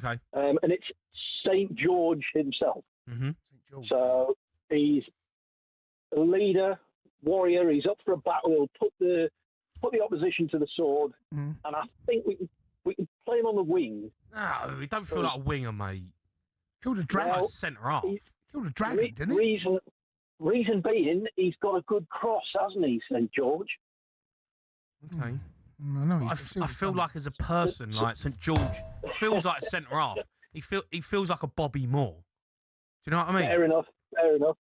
Okay. And it's St. George himself. Mm-hmm. St. George. So he's a leader, warrior. He's up for a battle. He'll put the opposition to the sword. Mm. And I think we can play him on the wing. No, he don't feel like a winger, mate. Killed a dragon. Like centre half. Killed a dragon, didn't he? Reason being, he's got a good cross, hasn't he, St. George? Okay. No, I feel like as a person, like St. George feels like a centre half. He feels like a Bobby Moore. Do you know what I mean? Fair enough.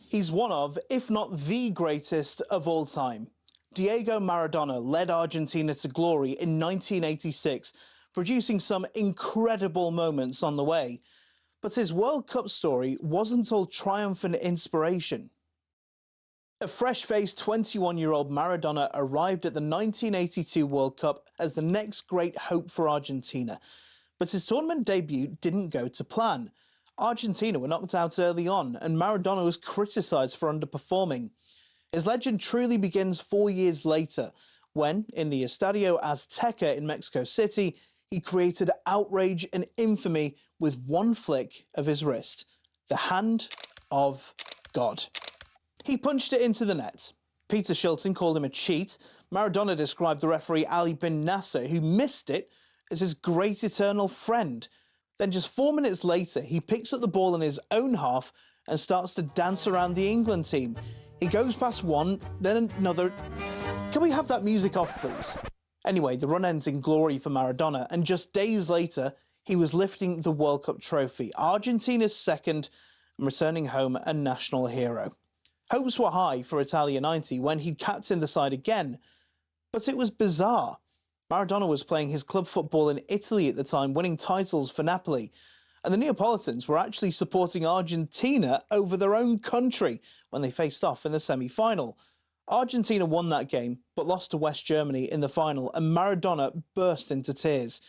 He's one of, if not the greatest of all time. Diego Maradona led Argentina to glory in 1986, producing some incredible moments on the way. But his World Cup story wasn't all triumph and inspiration. A fresh-faced 21-year-old Maradona arrived at the 1982 World Cup as the next great hope for Argentina. But his tournament debut didn't go to plan. Argentina were knocked out early on, and Maradona was criticised for underperforming. His legend truly begins 4 years later, when, in the Estadio Azteca in Mexico City, he created outrage and infamy with one flick of his wrist, the hand of God. He punched it into the net. Peter Shilton called him a cheat. Maradona described the referee Ali bin Nasser, who missed it, as his great eternal friend. Then just 4 minutes later, he picks up the ball in his own half and starts to dance around the England team. He goes past one, then another. Can we have that music off, please? Anyway, the run ends in glory for Maradona, and just days later, he was lifting the World Cup trophy, Argentina's second, and returning home a national hero. Hopes were high for Italia 90 when he'd captained the side again, but it was bizarre. Maradona was playing his club football in Italy at the time, winning titles for Napoli. And the Neapolitans were actually supporting Argentina over their own country when they faced off in the semi-final. Argentina won that game, but lost to West Germany in the final, and Maradona burst into tears.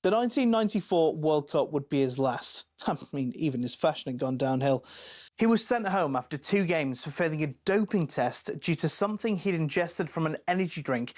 The 1994 World Cup would be his last. I mean, even his fashion had gone downhill. He was sent home after 2 games for failing a doping test due to something he'd ingested from an energy drink.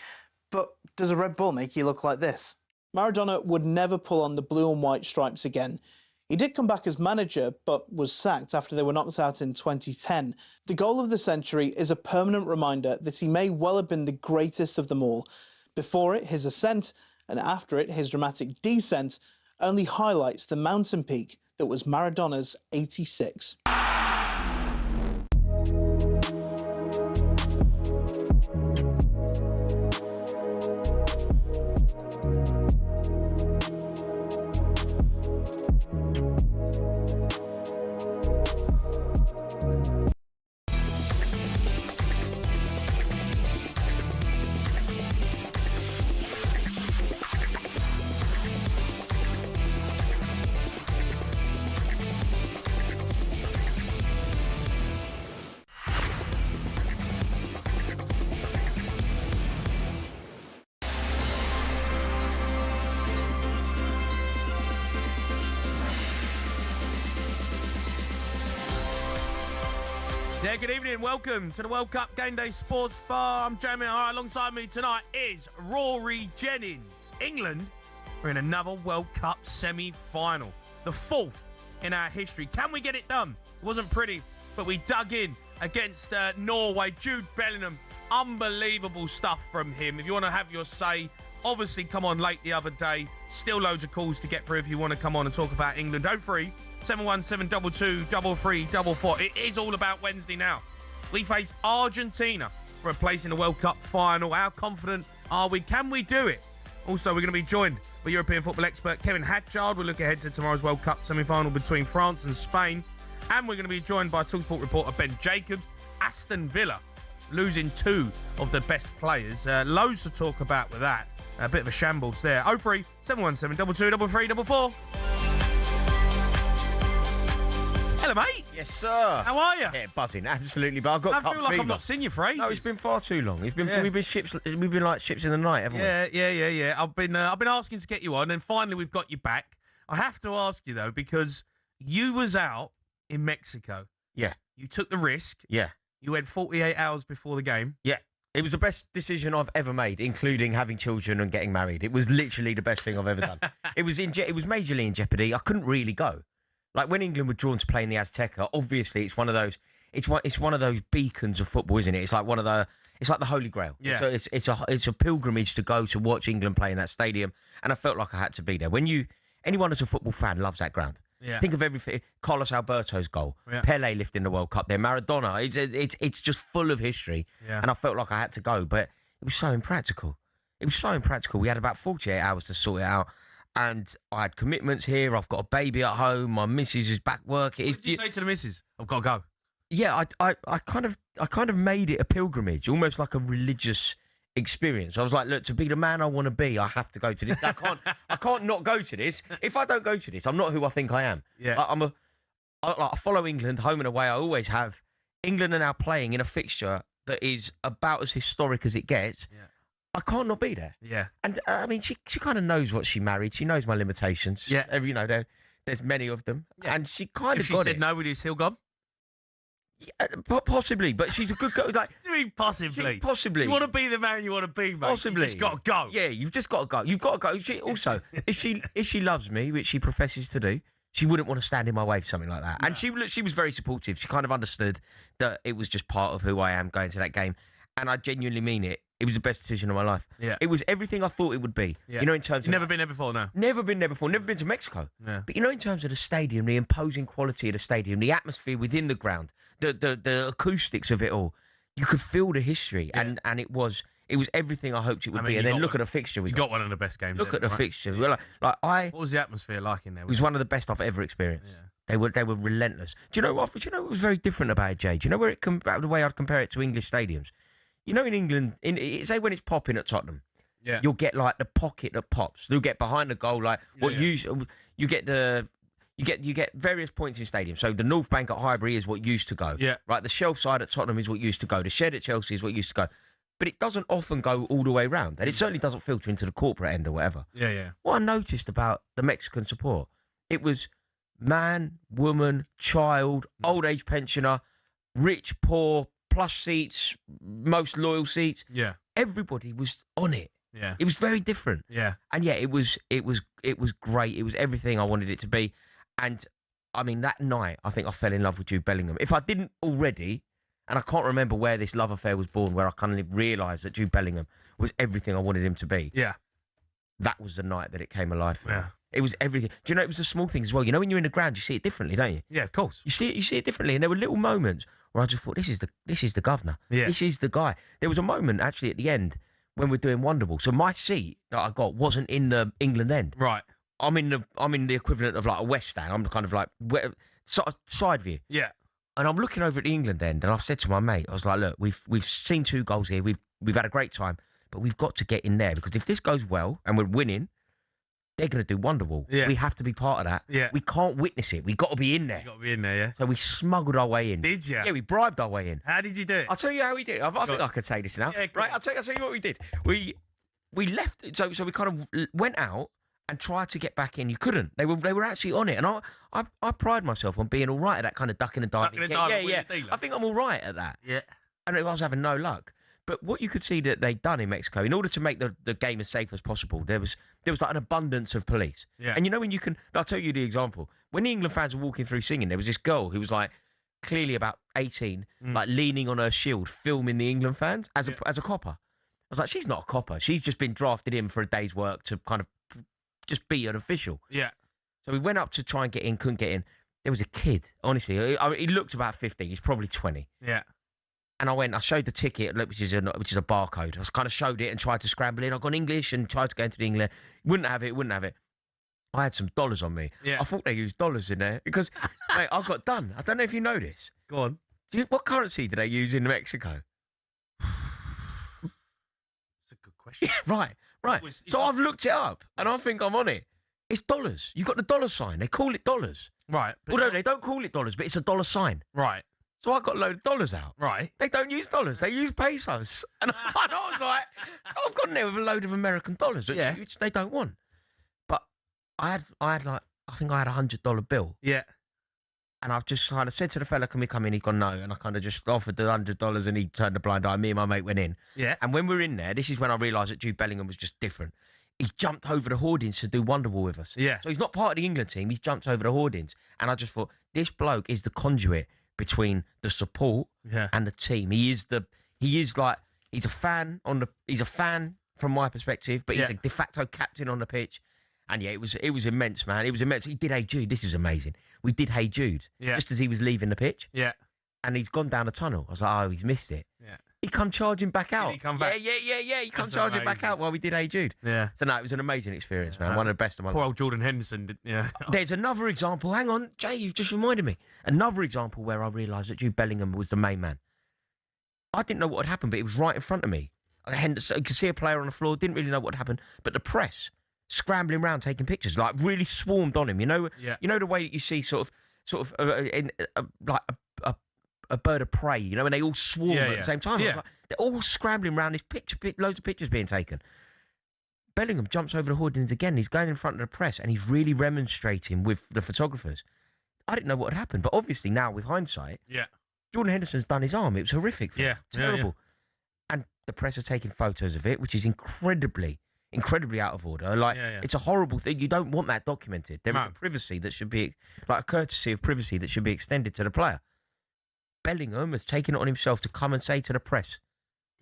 But does a Red Bull make you look like this? Maradona would never pull on the blue and white stripes again. He did come back as manager, but was sacked after they were knocked out in 2010. The goal of the century is a permanent reminder that he may well have been the greatest of them all. Before it, his ascent, and after it, his dramatic descent, only highlights the mountain peak that was Maradona's 86. Yeah, good evening. Welcome to the World Cup Game Day Sports Bar. I'm Jamie. All right, alongside me tonight is Rory Jennings. England are in another World Cup semi-final, the 4th in our history. Can we get it done? It wasn't pretty, but we dug in against Norway. Jude Bellingham, unbelievable stuff from him. If you want to have your say, obviously come on late the other day. Still loads of calls to get through if you want to come on and talk about England. 03 717 22 3344. It is all about Wednesday now. We face Argentina for a place in the World Cup final. How confident are we? Can we do it? Also, we're going to be joined by European football expert Kevin Hatchard. We'll look ahead to tomorrow's World Cup semi-final between France and Spain. And we're going to be joined by talkSPORT reporter Ben Jacobs. Aston Villa losing 2 of the best players. Loads to talk about with that. A bit of a shambles there. 03 717 22 3344. Hello, mate. Yes, sir. How are you? Yeah, buzzing, absolutely. But I've got I cup feel like fever. I've not seen you for ages. No, it's been far too long. We've been like ships in the night, haven't we? Yeah. I've been asking to get you on, and finally we've got you back. I have to ask you though, because you was out in Mexico. Yeah. You took the risk. Yeah. You went 48 hours before the game. Yeah. It was the best decision I've ever made, including having children and getting married. It was literally the best thing I've ever done. It was majorly in jeopardy. I couldn't really go. Like when England were drawn to play in the Azteca, obviously it's one of those. It's one of those beacons of football, isn't it? It's like It's like the Holy Grail. Yeah. So it's a pilgrimage to go to watch England play in that stadium, and I felt like I had to be there. Anyone that's a football fan loves that ground. Yeah. Think of everything. Carlos Alberto's goal, Yeah. Pele lifting the World Cup there, Maradona. It's just full of history, Yeah. and I felt like I had to go, but it was so impractical. We had about 48 hours to sort it out, and I had commitments here. I've got a baby at home. My missus is back working. What did you say to the missus? I've got to go. Yeah, I kind of made it a pilgrimage, almost like a religious experience. I was like, look, to be the man I want to be, I have to go to this. I can't not go to this. If I don't go to this, I'm not who I think I am. Yeah. I follow England home and away. I always have. England are now playing in a fixture that is about as historic as it gets. Yeah. I can't not be there. Yeah. And I mean, she kind of knows what she married. She knows my limitations. Yeah. There's many of them. Yeah. And she kind If of she got said it. no, would you still gone? Possibly, but she's a good girl. Like, What do you mean possibly? possibly. You want to be the man you want to be, mate. Possibly. You just got to go. Yeah, you've just got to go. You've got to go. If she loves me, which she professes to do, she wouldn't want to stand in my way for something like that. No. And she was very supportive. She kind of understood that it was just part of who I am going to that game. And I genuinely mean it. It was the best decision of my life. Yeah. It was everything I thought it would be. Yeah. In terms of... Never been there before, no. Never been there before. Never been to Mexico. Yeah. But in terms of the stadium, the imposing quality of the stadium, the atmosphere within the ground, the acoustics of it all, you could feel the history, Yeah. and it was everything I hoped it would I mean, be. you And then got look one- at the fixture we You got one of the best games. Look ever, at the right? fixture. Well, What was the atmosphere like in there? It was one of the best I've ever experienced. Yeah. They were relentless. Do you know what? What was very different about it, Jay? Do you know where the way I'd compare it to English stadiums? In England, say when it's popping at Tottenham, Yeah. you'll get like the pocket that pops. You'll get behind the goal, like what you get various points in stadiums. So the North Bank at Highbury is what used to go. Yeah. Right. The Shelf side at Tottenham is what used to go. The Shed at Chelsea is what used to go. But it doesn't often go all the way round, and it certainly doesn't filter into the corporate end or whatever. Yeah. What I noticed about the Mexican support, it was man, woman, child, old age pensioner, rich, poor, plush seats, most loyal seats. Yeah. Everybody was on it. Yeah. It was very different. Yeah. And yeah, it was great. It was everything I wanted it to be. And I mean, that night, I think I fell in love with Jude Bellingham. If I didn't already, and I can't remember where this love affair was born, where I kind of realised that Jude Bellingham was everything I wanted him to be. Yeah. That was the night that it came alive for me. Yeah. It was everything. Do you know, it was the small things as well. When you're in the ground, you see it differently, don't you? Yeah, of course. You see it differently. And there were little moments where I just thought, this is the governor. Yeah. This is the guy. There was a moment actually at the end when we're doing Wonderwall. So my seat that I got wasn't in the England end. Right. I'm in the equivalent of like a West stand. I'm kind of like side view. Yeah. And I'm looking over at the England end, and I've said to my mate, I was like, look, we've seen 2 goals here. We've had a great time, but we've got to get in there, because if this goes well and we're winning, they're going to do Wonderwall. Yeah. We have to be part of that. Yeah. We can't witness it. We've got to be in there. You got to be in there, yeah. So we smuggled our way in. Did you? Yeah, we bribed our way in. How did you do it? I'll tell you how we did it. I think I could say this now. Yeah, go right, on. I'll tell you what we did. We left, so we kind of went out and tried to get back in. You couldn't. They were actually on it. And I pride myself on being all right at that kind of ducking and diving. Ducking and diving with Yeah. your dealer. I think I'm all right at that. Yeah. And I was having no luck. But what you could see that they'd done in Mexico, in order to make the game as safe as possible, there was like an abundance of police. Yeah. And when you can, I'll tell you the example. When the England fans were walking through singing, there was this girl who was like clearly about 18, like leaning on her shield, filming the England fans as a copper. I was like, she's not a copper. She's just been drafted in for a day's work to kind of just be an official. Yeah. So we went up to try and get in, couldn't get in. There was a kid, honestly. He looked about 15. He's probably 20. Yeah. And I showed the ticket, which is a barcode. I kind of showed it and tried to scramble in. I got English and tried to go into the England. Wouldn't have it. I had some dollars on me. Yeah. I thought they used dollars in there because, mate, I got done. I don't know if you know this. Go on. What currency do they use in Mexico? That's a good question. Right. So I've looked it up and I think I'm on it. It's dollars. You got the dollar sign. They call it dollars. Right. But Although they don't call it dollars, but it's a dollar sign. Right. So I got a load of dollars out. Right. They don't use dollars. They use pesos. And I was like, so I've gone there with a load of American dollars, which they don't want. But I had like, I think I had $100 bill. Yeah. And I've just kind of said to the fella, can we come in? He's gone, no. And I kind of just offered the $100 and he turned a blind eye. Me and my mate went in. Yeah. And when we were in there, this is when I realised that Jude Bellingham was just different. He's jumped over the hoardings to do Wonderwall with us. Yeah. So he's not part of the England team. He's jumped over the hoardings. And I just thought, this bloke is the conduit between the support and the team. He's a fan from my perspective, but he's a de facto captain on the pitch. And yeah, it was immense, man. It was immense. He did Hey Jude. This is amazing. We did Hey Jude just as he was leaving the pitch. Yeah. And he's gone down the tunnel. I was like, oh, he's missed it. Yeah. He come charging back out. Did he come back? Yeah. He come charging back out while we did Hey Jude. Yeah. So no, it was an amazing experience, man. One of the best of my life. Poor old Jordan Henderson did. Yeah. There's another example. Hang on, Jay, you've just reminded me. Another example where I realised that Jude Bellingham was the main man. I didn't know what had happened, but it was right in front of me. I could see a player on the floor, didn't really know what had happened, but the press scrambling around taking pictures, like really swarmed on him. You know the way that you see like a bird of prey. You know, when they all swarm at the same time. I was like, they're all scrambling around this picture, loads of pictures being taken. Bellingham jumps over the hoardings again. He's going in front of the press and he's really remonstrating with the photographers. I didn't know what had happened, but obviously now with hindsight, Jordan Henderson's done his arm. It was horrific. Terrible. And the press are taking photos of it, which is incredibly out of order. It's a horrible thing. You don't want that documented. There is a privacy that should be, like a courtesy of privacy that should be extended to the player. Bellingham has taken it on himself to come and say to the press,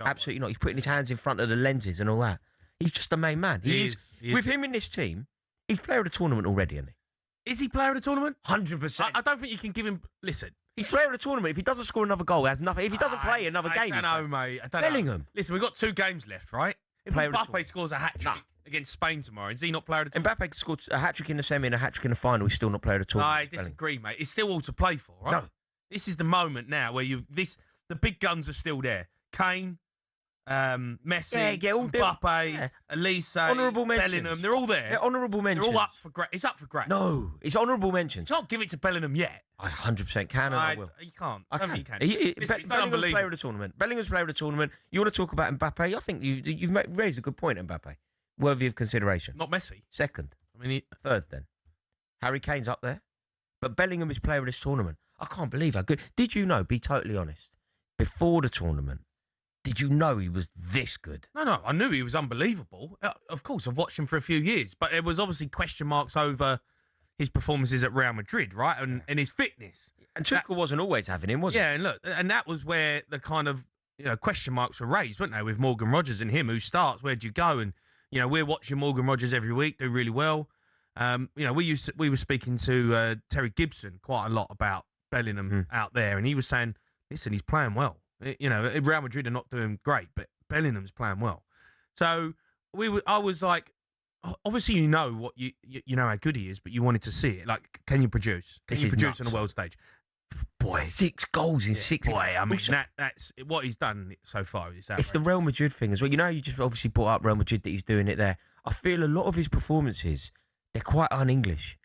absolutely not. He's putting his hands in front of the lenses and all that. He's just the main man. He is. With him in this team, he's player of the tournament already, isn't he? Is he player of the tournament? 100%. I don't think you can give him... Listen. He's player of the tournament. If he doesn't score another goal, he has nothing. If he doesn't play another game... I don't know, mate. I don't Bellingham. know. Listen, we've got 2 games left, right? If Player Mbappe scores a hat-trick against Spain tomorrow, is he not player of the tournament? Mbappe scored a hat-trick in the semi and a hat-trick in the final. He's still not player of the tournament. I disagree, mate. It's still all to play for, right? No. This is the moment now where the big guns are still there. Kane, Messi, Mbappe, Elise, honourable mentions. Bellingham, they're all there. They're honourable mentions. They're all up for grabs. It's up for grabs. No, it's honourable mentions. You can't give it to Bellingham yet. I 100% can and I will. You can't. I don't can. think you can. Bellingham's player of the tournament. Bellingham's player of the tournament. You want to talk about Mbappe? I think you've raised a good point, Mbappe. Worthy of consideration. Not Messi. Second. I mean, third then. Harry Kane's up there. But Bellingham is player of this tournament. I can't believe how good. Did you know, be totally honest, before the tournament, did you know he was this good? No, I knew he was unbelievable. Of course, I've watched him for a few years, but there was obviously question marks over his performances at Real Madrid, right? And his fitness. And Tuchel wasn't always having him, was he? Yeah, and look, and that was where the kind of question marks were raised, weren't they, with Morgan Rogers and him, who starts, where'd you go? And, we're watching Morgan Rogers every week, do really well. We were speaking to Terry Gibson quite a lot about Bellingham out there, and he was saying, listen, he's playing well. Real Madrid are not doing great, but Bellingham's playing well. So I was like, obviously you know what you know how good he is, but you wanted to see it. Like, can you produce? Can you produce on the world stage? Boy, 6 goals in 6. Boy, I mean that's what he's done so far. It's the Real Madrid thing as well. You just obviously brought up Real Madrid that he's doing it there. I feel a lot of his performances, they're quite un-English.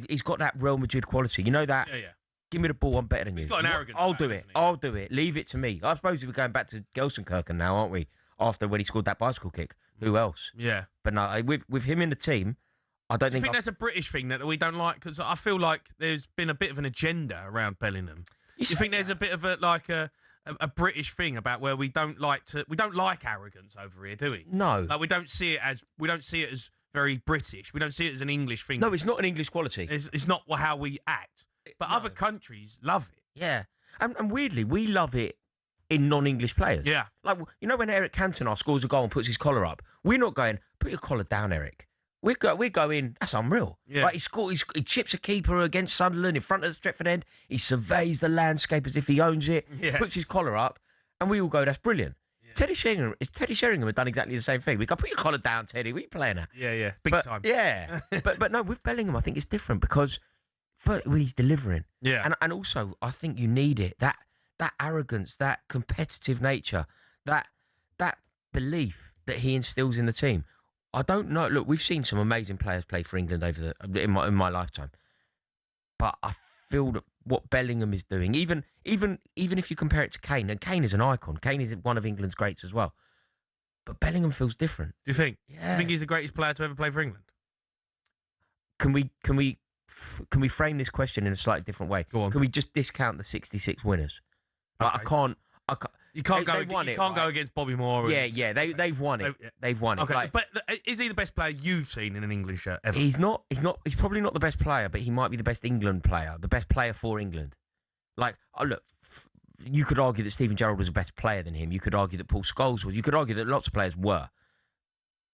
He's got that Real Madrid quality. You know that? Yeah. Give me the ball, I'm better than you. He's got an arrogance. I'll do it. Leave it to me. I suppose we're going back to Gelsenkirchen now, aren't we? After when he scored that bicycle kick. Who else? Yeah. But no, with him in the team, I don't think that's a British thing that we don't like? Because I feel like there's been a bit of an agenda around Bellingham. You think there's a bit of a British thing about where we don't like arrogance over here, do we? No. Like we don't see it as very British. We don't see it as an English thing. No, it's not an English quality. It's not how we act. But other countries love it. Yeah. And weirdly, we love it in non-English players. Yeah. Like, when Eric Cantona scores a goal and puts his collar up, we're not going, put your collar down, Eric. We're going, that's unreal. Yeah. Like, he chips a keeper against Sunderland in front of the Stretford end. He surveys the landscape as if he owns it. Yeah. Puts his collar up. And we all go, that's brilliant. Yeah. Teddy Sheringham had done exactly the same thing. We go, put your collar down, Teddy. What are you playing at? Yeah. Big time. Yeah. but no, with Bellingham, I think it's different because he's delivering. Yeah. And also, I think you need it. That arrogance, that competitive nature, that belief that he instills in the team. I don't know. Look, we've seen some amazing players play for England in my lifetime. But I feel that what Bellingham is doing, even if you compare it to Kane, and Kane is an icon. Kane is one of England's greats as well. But Bellingham feels different. Do you think? Yeah. Do you think he's the greatest player to ever play for England? Can we frame this question in a slightly different way? Go on. Can we just discount the 66 winners? Like, Okay. I can't. You can't They go. won You it, can't go right? against Bobby Moore. Yeah. They've won it. They've won it. Okay, Like, but is he the best player you've seen in an England shirt ever? he's not. He's probably not the best player, but he might be the best England player, the best player for England. Like, look, you could argue that Steven Gerrard was a better player than him. You could argue that Paul Scholes was. You could argue that lots of players were,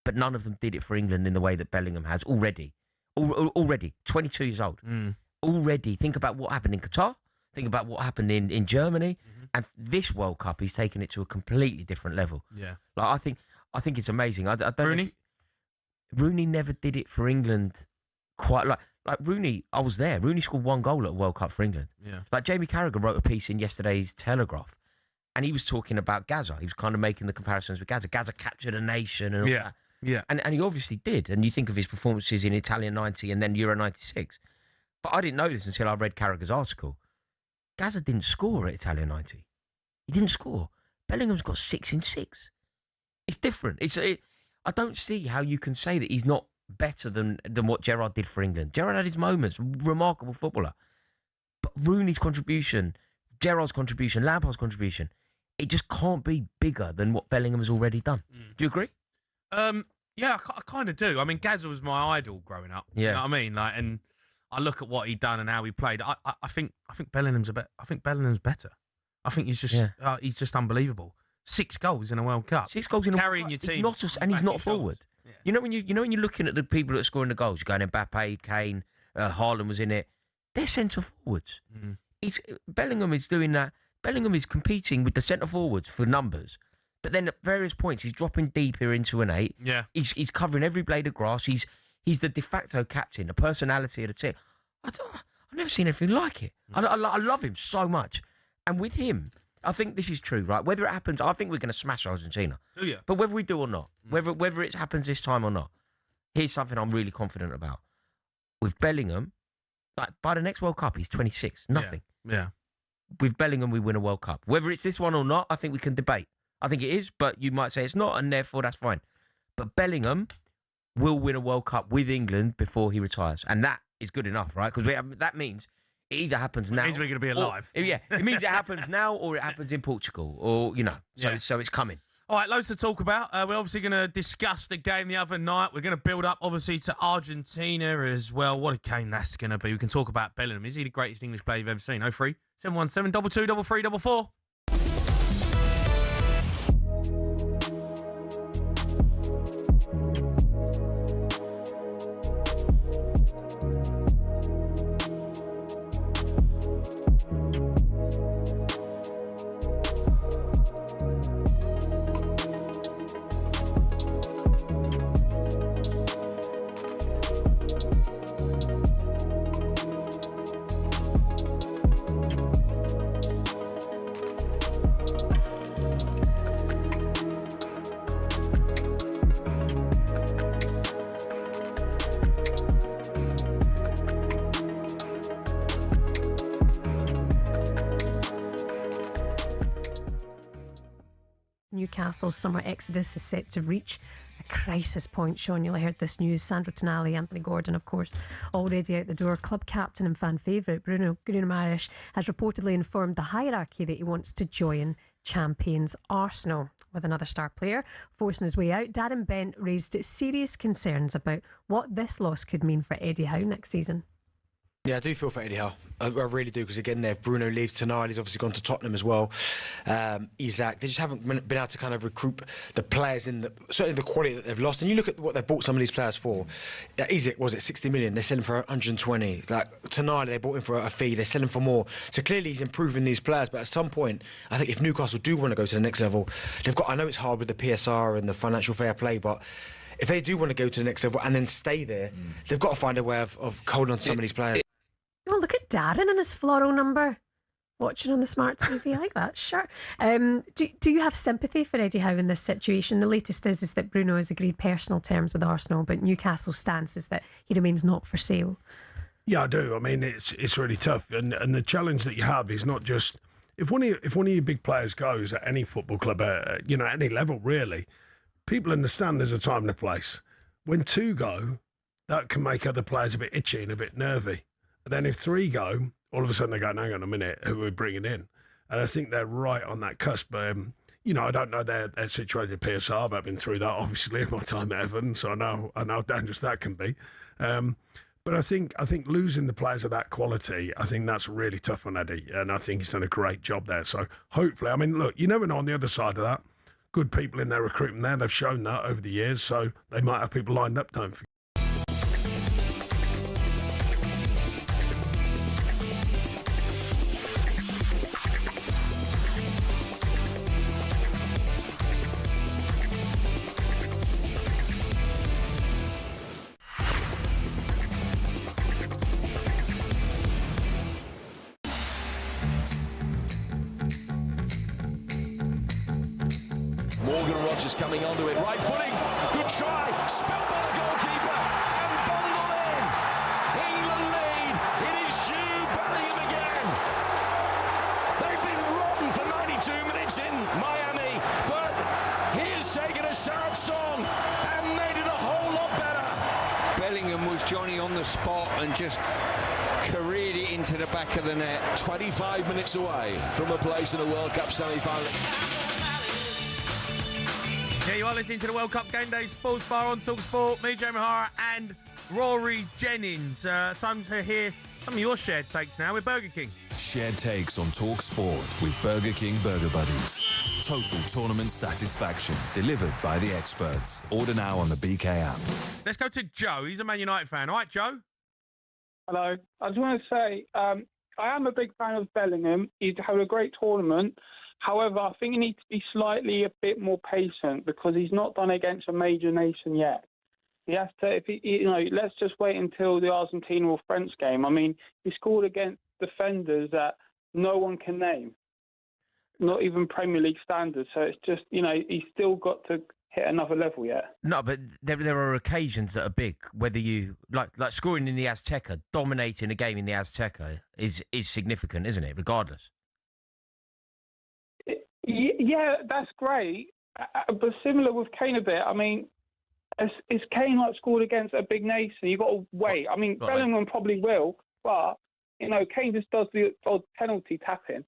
but none of them did it for England in the way that Bellingham has already. Already, 22 years old. Already, think about what happened in Qatar. Think about what happened in Germany, and this World Cup, he's taken it to a completely different level. Yeah, like I think it's amazing. I don't Rooney? know Rooney never did it for England quite like Rooney. I was there. Rooney scored 1 goal at a World Cup for England. Yeah, Like Jamie Carragher wrote a piece in yesterday's Telegraph, and he was talking about Gaza. He was kind of making the comparisons with Gaza. Gaza captured a nation and all that. Yeah, And he obviously did. And you think of his performances in Italia 90 and then Euro 96. But I didn't know this until I read Carragher's article. Gaza didn't score at Italia 90. He didn't score. Bellingham's got 6 in 6. It's different. I don't see how you can say that he's not better than what Gerrard did for England. Gerrard had his moments, remarkable footballer. But Rooney's contribution, Gerrard's contribution, Lampard's contribution, it just can't be bigger than what Bellingham has already done. Do you agree? Yeah, I kind of do. I mean, Gaza was my idol growing up. Yeah. You know what I mean? Like, and I look at what he'd done and how he played. I think Bellingham's better. I think he's just unbelievable. 6 goals in a World Cup. 6 goals in carrying a your World team, Cup. He's not forward. Yeah. You know when you're looking at the people that are scoring the goals, you're going Mbappe, Kane, Haaland was in it. They're centre forwards. Bellingham is doing that. Bellingham is competing with the centre forwards for numbers, but then at various points he's dropping deeper into an 8. Yeah, he's covering every blade of grass. He's the de facto captain, the personality of the team. I've never seen anything like it. I love him so much, and with him, I think this is true, right? Whether it happens, I think we're going to smash Argentina. do you? But whether we do or not, whether it happens this time or not, here's something I'm really confident about. With Bellingham, like by the next World Cup, he's 26. Nothing. Yeah. With Bellingham, we win a World Cup. Whether it's this one or not, I think we can debate. I think it is, but you might say it's not, and therefore that's fine. But Bellingham will win a World Cup with England before he retires, and that is good enough, right? Because that means it either happens now. It means we're going to be alive. It means it happens now, or it happens in Portugal, or so it's coming. All right, loads to talk about. We're obviously going to discuss the game the other night. We're going to build up, obviously, to Argentina as well. What a game that's going to be. We can talk about Bellingham. Is he the greatest English player you've ever seen? 03 717 22 33 44. Newcastle's summer exodus is set to reach a crisis point. Sean, you'll have heard this news. Sandro Tonali, Anthony Gordon, of course, already out the door. Club captain and fan favourite Bruno Guimaraes has reportedly informed the hierarchy that he wants to join champions Arsenal. With another star player forcing his way out, Darren Bent raised serious concerns about what this loss could mean for Eddie Howe next season. Yeah, I do feel for Eddie Howe. I really do, because again, if Bruno leaves tonight, he's obviously gone to Tottenham as well. Isaac, they just haven't been able to kind of recruit the players certainly the quality that they've lost. And you look at what they've bought some of these players for. Isaac, was it 60 million? They're selling for 120. Like tonight, they bought him for a fee. They're selling for more. So clearly, he's improving these players. But at some point, I think if Newcastle do want to go to the next level, they've got. I know it's hard with the PSR and the financial fair play, but if they do want to go to the next level and then stay there, they've got to find a way of holding on to some of these players. Oh, look at Darren and his floral number. Watching on the smart TV, I like that. Sure. Do you have sympathy for Eddie Howe in this situation? The latest is that Bruno has agreed personal terms with Arsenal, but Newcastle's stance is that he remains not for sale. Yeah, I do. I mean, it's really tough, and the challenge that you have is not just if one of your big players goes at any football club, at any level really, people understand there's a time and a place. When two go, that can make other players a bit itchy and a bit nervy. But then if three go, all of a sudden they go, hang on a minute, who are we bringing in? And I think they're right on that cusp. I don't know their situation at PSR, but I've been through that obviously in my time at Everton, so I know how dangerous that can be. But I think losing the players of that quality, I think that's really tough on Eddie, and I think he's done a great job there. So hopefully, I mean, look, you never know on the other side of that. Good people in their recruitment there, they've shown that over the years, so they might have people lined up, don't forget. Coming onto it, right footing, good try, spilled by the goalkeeper, and bundled in. England lead, it is Jude Bellingham again. They've been rotten for 92 minutes in Miami, but he has taken a sad song and made it a whole lot better. Bellingham was Johnny on the spot and just careered it into the back of the net. 25 minutes away from a place in a World Cup semi-final. Yeah, you are listening to the World Cup Game Day Sports Bar on talkSPORT. Me, Jamie Haaaaas, and Rory Jennings. Time to hear some of your shared takes now with Burger King. Shared takes on talkSPORT with Burger King Burger Buddies. Total tournament satisfaction delivered by the experts. Order now on the BK app. Let's go to Joe. He's a Man United fan. All right, Joe? Hello. I just want to say I am a big fan of Bellingham. He's had a great tournament. However, I think he needs to be slightly a bit more patient because he's not done against a major nation yet. He has to, let's just wait until the Argentina or French game. I mean, he scored against defenders that no one can name, not even Premier League standards. So it's just, he's still got to hit another level yet. No, but there are occasions that are big. Whether you like scoring in the Azteca, dominating a game in the Azteca is significant, isn't it? Regardless. Yeah, that's great. But similar with Kane a bit. I mean, is Kane like scored against a big nation? You've got to wait. I mean, Bellingham probably will, but, Kane just does the odd penalty tapping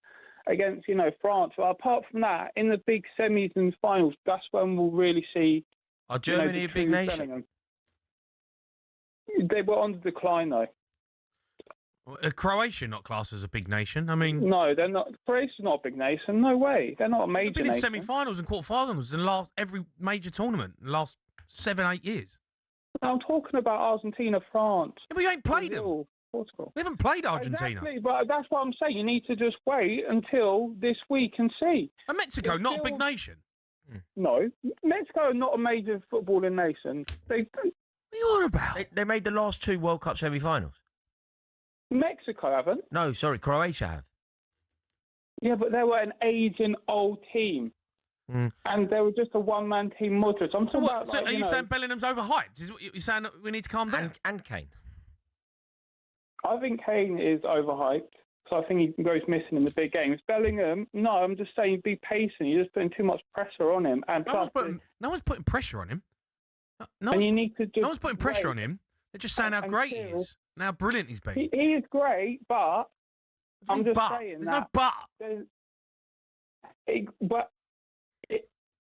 against, France. But apart from that, in the big semis and finals, that's when we'll really see. Are Germany a big nation? Bellingham. They were on the decline, though. Croatia not classed as a big nation. I mean, no, they're not. Croatia's not a big nation. No way. They're not a major nation. They've been in semi-finals and quarter-finals in every major tournament in the last 7-8 years. I'm talking about Argentina, France. Yeah, we ain't played Brazil, them. Portugal. We haven't played Argentina. Exactly, but that's what I'm saying. You need to just wait until this week and see. And Mexico, not a big nation. No, Mexico are not a major footballing nation. What are you on about? They made the last 2 World Cup semi-finals. Mexico haven't. No, sorry, Croatia have. Yeah, but they were an aging old team. And they were just a one-man team. Modric. I'm talking about. So are you saying Bellingham's overhyped? Is what you're saying that we need to calm down? And Kane. I think Kane is overhyped. So I think he goes missing in the big games. Bellingham, no, I'm just saying be patient. You're just putting too much pressure on him. And no one's putting pressure on him. And you need to just. No one's putting pressure on him. They're just saying how great he is. And how brilliant he's been. He is great, but I'm just saying There's no but.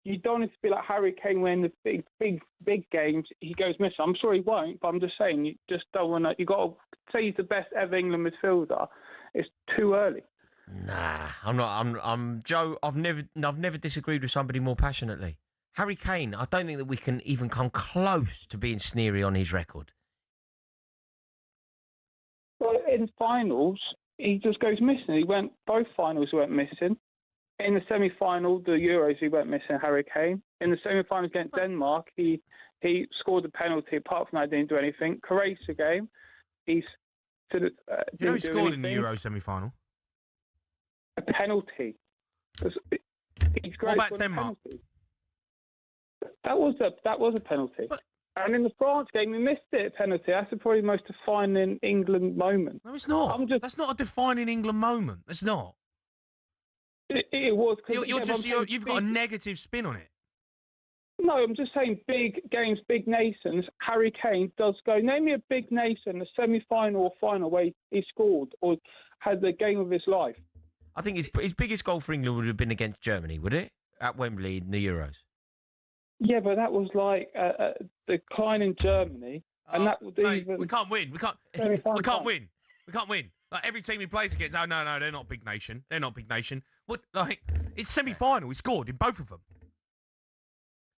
You don't need to be like Harry Kane when the big games he goes missing. I'm sure he won't, but I'm just saying you just don't want to. You got to say he's the best ever England midfielder. It's too early. Nah, I'm not. I'm Joe. I've never disagreed with somebody more passionately. Harry Kane. I don't think that we can even come close to being sneery on his record. Well, in finals, he just goes missing. Both finals went missing. In the semi-final, the Euros, he went missing, Harry Kane. In the semi-final against Denmark, he scored a penalty. Apart from that, didn't do anything. Croatia game, he scored in the Euro semi-final? A penalty. He's great. What about Denmark? That was a penalty. And in the France game, we missed it, penalty. That's probably the most defining England moment. No, it's not. That's not a defining England moment. It's not. It was. You've got a negative spin on it. No, I'm just saying big games, big nations. Harry Kane does go. Name me a big nation, a semi-final or final where he scored or had the game of his life. I think his biggest goal for England would have been against Germany, would it? At Wembley in the Euros. Yeah, but that was like a decline in Germany, and that would even. We can't win. We can't win. We can't win. Like every team he plays against, no, they're not a big nation. They're not a big nation. What? Like it's semi-final. He scored in both of them.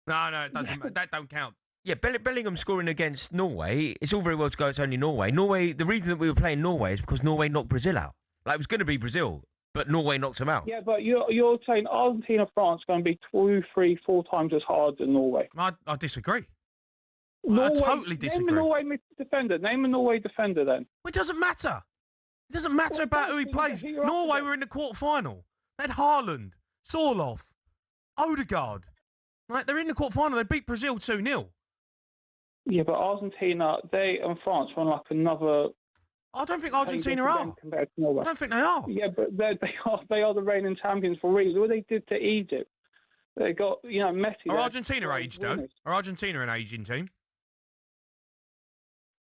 No, it doesn't. That don't count. Yeah, Bellingham scoring against Norway. It's all very well to go. It's only Norway. The reason that we were playing Norway is because Norway knocked Brazil out. Like it was going to be Brazil, but Norway knocked them out. Yeah, but you're saying Argentina, France going to be 2, 3, 4 times as hard as Norway. I disagree. Norway, I totally disagree. Name a Norway defender. Name a Norway defender then. Well, it doesn't matter. It doesn't matter about who he plays. Norway were in the quarter-final. They had Haaland, Sorloth, Odegaard. Right, they're in the quarter-final. They beat Brazil 2-0. Yeah, but Argentina, they and France were on like another. I don't think Argentina are. Compared to Norway. I don't think they are. Yeah, but they are the reigning champions for a reason. What they did to Egypt, they got Messi. Are Argentina aged though? Are Argentina an aging team?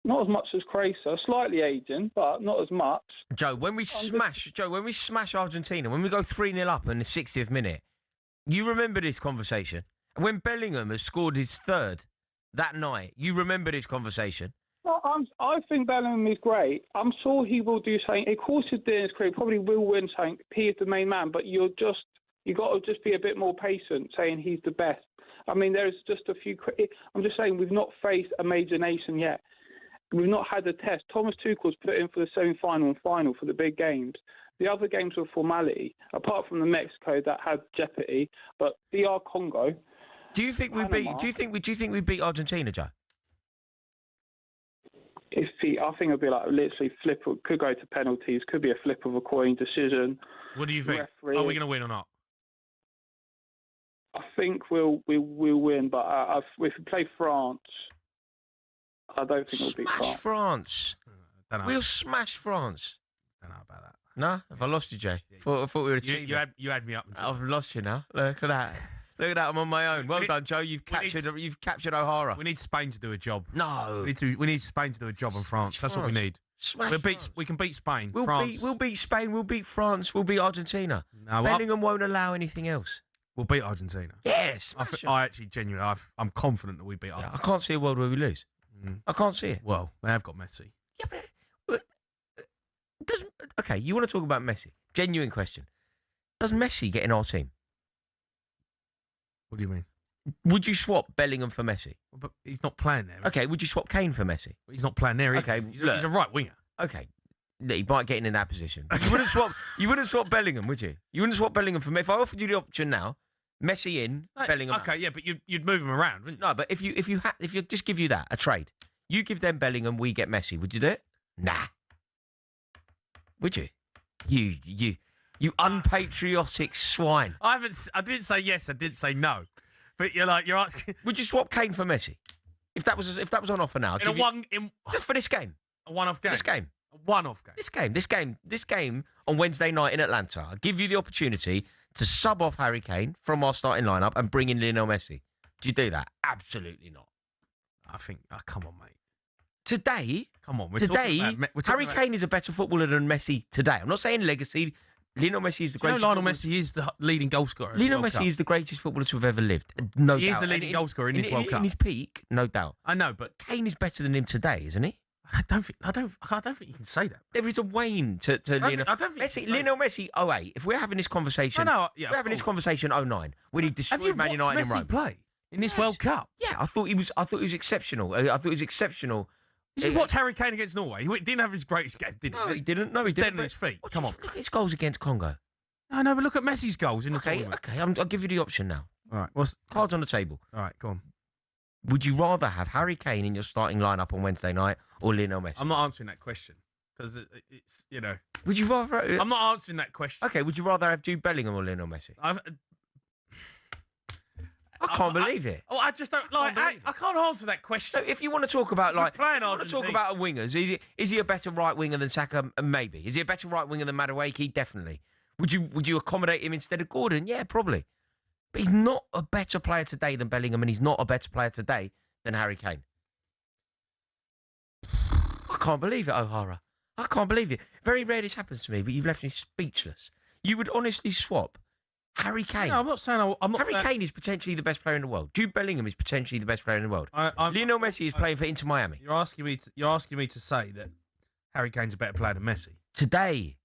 Not as much as Croatia, slightly aging, but not as much. Joe, when we smash Argentina, when we go 3-0 up in the 60th minute, you remember this conversation. When Bellingham has scored his third that night, you remember this conversation. Well, I think Bellingham is great. I'm sure he will do something. Of course, he's doing his career. Probably will win something. He is the main man, but you got to just be a bit more patient, saying he's the best. I mean, there's just a few. I'm just saying we've not faced a major nation yet. We've not had a test. Thomas Tuchel's put in for the semi-final and final for the big games. The other games were formality, apart from the Mexico that had jeopardy. But DR Congo. Do you think we beat? Do you think we beat Argentina, Joe? I think it'll be like literally flip. Could go to penalties. Could be a flip of a coin decision. What do you think? Referee. Are we going to win or not? I think we'll win, but if we play France, I don't think it'll be France. We'll smash France. Don't know about that. No, have I lost you, Jay? I thought we were a team. You had me up. I've lost you now. Look at that. Look at that, I'm on my own. Well done, Joe. You've captured Haaaaas. We need Spain to do a job. No. We need Spain to do a job on France. That's what we need. We can beat Spain. We'll beat Spain. We'll beat France. We'll beat Argentina. No, Bellingham won't allow anything else. We'll beat Argentina. Yes. I actually genuinely, I'm confident that we beat Argentina. I can't see a world where we lose. I can't see it. Well, they have got Messi. Yeah, but okay, you want to talk about Messi? Genuine question. Does Messi get in our team? What do you mean? Would you swap Bellingham for Messi? Well, but he's not playing there. Okay, would you swap Kane for Messi? He's not playing there. Okay, he's a right winger. Okay, he might get in that position. You wouldn't swap Bellingham, would you? You wouldn't swap Bellingham for Messi. If I offered you the option now, Messi in, Bellingham out. Okay, yeah, but you'd move him around, wouldn't you? No, but if you just give you that a trade, you give them Bellingham, we get Messi. Would you do it? Nah. Would you? You unpatriotic swine. I didn't say yes. I did say no. But you're asking. Would you swap Kane for Messi? If that was on offer now, for this game, a one-off game. This game, a one-off game. This game on Wednesday night in Atlanta. I'll give you the opportunity to sub off Harry Kane from our starting lineup and bring in Lionel Messi. Do you do that? Absolutely not. I think. Come on, mate. Today, come on. Harry Kane is a better footballer than Messi today. I'm not saying legacy. Lionel Messi is the greatest. Lionel Messi is the leading goal scorer. Lionel Messi is the greatest footballer to have ever lived. No doubt. He is the leading goal scorer in this World Cup. In his peak, no doubt. I know, but Kane is better than him today, isn't he? I don't think you can say that. There is a wane to Lionel. I don't think Messi. Lionel Messi. 08. If we're having this conversation, we're having this conversation. 09, when he destroyed Man United in Rome. Play in this World Cup? Yeah, I thought he was exceptional. I thought he was exceptional. Did you watch Harry Kane against Norway? He didn't have his greatest game, did he? No, he didn't. No, he didn't. Dead on his feet. Come on. Look at his goals against Congo. I know, but look at Messi's goals in the tournament. Okay, I'll give you the option now. All right, cards on the table. All right, go on. Would you rather have Harry Kane in your starting lineup on Wednesday night or Lionel Messi? I'm not answering that question because it's Would you rather? I'm not answering that question. Okay, would you rather have Jude Bellingham or Lionel Messi? I can't believe it. I just don't like. I can't answer that question. So if you want to talk about playing if you want to talk Argentina. about wingers, is he a better right winger than Saka? Maybe. Is he a better right winger than Madueke? Definitely. Would you accommodate him instead of Gordon? Yeah, probably. But he's not a better player today than Bellingham, and he's not a better player today than Harry Kane. I can't believe it, O'Hara. I can't believe it. Very rare this happens to me, but you've left me speechless. You would honestly swap Harry Kane. No, I'm not saying. Harry Kane is potentially the best player in the world. Jude Bellingham is potentially the best player in the world. Lionel Messi is playing for Inter Miami. You're asking me to say that Harry Kane's a better player than Messi today.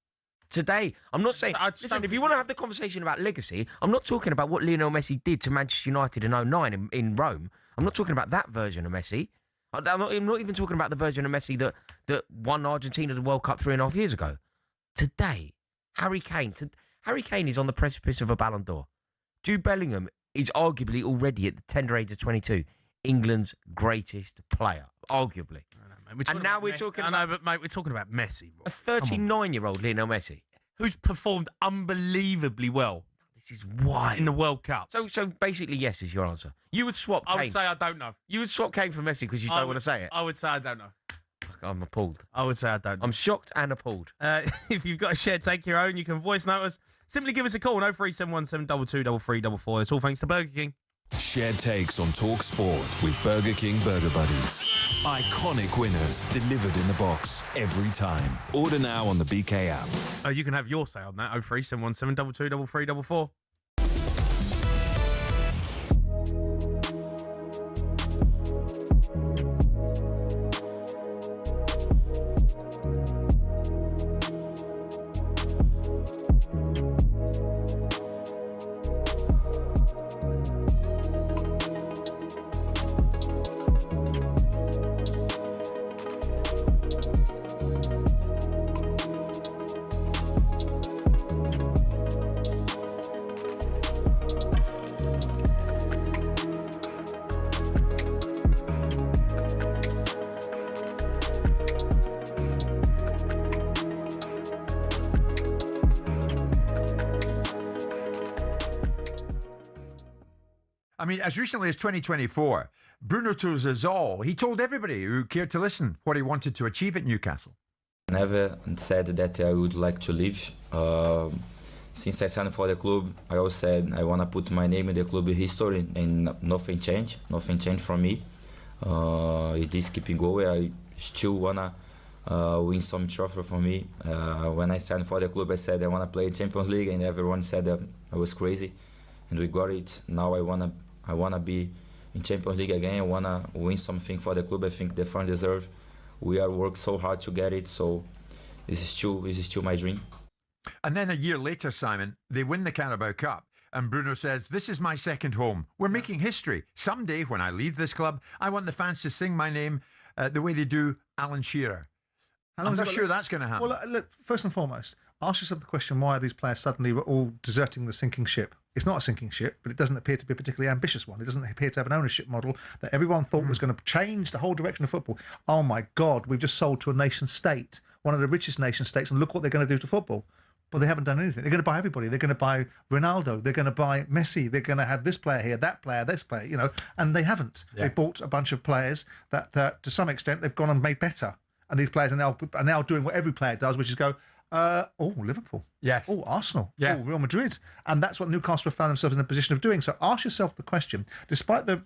I'm not saying. Listen, if you want to have the conversation about legacy, I'm not talking about what Lionel Messi did to Manchester United in 2009 in Rome. I'm not talking about that version of Messi. I'm not even talking about the version of Messi that won Argentina the World Cup 3.5 years ago. Today, Harry Kane is on the precipice of a Ballon d'Or. Jude Bellingham is arguably already at the tender age of 22, England's greatest player, arguably. And now we're talking about... I know, but mate, we're talking about Messi. A 39-year-old Lionel Messi. Who's performed unbelievably well. This is wild. In the World Cup. So basically, yes is your answer. You would swap Kane. I would say I don't know. You would swap Kane for Messi because you don't want to say it. I would say I don't know. I'm appalled. I would say I don't know. I'm shocked and appalled. If you've got a shared take your own, you can voice note us. Simply give us a call, 03717 22 3344. It's all thanks to Burger King. Shared takes on talkSPORT with Burger King Burger Buddies. Iconic winners delivered in the box every time. Order now on the BK app. You can have your say on that, 03717 22 3344. I mean, as recently as 2024, Bruno Touzazol, he told everybody who cared to listen what he wanted to achieve at Newcastle. Never said that I would like to leave. Since I signed for the club, I always said I want to put my name in the club history, and nothing changed. Nothing changed for me. It is keeping going. I still want to win some trophy for me. When I signed for the club, I said I want to play in Champions League, and everyone said that I was crazy. And we got it. Now I wanna be in Champions League again. I wanna win something for the club. I think the fans deserve. We are worked so hard to get it. So this is still my dream. And then a year later, Simon, they win the Carabao Cup, and Bruno says, "This is my second home. We're making history. Someday, when I leave this club, I want the fans to sing my name the way they do Alan Shearer." I'm not sure that's going to happen. Well, look, first and foremost, ask yourself the question: why are these players suddenly all deserting the sinking ship? It's not a sinking ship, but it doesn't appear to be a particularly ambitious one. It doesn't appear to have an ownership model that everyone thought was going to change the whole direction of football. Oh my God, we've just sold to a nation state, one of the richest nation states, and look what they're going to do to football. But they haven't done anything. They're going to buy everybody. They're going to buy Ronaldo. They're going to buy Messi. They're going to have this player here, that player, this player, and they haven't. Yeah. They bought a bunch of players that to some extent, they've gone and made better. And these players are now doing what every player does, which is go, Liverpool. Yeah. Oh, Arsenal. Yeah. Oh, Real Madrid. And that's what Newcastle have found themselves in a position of doing. So ask yourself the question, despite the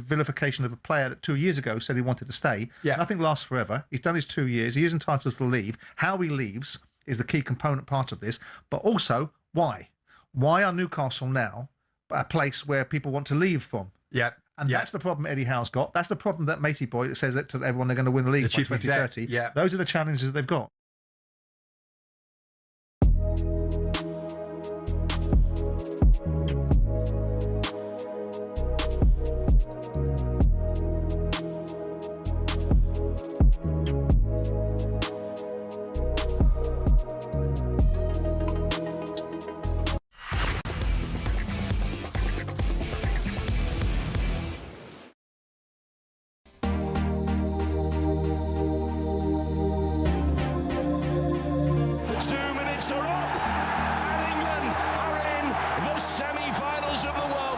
vilification of a player that 2 years ago said he wanted to stay, nothing lasts forever. He's done his 2 years. He is entitled to leave. How he leaves is the key component part of this. But also, why? Why are Newcastle now a place where people want to leave from? Yeah. And that's the problem Eddie Howe's got. That's the problem that Matey Boy that says that to everyone they're going to win the league by 2030. Yeah. Those are the challenges that they've got.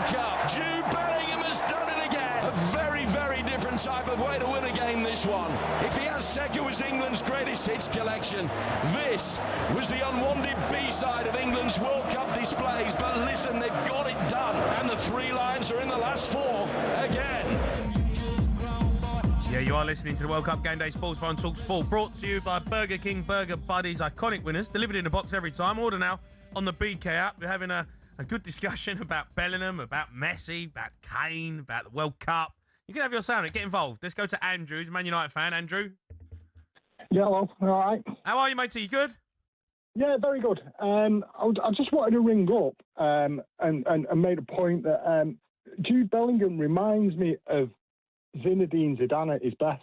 Cup. Jude Bellingham has done it again. A very, very different type of way to win a game, this one. If the Azteca was England's greatest hits collection, this was the unwanted B-side of England's World Cup displays. But listen, they've got it done. And the Three Lions are in the last four again. Yeah, you are listening to the World Cup Game Day Sports Bar on talkSPORT, brought to you by Burger King Burger Buddies, iconic winners, delivered in a box every time. Order now on the BK app. We're having a good discussion about Bellingham, about Messi, about Kane, about the World Cup. You can have your say on it. Get involved. Let's go to Andrew, who's a Man United fan. Andrew? Yeah, hello. All right. How are you, matey? You good? Yeah, very good. I just wanted to ring up and made a point that Jude Bellingham reminds me of Zinedine Zidane at his best.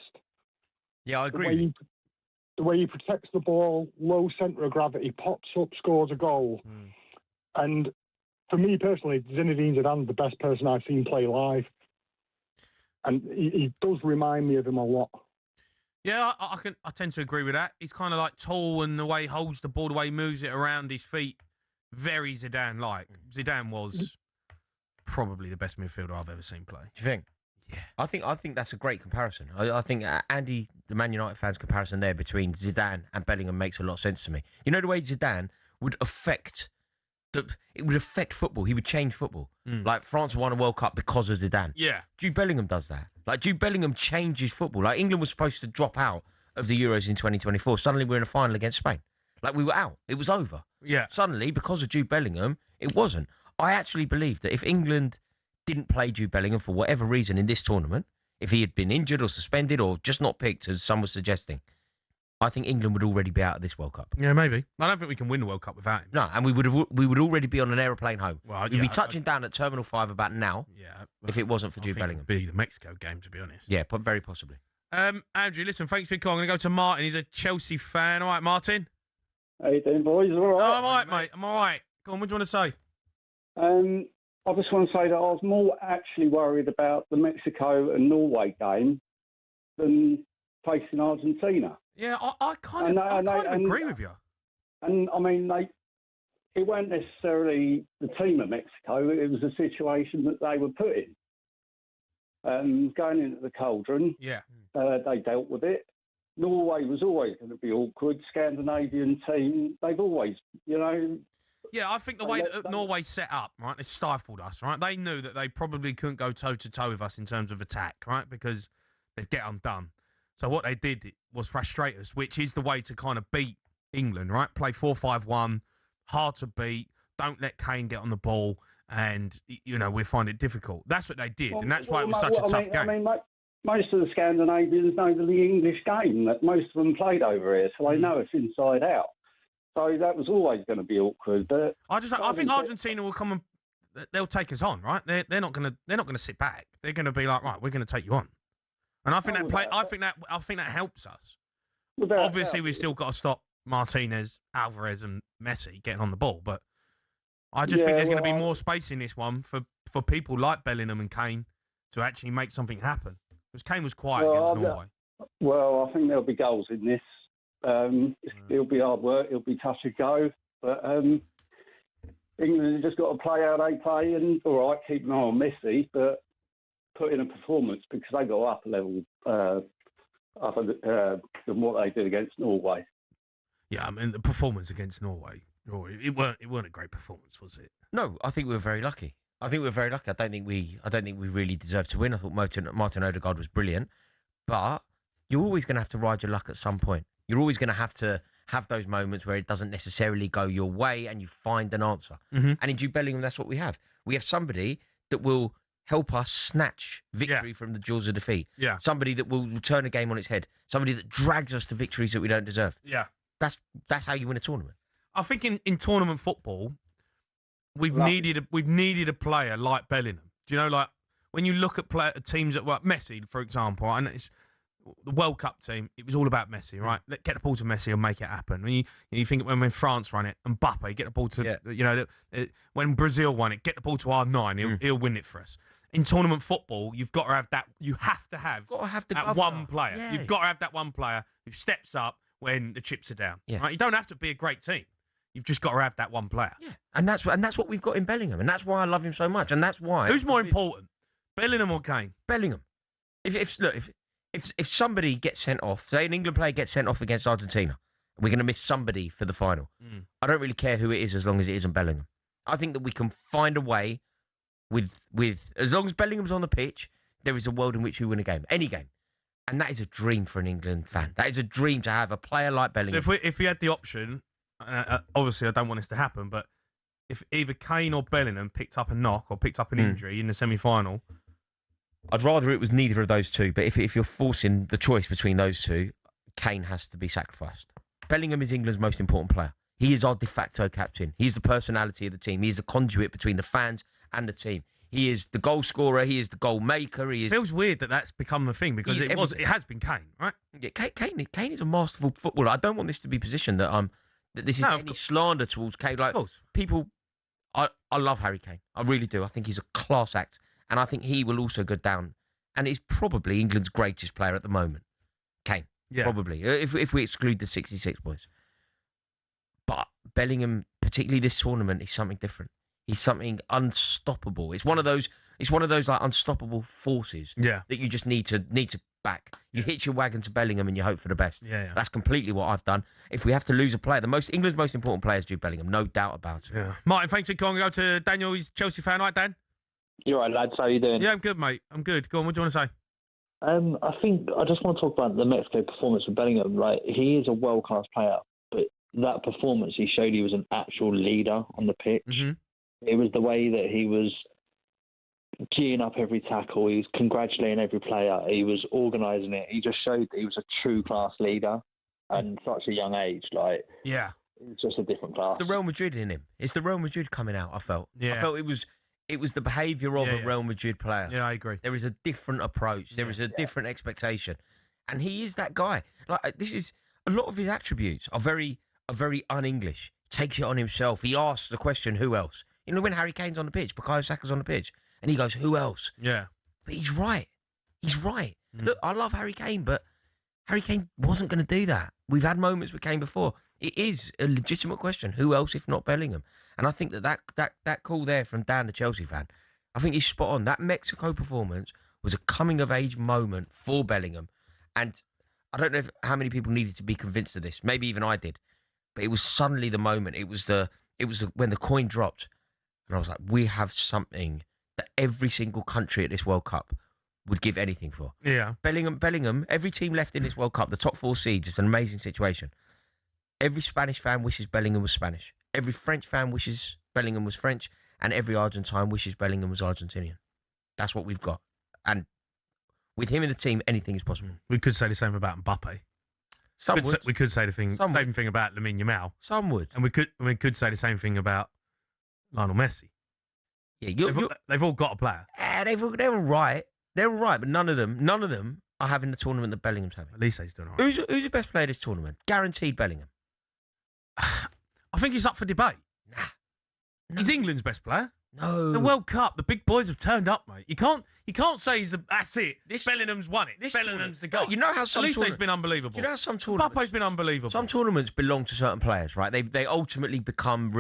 Yeah, I agree. The way he protects the ball, low centre of gravity, pops up, scores a goal. And for me personally, Zinedine Zidane's the best person I've seen play live. And he does remind me of him a lot. Yeah, I tend to agree with that. He's kind of like tall, and the way he holds the ball, the way he moves it around his feet, very Zidane-like. Zidane was probably the best midfielder I've ever seen play. Do you think? Yeah. I think that's a great comparison. I think Andy, the Man United fans' comparison there between Zidane and Bellingham makes a lot of sense to me. You know the way Zidane would affect football. He would change football. Like France won a World Cup because of Zidane. Yeah. Jude Bellingham does that. Like Jude Bellingham changes football. Like England was supposed to drop out of the Euros in 2024. Suddenly we're in a final against Spain. Like we were out. It was over. Yeah. Suddenly, because of Jude Bellingham, it wasn't. I actually believe that if England didn't play Jude Bellingham for whatever reason in this tournament, if he had been injured or suspended or just not picked, as some were suggesting, I think England would already be out of this World Cup. Yeah, maybe. I don't think we can win the World Cup without him. No, and we would already be on an aeroplane home. Well, We'd be touching down at Terminal 5 about now. Yeah. If it wasn't for Jude Bellingham. It would be the Mexico game, to be honest. Yeah, but very possibly. Andrew, listen, thanks for your call. I'm going to go to Martin. He's a Chelsea fan. All right, Martin? How you doing, boys? All right? Oh, I'm all right, mate. I'm all right. Go on, what do you want to say? I just want to say that I was more actually worried about the Mexico and Norway game than facing Argentina. Yeah, I kind of agree with you. And I mean, it weren't necessarily the team of Mexico. It was a situation that they were put in. Going into the cauldron, they dealt with it. Norway was always going to be awkward. Scandinavian team, they've always, Yeah, I think the way that Norway set up, right, they stifled us, right? They knew that they probably couldn't go toe-to-toe with us in terms of attack, right, because they'd get undone. So what they did was frustrate us, which is the way to kind of beat England, right? Play 4-5-1, hard to beat, don't let Kane get on the ball, and, we find it difficult. That's what they did, and that's why it was such a tough game. I mean, most of the Scandinavians know the English game. That most of them played over here, so they know it's inside out. So that was always going to be awkward. But I think Argentina will come and they'll take us on, right? They're not going to sit back. They're going to be like, right, we're going to take you on. And I think that helps us. Obviously, we've still got to stop Martinez, Alvarez, and Messi getting on the ball. But I just think there's going to be more space in this one for people like Bellingham and Kane to actually make something happen. Because Kane was quiet against Norway. Well, I think there'll be goals in this. It'll be hard work. It'll be touch and go. But England have just got to play how they play, and all right, keep an eye on Messi, but put in a performance because they got up a level than what they did against Norway. Yeah, I mean the performance against Norway, it weren't a great performance, was it? No, I think we were very lucky. I don't think we really deserved to win. I thought Martin Odegaard was brilliant, but you're always going to have to ride your luck at some point. You're always going to have those moments where it doesn't necessarily go your way and you find an answer. Mm-hmm. And in Jude Bellingham, that's what we have. We have somebody that will help us snatch victory from the jaws of defeat. Yeah. Somebody that will turn a game on its head. Somebody that drags us to victories that we don't deserve. Yeah. That's how you win a tournament. I think in tournament football, we've needed a player like Bellingham. Do you know, like when you look at teams that Messi, for example, and it's the World Cup team, it was all about Messi, right? Get the ball to Messi and make it happen. When you think when France run it, Mbappe, get the ball to, when Brazil won it, get the ball to R9, he'll win it for us. In tournament football, you've got to have that. You have to have that one player. Yeah. You've got to have that one player who steps up when the chips are down. Yeah. Right? You don't have to be a great team. You've just got to have that one player. Yeah, and that's what we've got in Bellingham, and that's why I love him so much, and that's why. Who's more important, Bellingham or Kane? Bellingham. If somebody gets sent off, say an England player gets sent off against Argentina, we're going to miss somebody for the final. I don't really care who it is as long as it isn't Bellingham. I think that we can find a way with as long as Bellingham's on the pitch, there is a world in which we win a game, any game. And that is a dream for an England fan. That is a dream to have a player like Bellingham. So if we had the option, obviously I don't want this to happen, but if either Kane or Bellingham picked up a knock or picked up an injury in the semi-final, I'd rather it was neither of those two. But if you're forcing the choice between those two, Kane has to be sacrificed. Bellingham is England's most important player. He is our de facto captain. He's the personality of the team. He is the conduit between the fans and the team. He is the goal scorer. He is the goal maker. He is. It feels weird that that's become the thing because it has been Kane, right? Yeah, Kane is a masterful footballer. I don't want this to be positioned that this is any slander towards Kane. Like people, I love Harry Kane. I really do. I think he's a class act, and I think he will also go down. And he's probably England's greatest player at the moment. Kane, probably if we exclude the '66 boys. But Bellingham, particularly this tournament, is something different. He's something unstoppable. It's one of those like unstoppable forces that you just need to back. You hitch your wagon to Bellingham and you hope for the best. That's completely what I've done. If we have to lose a player, England's most important player is Jude Bellingham, no doubt about it. Yeah. Martin, thanks for calling. Go to Daniel. He's a Chelsea fan, right, Dan? You're right, lads. How you doing? Yeah, I'm good, mate. I'm good. Go on. What do you want to say? I think I just want to talk about the Mexico performance of Bellingham. Right, he is a world-class player, but that performance he showed he was an actual leader on the pitch. It was the way that he was geeing up every tackle. He was congratulating every player. He was organising it. He just showed that he was a true class leader and such a young age. Like, it's just a different class. It's the Real Madrid in him. It's the Real Madrid coming out. I felt. I felt it was the behaviour of a Real Madrid player. Yeah, I agree. There is a different approach. There is a different expectation, and he is that guy. Like this is a lot of his attributes are very un-English. Takes it on himself. He asks the question, "Who else?" You know, when Harry Kane's on the pitch, Bukayo Saka's on the pitch, and he goes, "Who else?" Yeah. But he's right. He's right. Look, I love Harry Kane, but Harry Kane wasn't going to do that. We've had moments with Kane before. It is a legitimate question. Who else if not Bellingham? And I think that call there from Dan, the Chelsea fan, I think he's spot on. That Mexico performance was a coming-of-age moment for Bellingham. And I don't know how many people needed to be convinced of this. Maybe even I did. But it was suddenly the moment. It was when the coin dropped. And I was like, we have something that every single country at this World Cup would give anything for. Yeah. Bellingham, every team left in this World Cup, the top 4 seeds, it's an amazing situation. Every Spanish fan wishes Bellingham was Spanish. Every French fan wishes Bellingham was French. And every Argentine wishes Bellingham was Argentinian. That's what we've got. And with him in the team, anything is possible. We could say the same about Mbappe. We could say the same thing about Lamine Yamal. Some would. And we could say the same thing about Lionel Messi. Yeah, they've all got a player. They're all right. They're all right, but none of them are having the tournament that Bellingham's having. At least he's doing all right. Who's the best player this tournament? Guaranteed Bellingham. I think he's up for debate. Nah. He's England's best player. No. The World Cup, the big boys have turned up, mate. You can't say that's it. Bellingham's won it. Bellingham's the goal. You know how some Elise's been unbelievable. You know how some tournaments... Mbappe's been unbelievable. Some tournaments belong to certain players, right? They ultimately become...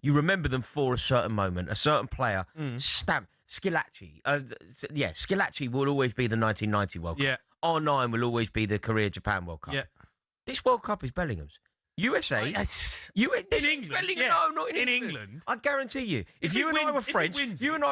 You remember them for a certain moment, a certain player. Stamp. Schillaci. Schillaci will always be the 1990 World Cup. Yeah. R9 will always be the Korea Japan World Cup. Yeah. This World Cup is Bellingham's. USA. In England? Yeah. No, not in England. I guarantee you. If you and I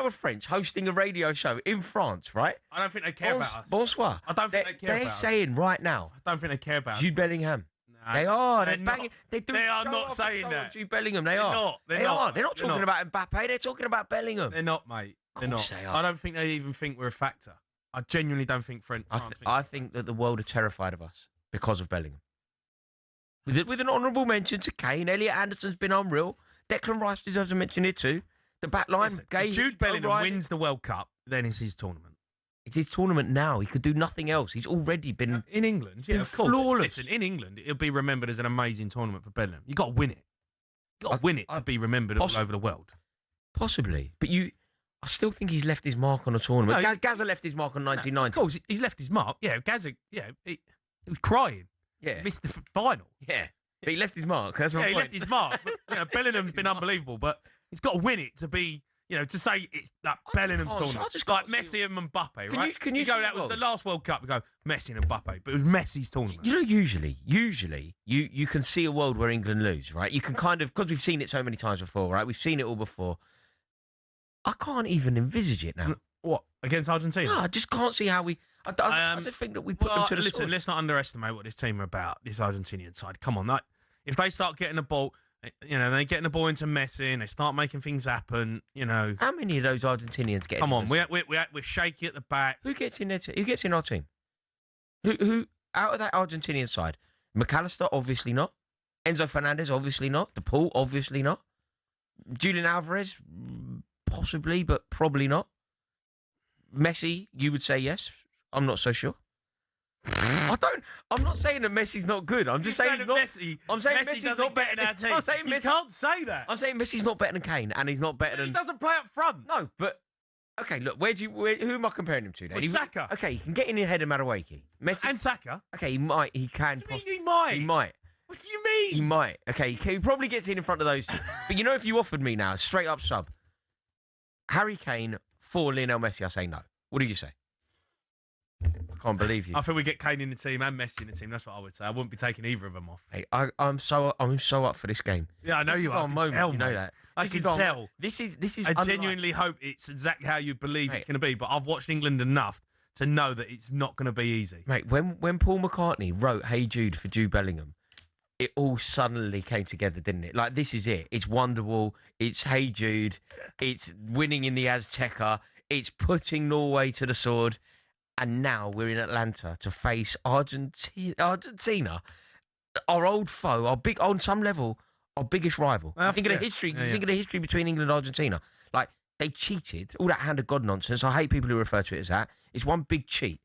were French hosting a radio show in France, right? I don't think they care about us. Bonsoir. I don't think they care about us. They're saying right now. I don't think they care about us. Jude Bellingham. No, they are. They're banging. They are not saying that. Jude Bellingham. They are. They're not. They're not talking about Mbappe. They're talking about Bellingham. They're not, mate. They're not. They are. I don't think they even think we're a factor. I genuinely don't think France. I think that the world are terrified of us because of Bellingham. With an honourable mention to Kane, Elliot Anderson's been unreal. Declan Rice deserves a mention here too. The back line, if Jude Bellingham wins the World Cup, then it's his tournament. It's his tournament now. He could do nothing else. He's already been in England. Yeah, of course. Flawless. Listen, in England, it'll be remembered as an amazing tournament for Bellingham. You got to win it. You got to win it to be remembered all over the world. Possibly, but I still think he's left his mark on a tournament. No, Gazza left his mark on 1990. Of course, he's left his mark. Yeah, Gazza. Yeah, he was crying. Yeah, missed the final. Yeah, But he left his mark. That's my Yeah, he point. left his mark. But, Bellingham's been unbelievable, but he's got to win it to be, to say it's like Bellingham's tournament. Like Messi and Mbappe, right? Can you go, see that was what? the last World Cup, we go, Messi and Mbappe, but it was Messi's tournament. Usually, you can see a world where England lose, right? You can kind of, because we've seen it so many times before, right? We've seen it all before. I can't even envisage it now. What, against Argentina? No, I just can't see how we... I just think that we put them to the listen, sword. let's not underestimate what this team are about, this Argentinian side. Come on, if they start getting the ball, they're getting the ball into Messi and they start making things happen, How many of those Argentinians get Come in on, we're shaky at the back. Who gets in there? Who gets in our team? Who out of that Argentinian side? McAllister, obviously not. Enzo Fernandez, obviously not. DePaul, obviously not. Julian Alvarez, possibly, but probably not. Messi, you would say yes. I'm not so sure. I'm not saying that Messi's not good. I'm just saying he's not. Messi, I'm saying Messi Messi's not better than. team. I'm saying You Messi, can't say that. I'm saying Messi's not better than Kane, and he's not better than. He doesn't play up front. No, but okay. Look, who am I comparing him to? Then? Well, Saka. Okay, he can get in your head of Madueke. Messi And Saka. Okay, he might. He can. What do you mean he might? He might. What do you mean? He might. Okay, he probably gets in front of those two. But if you offered me now, straight up sub, Harry Kane for Lionel Messi, I say no. What do you say? I can't believe you. I think we get Kane in the team and Messi in the team. That's what I would say. I wouldn't be taking either of them off. Hey, I'm so up for this game. Yeah, I know this you is are. Our moment, tell, you know mate. that. I can tell. This is. I genuinely hope it's exactly how you believe it's going to be. But I've watched England enough to know that it's not going to be easy. Mate, when Paul McCartney wrote "Hey Jude" for Jude Bellingham, it all suddenly came together, didn't it? Like, this is it. It's Wonderwall. It's Hey Jude. It's winning in the Azteca. It's putting Norway to the sword. And now we're in Atlanta to face Argentina, our old foe, on some level, our biggest rival. Think of the history. Think of the history between England and Argentina. Like, they cheated. All that hand of God nonsense. I hate people who refer to it as that. It's one big cheat.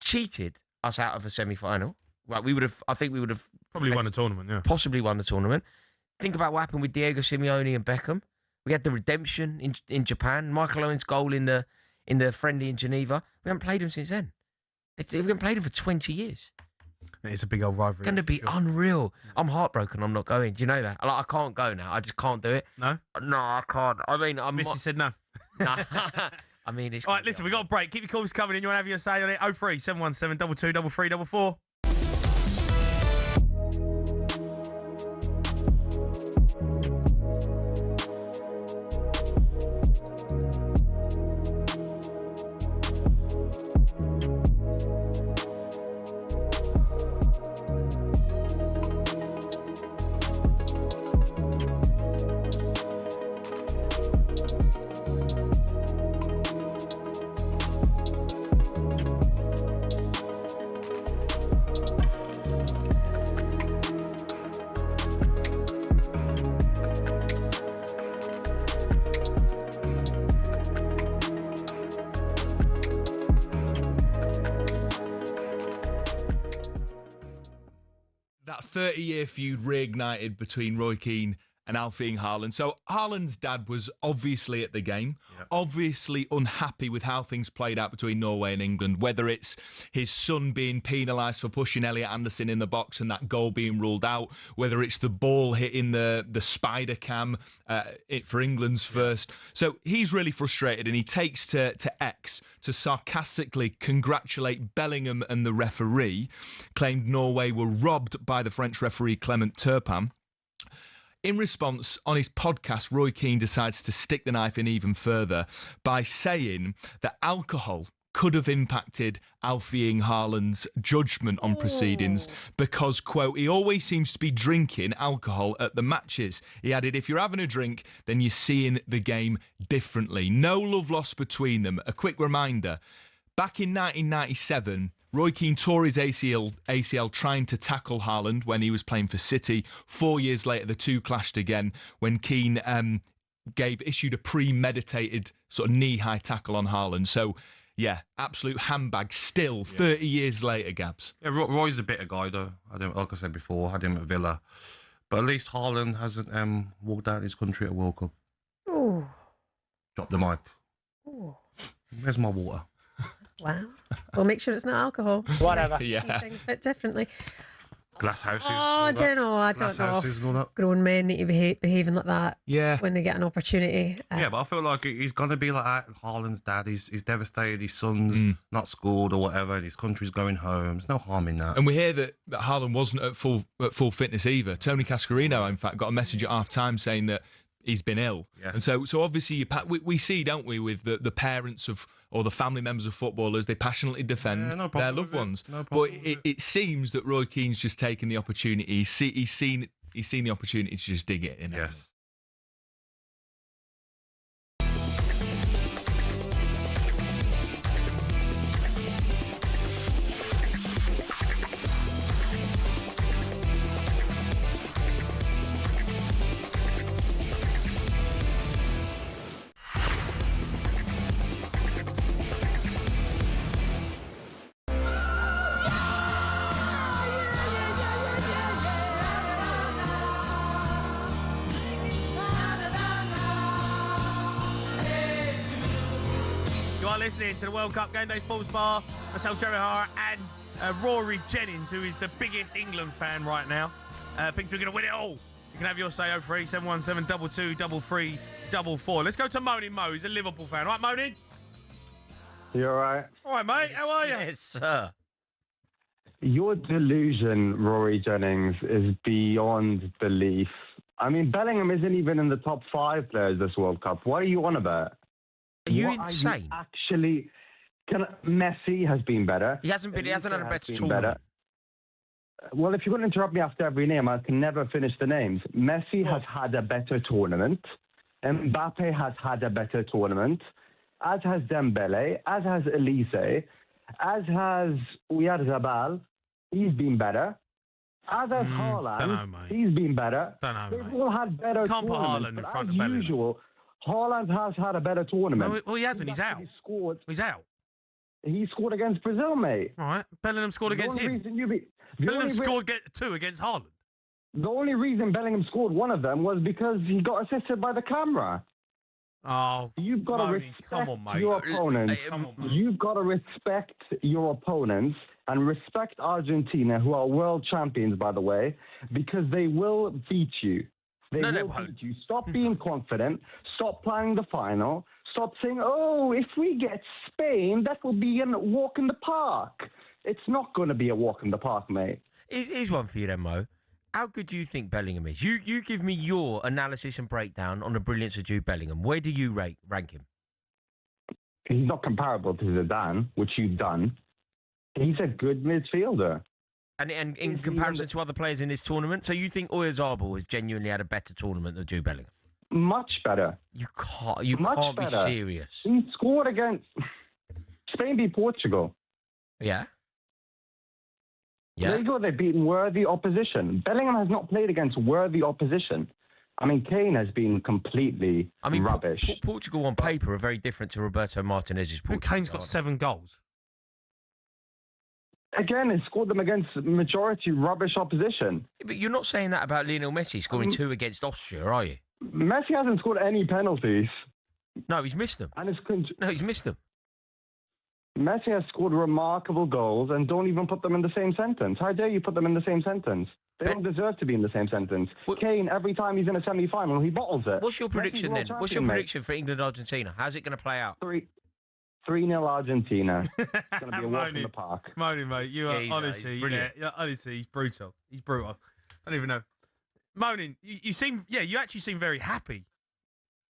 Cheated us out of a semi-final. Right, I think we would have probably won the tournament. Yeah, possibly won the tournament. Think about what happened with Diego Simeone and Beckham. We had the redemption in Japan. Michael Owen's goal in the friendly in Geneva. We haven't played him since then. We haven't played him for 20 years. It's a big old rivalry. It's going to be unreal. I'm heartbroken. I'm not going. Do you know that? I can't go now. I just can't do it. No? No, I can't. I mean, Missy said no. No. I mean, it's... All right, listen, we've got a break. Keep your calls coming in. You want to have your say on it? 03 717 22 33 That 30-year feud reignited between Roy Keane and Alfie Haaland. So Haaland's dad was obviously at the game, obviously unhappy with how things played out between Norway and England, whether it's his son being penalised for pushing Elliot Anderson in the box and that goal being ruled out, whether it's the ball hitting the spider cam for England's first. So he's really frustrated, and he takes to X to sarcastically congratulate Bellingham and the referee, claimed Norway were robbed by the French referee Clement Turpin. In response, on his podcast, Roy Keane decides to stick the knife in even further by saying that alcohol could have impacted Alfie Haaland's judgment on proceedings because, quote, he always seems to be drinking alcohol at the matches. He added, if you're having a drink, then you're seeing the game differently. No love lost between them. A quick reminder, back in 1997... Roy Keane tore his ACL trying to tackle Haaland when he was playing for City. 4 years later, the two clashed again when Keane issued a premeditated sort of knee-high tackle on Haaland. So, yeah, absolute handbag still 30 years later, Gabs. Yeah, Roy's a bitter guy, though. Like I said before, I had him at Villa. But at least Haaland hasn't walked out of his country at a World Cup. Oh. Drop the mic. Oh. Where's my water? Wow. Well, make sure it's not alcohol. Whatever. See things a bit differently. Glass houses. Oh, I don't know. I don't know if grown men need to be behaving like that when they get an opportunity. Yeah, but I feel like he's going to be like that. Haaland's dad, he's devastated. His son's not scored or whatever. And his country's going home. There's no harm in that. And we hear that Haaland wasn't at full fitness either. Tony Cascarino, in fact, got a message at half-time saying that he's been ill. Yeah. And so obviously we see, don't we, with the parents of or the family members of footballers, they passionately defend their loved ones. But it seems that Roy Keane's just taken the opportunity. He's seen the opportunity to just dig it in. Yes. Listening to the World Cup Game Day Sports Bar, myself, Jerry Haaaaas, and Rory Jennings, who is the biggest England fan right now. Thinks we're going to win it all. You can have your say 03 717 22 33 44. Let's go to Moaning Mo. He's a Liverpool fan. Right, Moaning? You all right? All right, mate. How are you? Yes, sir. Your delusion, Rory Jennings, is beyond belief. I mean, Bellingham isn't even in the top 5 players this World Cup. What are you on about? Are you what insane? Are you actually, Messi has been better. He hasn't had a better tournament. Better. Well, if you're going to interrupt me after every name, I can never finish the names. Messi has had a better tournament. Mbappe has had a better tournament. As has Dembele. As has Elise. As has Oyarzabal. He's been better. As has Haaland. He's been better. They've all had better Can't put tournaments. Haaland in front of As Bellingham. usual, Haaland has had a better tournament. No, well, he hasn't. He's out. He's out. He scored against Brazil, mate. All right. Bellingham scored against him. Bellingham scored 2 against Haaland. The only reason Bellingham scored one of them was because he got assisted by the camera. Oh, you've got to respect your opponents. You've got to respect your opponents and respect Argentina, who are world champions, by the way, because they will beat you. They will beat you. Stop being confident. Stop playing the final. Stop saying, oh, if we get Spain, that will be a walk in the park. It's not going to be a walk in the park, mate. Here's one for you then, Mo. How good do you think Bellingham is? You give me your analysis and breakdown on the brilliance of Jude Bellingham. Where do you rank him? He's not comparable to Zidane, which you've done. He's a good midfielder. And in comparison to other players in this tournament, so you think Oyarzabal has genuinely had a better tournament than Jude Bellingham? Much better. You can't be serious. He scored against Spain beat Portugal. Yeah. There you go. They've beaten worthy opposition. Bellingham has not played against worthy opposition. I mean, Kane has been completely rubbish. Portugal on paper are very different to Roberto Martinez's Portugal. Kane's got 7 goals. Again, he scored them against majority rubbish opposition. Yeah, but you're not saying that about Lionel Messi scoring 2 against Austria, are you? Messi hasn't scored any penalties. No, he's missed them. He's missed them. Messi has scored remarkable goals and don't even put them in the same sentence. How dare you put them in the same sentence? They don't deserve to be in the same sentence. Kane, every time he's in a semi-final, he bottles it. What's your prediction then? What's your prediction for England-Argentina? How's it going to play out? 3-0 Argentina. It's going to be a walk in the park. Moaning, mate. You are honestly, honestly, he's brutal. He's brutal. I don't even know. Moaning, you seem, you actually seem very happy.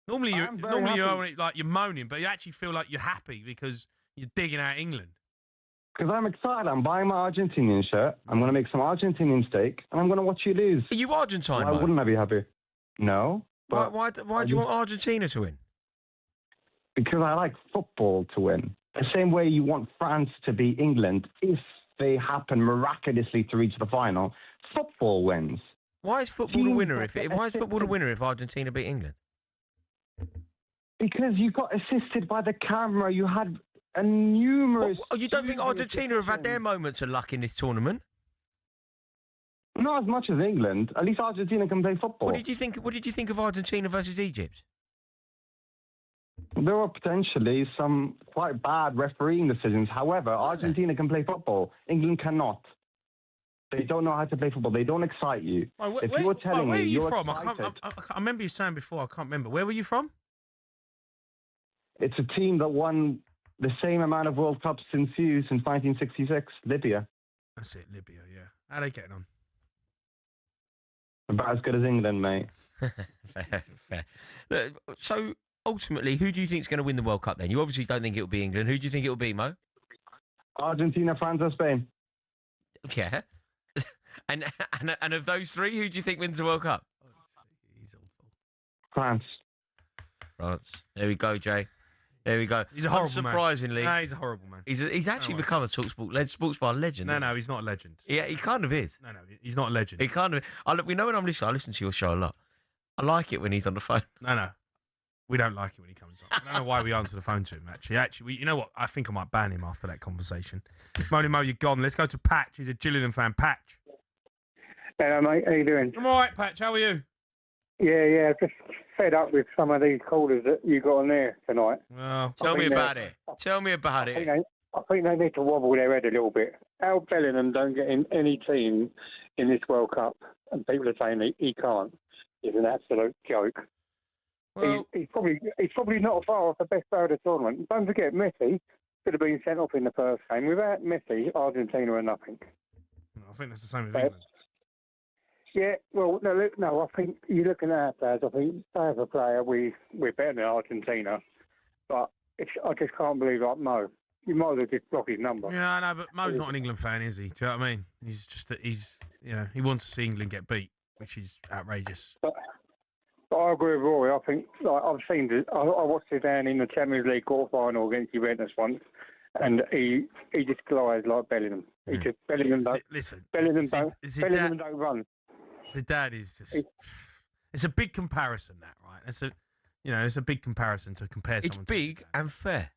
Normally, you're moaning, but you actually feel like you're happy because you're digging out England. Because I'm excited. I'm buying my Argentinian shirt. I'm going to make some Argentinian steak, and I'm going to watch you lose. Are you Argentine? Why wouldn't I be happy? No. Why do you want Argentina to win? Because I like football to win. The same way you want France to beat England if they happen miraculously to reach the final. Football wins. Why is football the winner if Argentina beat England? Because you got assisted by the camera. You had a numerous. You don't think Argentina have had their moments of luck in this tournament? Not as much as England. At least Argentina can play football. What did you think of Argentina versus Egypt? There were potentially some quite bad refereeing decisions. However, Argentina can play football. England cannot. They don't know how to play football. They don't excite you. Wait, If you're telling where me are you you're from? excited, I remember you saying before. I can't remember. Where were you from? it's a team that won the same amount of World Cups since you, since 1966, Libya. That's it, Libya. Yeah. How are they getting on? About as good as England, mate. Fair. Look, so ultimately, who do you think is going to win the World Cup? Then you obviously don't think it'll be England. Who do you think it'll be, Mo? Argentina, France, or Spain? Yeah. and of those three, who do you think wins the World Cup? France. France. There we go, Jay. There we go. He's a horrible man. Unsurprisingly, No, he's a horrible man. He's actually become a talkSPORT sports bar legend. No, he's not a legend. Yeah, he kind of is. No, he's not a legend. He kind of. We know when I'm listening. I listen to your show a lot. I like it when he's on the phone. No. We don't like it when he comes on. I don't know why we answer the phone to him, actually. You know what? I think I might ban him after that conversation. Mo, you're gone. Let's go to Patch. He's a Gillingham fan. Patch. Hello, mate. How you doing? I'm all right, Patch. How are you? Yeah. Just fed up with some of these callers that you got on there tonight. Well, Tell me about it. I think they need to wobble their head a little bit. Al Bellingham don't get in any team in this World Cup, and people are saying he can't. It's an absolute joke. Well, he's probably not far off the best player of the tournament. Don't forget, Messi could have been sent off in the first game. Without Messi, Argentina are nothing. I think that's the same with England. Yeah, well, no. I think you're looking at our players. I think as a player, we're better than Argentina, but I just can't believe like Mo. You might as well just block his number. Yeah, I know, but Mo's not an England fan, is he? Do you know what I mean? He's just that he wants to see England get beat, which is outrageous. But I agree with Rory. I think I've seen it. I watched it down in the Champions League quarter-final against Juventus once, and he just glides like Bellingham. Bellingham don't run. Zidane is just. It's a big comparison, that right? It's a big comparison to compare. It's big and fair.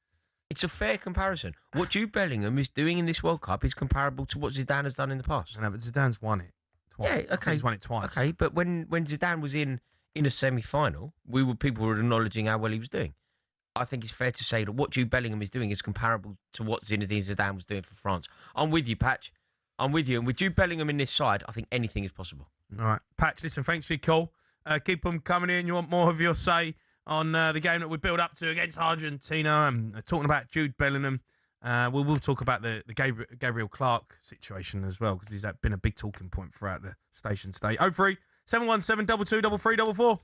It's a fair comparison. What Jude Bellingham is doing in this World Cup is comparable to what Zidane has done in the past. No, but Zidane's won it twice. Yeah, okay. He's won it twice. Okay, but when Zidane was in a semi-final, people were acknowledging how well he was doing. I think it's fair to say that what Jude Bellingham is doing is comparable to what Zinedine Zidane was doing for France. I'm with you, Patch. I'm with you. And with Jude Bellingham in this side, I think anything is possible. All right. Patch, listen, thanks for your call. Keep them coming in. You want more of your say on the game that we build up to against Argentina. Talking about Jude Bellingham. We'll talk about the Gabriel Clark situation as well, because he's been a big talking point throughout the station today. 03 717 22 33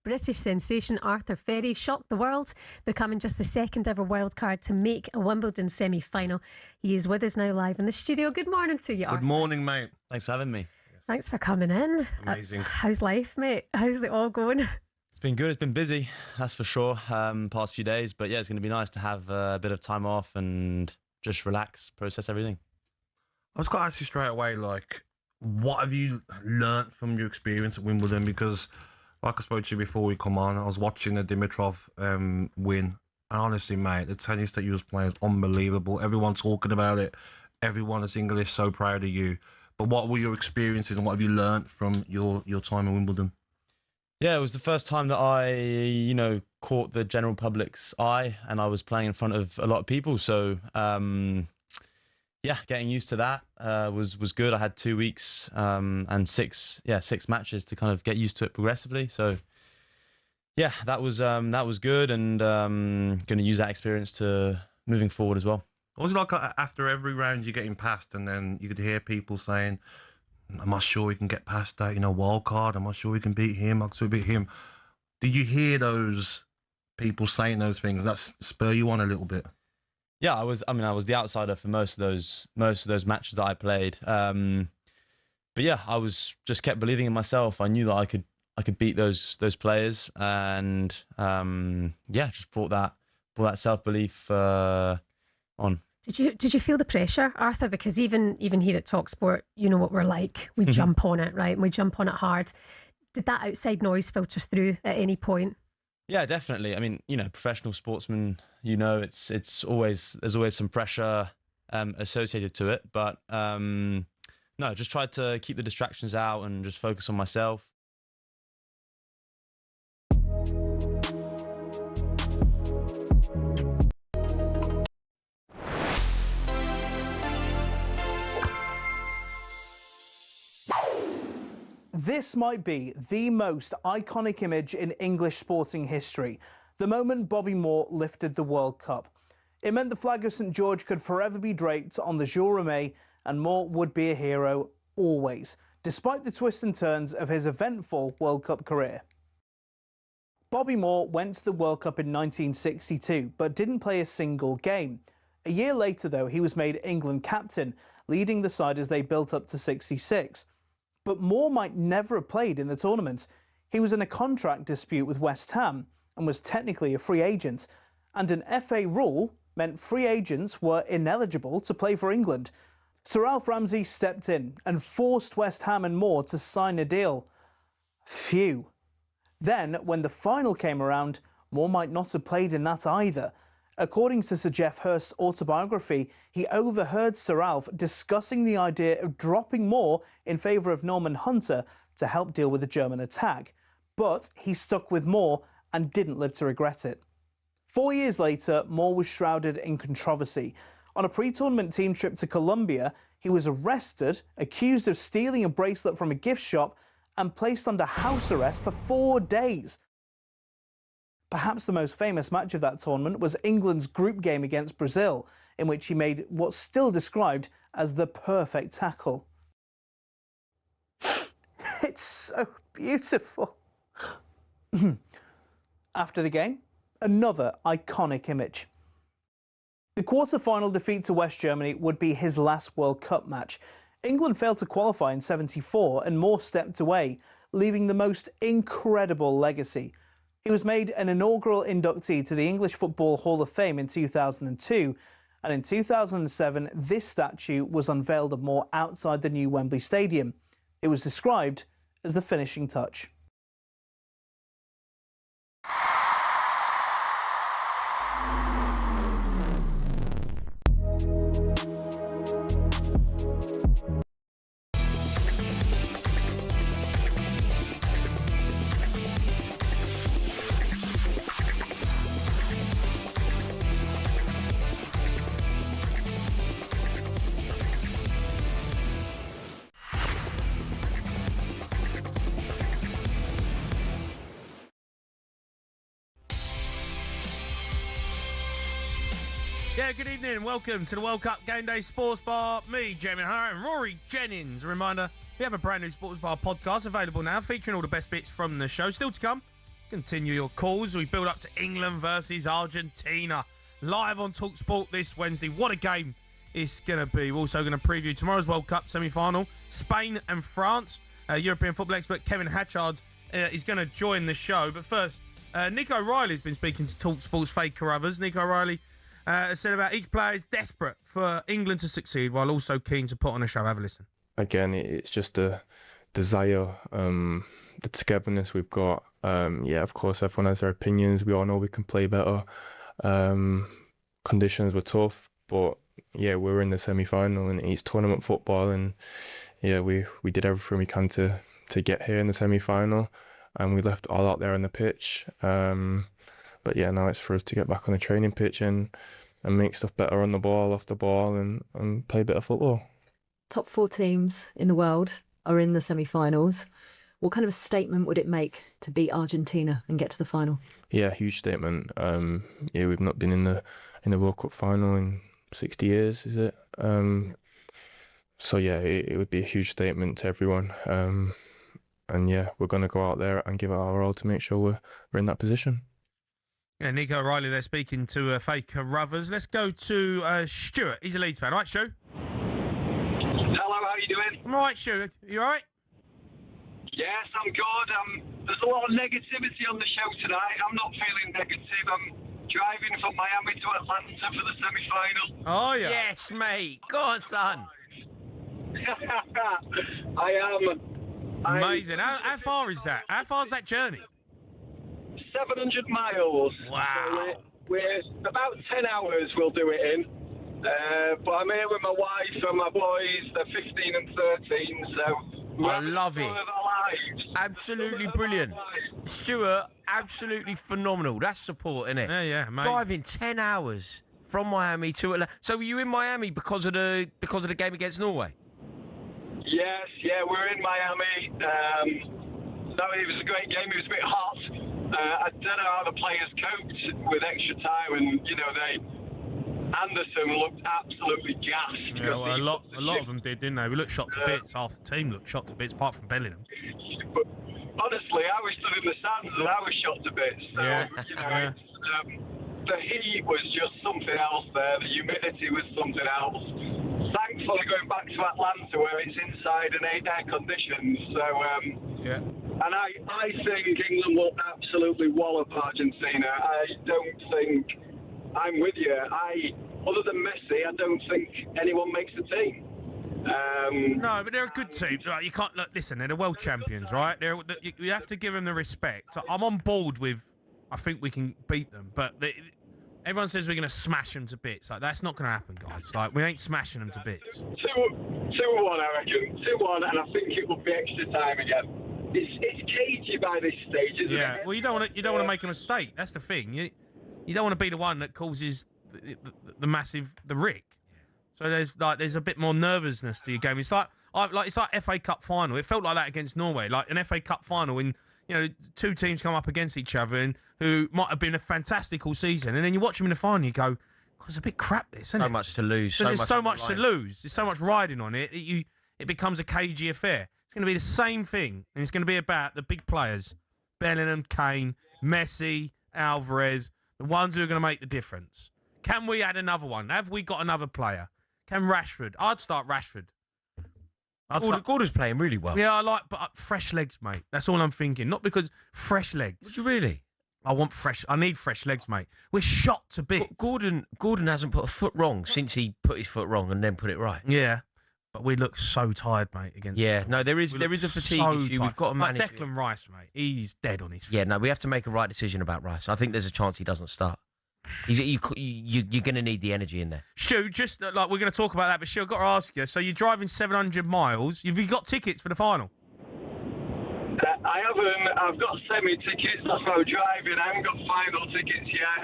British sensation Arthur Ferry shocked the world, becoming just the second ever wildcard to make a Wimbledon semi-final. He is with us now live in the studio. Good morning to you, Arthur. Good morning, mate. Thanks for having me. Thanks for coming in. Amazing. How's life, mate? How's it all going? It's been good. It's been busy, that's for sure, past few days. But yeah, it's going to be nice to have a bit of time off and just relax, process everything. I was going to ask you straight away, what have you learnt from your experience at Wimbledon? Because, like I spoke to you before we come on, I was watching the Dimitrov win. And honestly, mate, the tennis that you was playing is unbelievable. Everyone talking about it. Everyone that's English so proud of you. But what were your experiences and what have you learnt from your time at Wimbledon? Yeah, it was the first time that I, caught the general public's eye, and I was playing in front of a lot of people. So, getting used to that was good. I had 2 weeks and six matches to kind of get used to it progressively. So, yeah, that was good, and going to use that experience to moving forward as well. What was it like after every round you're getting past, and then you could hear people saying, "I'm not sure we can get past that, wild card. I'm not sure we can beat him. I'm sure we beat him." Did you hear those people saying those things? That spur you on a little bit? Yeah, I was the outsider for most of those matches that I played. But yeah, I was just kept believing in myself. I knew that I could beat those players, and just brought that self belief on. Did you feel the pressure, Arthur? Because even here at talkSPORT, you know what we're like. We jump on it, right? And we jump on it hard. Did that outside noise filter through at any point? Yeah, definitely. I mean, professional sportsmen, there's always some pressure associated to it, but no, just tried to keep the distractions out and just focus on myself. This might be the most iconic image in English sporting history, the moment Bobby Moore lifted the World Cup. It meant the flag of St George could forever be draped on the Jules Rimet, and Moore would be a hero always, despite the twists and turns of his eventful World Cup career. Bobby Moore went to the World Cup in 1962, but didn't play a single game. A year later, though, he was made England captain, leading the side as they built up to 66. But Moore might never have played in the tournament. He was in a contract dispute with West Ham and was technically a free agent. And an FA rule meant free agents were ineligible to play for England. Sir Ralph Ramsey stepped in and forced West Ham and Moore to sign a deal. Phew. Then, when the final came around, Moore might not have played in that either. According to Sir Geoff Hurst's autobiography, he overheard Sir Ralph discussing the idea of dropping Moore in favour of Norman Hunter to help deal with the German attack. But he stuck with Moore and didn't live to regret it. 4 years later, Moore was shrouded in controversy. On a pre-tournament team trip to Colombia, he was arrested, accused of stealing a bracelet from a gift shop, and placed under house arrest for 4 days. Perhaps the most famous match of that tournament was England's group game against Brazil, in which he made what's still described as the perfect tackle. It's so beautiful. After the game, another iconic image. The quarter-final defeat to West Germany would be his last World Cup match. England failed to qualify in '74 and Moore stepped away, leaving the most incredible legacy. He was made an inaugural inductee to the English Football Hall of Fame in 2002, and in 2007 this statue was unveiled of Moore outside the new Wembley Stadium. It was described as the finishing touch. Yeah, good evening and welcome to the World Cup Game Day Sports Bar. Me, Jamie Haaaaas, and Rory Jennings. A reminder, we have a brand new Sports Bar podcast available now, featuring all the best bits from the show. Still to come, continue your calls. We build up to England versus Argentina, live on talkSPORT this Wednesday. What a game it's going to be. We're also going to preview tomorrow's World Cup semi-final, Spain and France. European football expert Kevin Hatchard is going to join the show. But first, Nick O'Reilly's been speaking to talkSPORT's Faye Carruthers. Nick O'Reilly said about each player is desperate for England to succeed while also keen to put on a show. Have a listen. Again, it's just a desire, the togetherness we've got. Yeah, of course, everyone has their opinions. We all know we can play better. Conditions were tough, but yeah, we're in the semi-final and it's tournament football, and yeah, we did everything we can to get here in the semi-final, and we left all out there on the pitch. But yeah, now it's for us to get back on the training pitch and make stuff better on the ball, off the ball, and play a bit of football. Top 4 teams in the world are in the semi-finals. What kind of a statement would it make to beat Argentina and get to the final? Yeah, huge statement. Yeah, we've not been in the World Cup final in 60 years, is it? So yeah, it would be a huge statement to everyone. And yeah, we're going to go out there and give it our all to make sure we're in that position. Yeah, Nico O'Reilly there speaking to Faker Ruthers. Let's go to Stuart. He's a Leeds fan, right, Stu? Hello, how you doing? I'm all right, Stu. You all right? Yes, I'm good. There's a lot of negativity on the show tonight. I'm not feeling negative. I'm driving from Miami to Atlanta for the semi-final. Oh, yeah. Yes, mate. Go on, son. I am. Amazing. How far is that? How far is that journey? 700 miles. Wow. So we're about 10 hours we'll do it in. But I'm here with my wife and my boys. They're 15 and 13, so... I love it. Absolutely brilliant. Stuart, absolutely phenomenal. That's support, isn't it? Yeah, mate. Driving 10 hours from Miami to Atlanta. So were you in Miami because of the game against Norway? Yes, yeah, we're in Miami. No, it was a great game. It was a bit hot. I don't know how the players coped with extra time, and Anderson looked absolutely gassed. Yeah, well, a lot of them did, didn't they? We looked shot to bits. Half the team looked shot to bits, apart from Bellingham. But honestly, I was stood in the stands and I was shot to bits. So, the heat was just something else there. The humidity was something else. Thankfully, going back to Atlanta where it's inside and air conditioned. So, and I think England will absolutely wallop Argentina. I don't think. I'm with you. Other than Messi, I don't think anyone makes the team. No, but they're a good team. You can't look. Listen, they're the world champions, right? You have to give them the respect. I'm on board with. I think we can beat them, but everyone says we're going to smash them to bits. Like that's not going to happen, guys. Like we ain't smashing them to bits. 2-1, I reckon. 2-1, and I think it will be extra time again. It's cagey by this stage, isn't it? Yeah. Well, you don't want to make a mistake. That's the thing. You don't want to be the one that causes the massive rick. So there's a bit more nervousness to your game. It's like FA Cup final. It felt like that against Norway, like an FA Cup final when two teams come up against each other and who might have been a fantastic all season, and then you watch them in the final, you go, God, it's a bit crap. This, isn't it? So much to lose. There's so much to lose. There's so much riding on it. It becomes a cagey affair. It's going to be the same thing, and it's going to be about the big players: Bellingham, Kane, Messi, Alvarez. The ones who are going to make the difference. Can we add another one? Have we got another player? Can Rashford? I'd start Rashford. Gordon's playing really well. Yeah, but fresh legs, mate. That's all I'm thinking. Not because fresh legs. Would you really? I need fresh legs, mate. We're shot to bits. Gordon hasn't put a foot wrong since he put his foot wrong and then put it right. Yeah. But we look so tired, mate, against them. No, there is a fatigue issue. We've got to manage it. Declan Rice, mate. He's dead on his feet. Yeah, no, we have to make a right decision about Rice. I think there's a chance he doesn't start. You're going to need the energy in there. Stu, just we're going to talk about that, but Stu, I've got to ask you. So you're driving 700 miles. Have you got tickets for the final? I haven't. I've got semi-tickets. That's why I'm driving. I haven't got final tickets yet.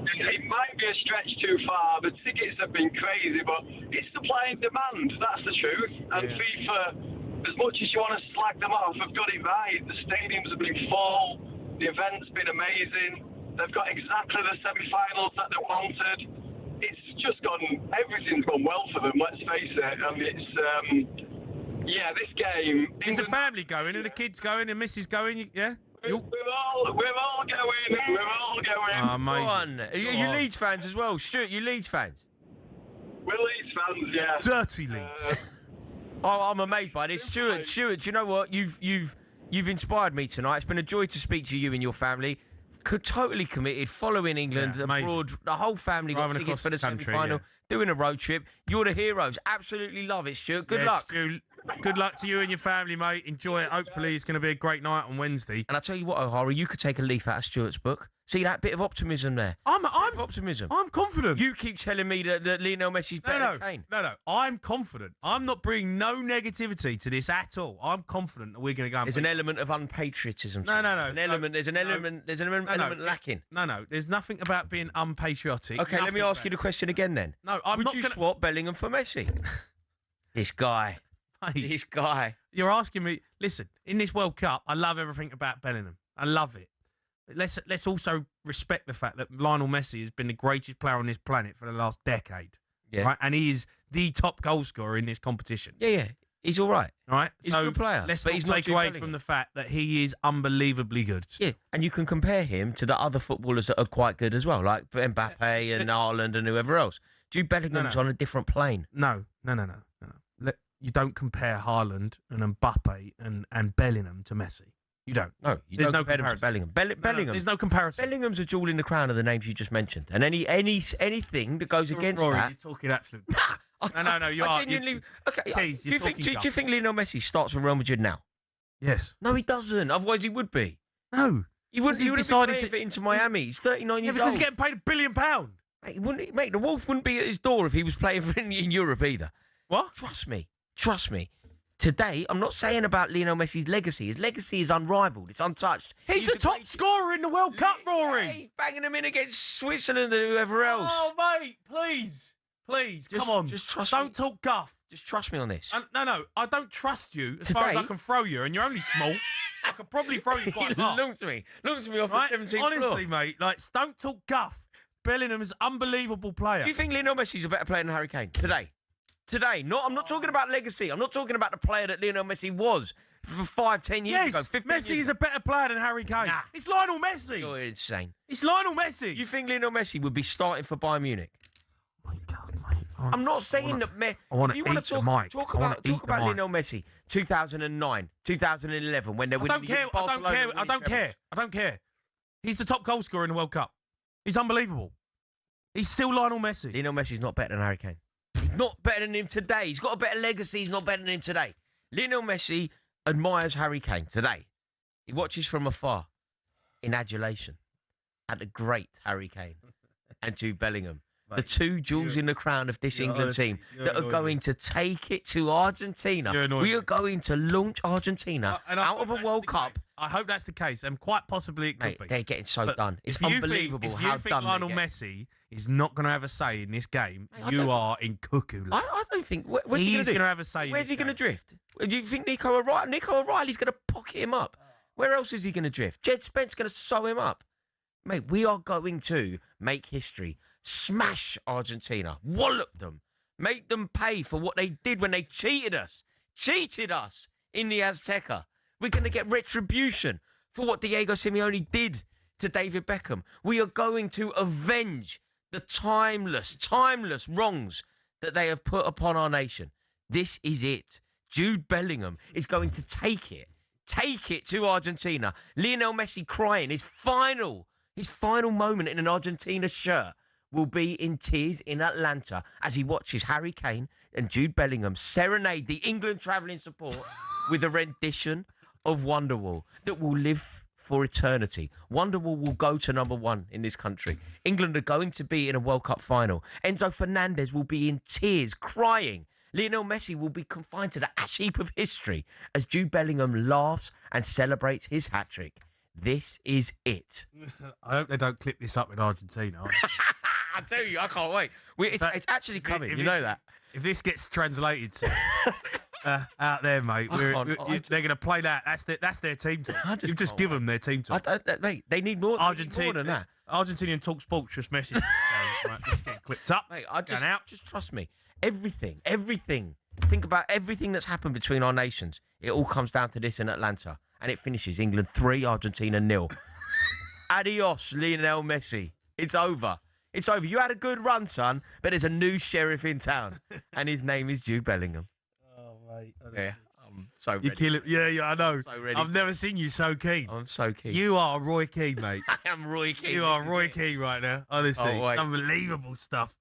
And it might be a stretch too far. The tickets have been crazy, but it's supply and demand. That's the truth. And FIFA, as much as you want to slag them off, have got it right. The stadiums have been full. The event's been amazing. They've got exactly the semi-finals that they wanted. It's just everything's gone well for them, let's face it. And it's, this game... Is the family going? Are the kids going? And Mrs. going? Yeah? We're all going. We're all going. Amazing. Go on. Are you Leeds fans as well? Stuart, you Leeds fans? We're Leeds fans, yeah. Dirty Leeds. I'm amazed by this. Stuart, do you know what? You've inspired me tonight. It's been a joy to speak to you and your family. Totally committed, following England abroad. The whole family got tickets for the semi-final, doing a road trip. You're the heroes. Absolutely love it, Stuart. Good luck. Stu, good luck to you and your family, mate. Enjoy it. Hopefully it's going to be a great night on Wednesday. And I tell you what, O'Hara, you could take a leaf out of Stuart's book. See that bit of optimism there? I'm optimism. I'm confident. You keep telling me that Lionel Messi's better than Kane. No. I'm confident. I'm not bringing no negativity to this at all. I'm confident that we're going to go. There's an element of unpatriotism. No. There's an element lacking. No. There's nothing about being unpatriotic. Okay, let me ask you the question again then. No, I'm not. Would you swap Bellingham for Messi? This guy. Mate, this guy. You're asking me. Listen, in this World Cup, I love everything about Bellingham. I love it. Let's also respect the fact that Lionel Messi has been the greatest player on this planet for the last decade. Yeah. Right? And he is the top goal scorer in this competition. Yeah. He's all right. All right, He's so a good player. let's but not he's not take Jude away Bellingham. from the fact that he is unbelievably good. Yeah, and you can compare him to the other footballers that are quite good as well, like Mbappe and Haaland and whoever else. Jude Bellingham's on a different plane. No. You don't compare Haaland and Mbappe and Bellingham to Messi. You don't. No, you There's don't no compare him to comparison. Bellingham. Bellingham. There's no comparison. Bellingham's a jewel in the crown of the names you just mentioned, and anything that goes against Rory, that. you're talking absolute. No, you are. Genuinely. Okay. Keys, Do you think Lionel Messi starts for Real Madrid now? Yes. No, he doesn't. Otherwise, he would be. No. He would. He would have decided decided to fit into Miami. He's 39 years because old. he's getting paid £1 billion. Mate, the Wolf wouldn't be at his door if he was playing in Europe either. What? Trust me. Today, I'm not saying about Lionel Messi's legacy. His legacy is unrivaled. It's untouched. He's the top scorer in the World Cup, Rory. Yeah, he's banging them in against Switzerland and whoever else. Oh, mate, please, come on. Just trust Don't me. talk guff. Just trust me on this. No, I don't trust you as far as I can throw you, and you're only small. I could probably throw you quite far. Look to me off Right? the 17th Honestly, floor. mate, don't talk guff. Bellingham's an unbelievable player. Do you think Lionel Messi's a better player than Harry Kane today? I'm not talking about legacy. I'm not talking about the player that Lionel Messi was for 5-10 years ago. 15 Messi years is a better player than Harry Kane. Nah. It's Lionel Messi. You're insane. It's Lionel Messi. You think Lionel Messi would be starting for Bayern Munich? Oh my God, mate. I'm not saying that. If you want to talk about Lionel Messi, 2009, 2011, when they were I don't care. He's the top goal scorer in the World Cup. He's unbelievable. He's still Lionel Messi. Lionel Messi's not better than Harry Kane. He's not better than him today. He's got a better legacy. He's not better than him today. Lionel Messi admires Harry Kane today. He watches from afar in adulation at the great Harry Kane and Jude Bellingham. The two jewels in the crown of this England team that are going to take it to Argentina. We are going to launch Argentina out of a World Cup. I hope that's the case, and quite possibly it could be. They're getting so done. It's if you unbelievable think, how if you done think Lionel they get. Messi is not going to have a say in this game, I you don't- are in cuckoo land. I don't think. What's he He's going going to have a say. Where's in he this going to game. drift? Do you think Nico O'Reilly's going to pocket him up? Where else is he going to drift? Jed Spence going to sew him up? Mate, we are going to make history. Smash Argentina. Wallop them. Make them pay for what they did when they cheated us. Cheated us in the Azteca. We're going to get retribution for what Diego Simeone did to David Beckham. We are going to avenge the timeless wrongs that they have put upon our nation. This is it. Jude Bellingham is going to take it to Argentina. Lionel Messi crying, his final moment in an Argentina shirt will be in tears in Atlanta as he watches Harry Kane and Jude Bellingham serenade the England travelling support with a rendition of Wonderwall that will live for eternity. Wonderwall will go to #1 in this country. England are going to be in a World Cup final. Enzo Fernandez will be in tears, crying. Lionel Messi will be confined to the ash heap of history as Jude Bellingham laughs and celebrates his hat-trick. This is it. I hope they don't clip this up in Argentina. I tell you, I can't wait. It's actually coming. You know that. If this gets translated to out there, mate, they're going to play that. That's their team talk. You've just given them their team talk. Mate, they need more. Argentina, more than that. Argentinian talkSPORT just messaged me saying, right, this is getting clipped up. Mate, just trust me. Everything. Think about everything that's happened between our nations. It all comes down to this in Atlanta. And it finishes England 3, Argentina 0. Adios, Lionel Messi. It's over. It's over. You had a good run, son, but there's a new sheriff in town, and his name is Jude Bellingham. Oh, mate. Yeah, I'm so ready. You kill it. Yeah, I know. So ready. I've never seen you so keen. I'm so keen. You are Roy Keane, mate. I am Roy Keane. You are Roy Keane right now. Honestly, unbelievable stuff.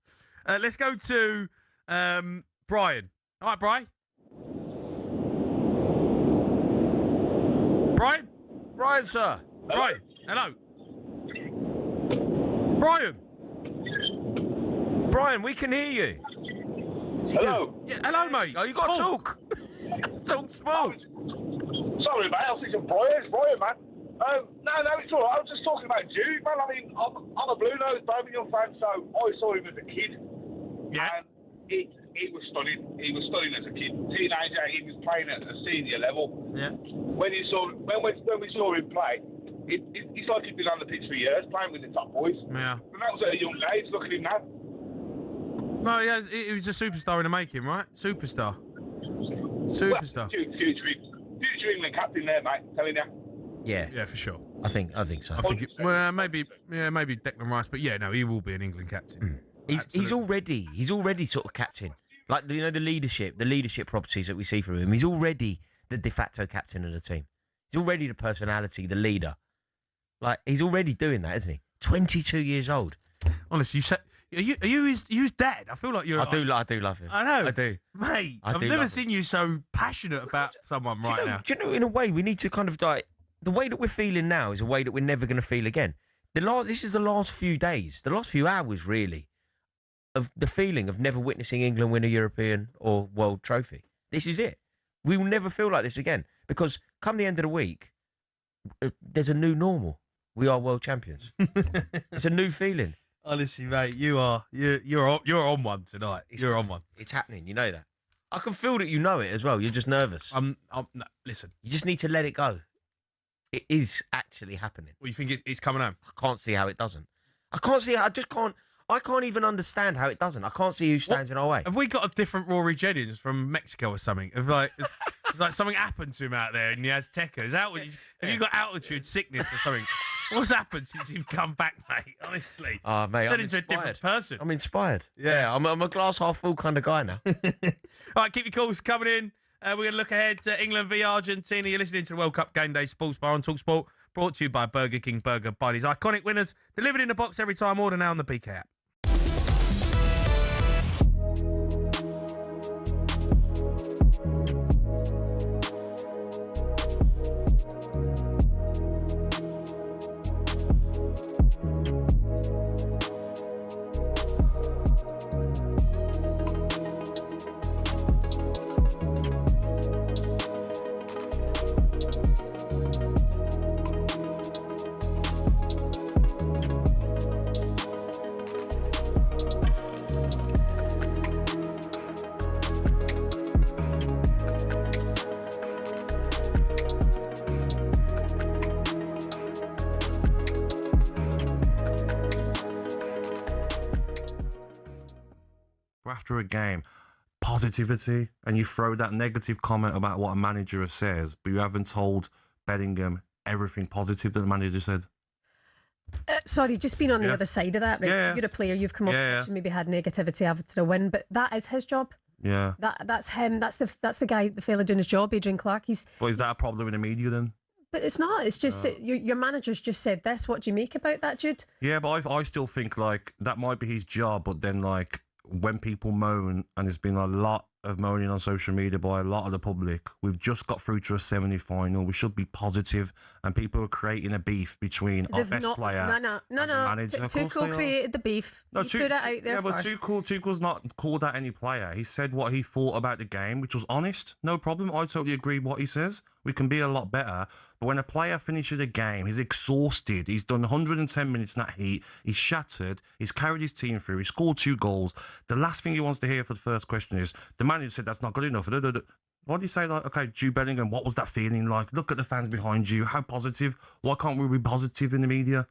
Let's go to Brian. All right, Brian. Brian, sir. Brian, hello. Brian, we can hear you. Hello. Yeah, hello, mate. Oh, you got to talk. Talk small. Sorry, mate. I was thinking Brian. It's Brian, man. No, it's all right. I was just talking about Jude, man. I mean, I'm a Blue-Nose Birmingham fan, so I saw him as a kid. Yeah. And he was stunning. He was stunning as a kid. Teenager, he was playing at a senior level. Yeah. When we saw him play, it's like he'd been on the pitch for years, playing with the top boys. Yeah. And that was at a young age. Look at him now. No, he was a superstar in the making, right? Superstar. Superstar. Future England captain there, mate. Telling you. Yeah, for sure. I think so. I think maybe Declan Rice, but yeah, no, he will be an England captain. He's already sort of captain. Like, you know, the leadership properties that we see from him. He's already the de facto captain of the team. He's already the personality, the leader. Like, he's already doing that, isn't he? 22 years old. Honestly, are you his dad? I feel like you're. I do love him. I know. I do, mate. I've never seen you so passionate about someone Do now. you know, in a way, we need to kind of like the way that we're feeling now is a way that we're never going to feel again. This is the last few days, the last few hours, really, of the feeling of never witnessing England win a European or World Trophy. This is it. We will never feel like this again because come the end of the week, there's a new normal. We are world champions. It's a new feeling. Honestly, mate, you're on one tonight. You're on one. It's happening. You know that. I can feel that you know it as well. You're just nervous. No, listen. You just need to let it go. It is actually happening. Well, you think it's coming home? I can't see how it doesn't. I can't see. I can't even understand how it doesn't. I can't see who stands in our way. Have we got a different Rory Jennings from Mexico or something? It's like something happened to him out there in the Azteca. Have you got altitude sickness or something? What's happened since you've come back, mate? Honestly. Oh, mate, I'm into a different person. I'm inspired. Yeah, I'm a glass half full kind of guy now. All right, keep your calls coming in. We're going to look ahead to England v Argentina. You're listening to the World Cup Game Day Sports Bar on talkSPORT, brought to you by Burger King Burger Buddies. Iconic winners delivered in the box every time. Order now on the BK app. After a game, positivity, and you throw that negative comment about what a manager says, but you haven't told Bellingham everything positive that the manager said. Sorry, just being on the other side of that, right? Yeah. So you're a player, you've come off the pitch and maybe had negativity after a win, but that is his job. Yeah. That's him. That's the guy, the fella doing his job, Adrian Clark. But is that a problem in the media then? But it's not. It's just your manager's just said this. What do you make about that, Jude? Yeah, but I still think like that might be his job, but then like when people moan, and there's been a lot of moaning on social media by a lot of the public, we've just got through to a semi-final. We should be positive, and people are creating a beef between our best player and the manager. Tuchel created the beef. No, he put it out there but first. Tuchel's not called out any player. He said what he thought about the game, which was honest. No problem. I totally agree with what he says. We can be a lot better. But when a player finishes a game, he's exhausted. He's done 110 minutes in that heat. He's shattered. He's carried his team through. He scored 2 goals. The last thing he wants to hear for the first question is, the manager said that's not good enough. Why do you say, like, okay, Jude Bellingham, what was that feeling like? Look at the fans behind you. How positive? Why can't we be positive in the media?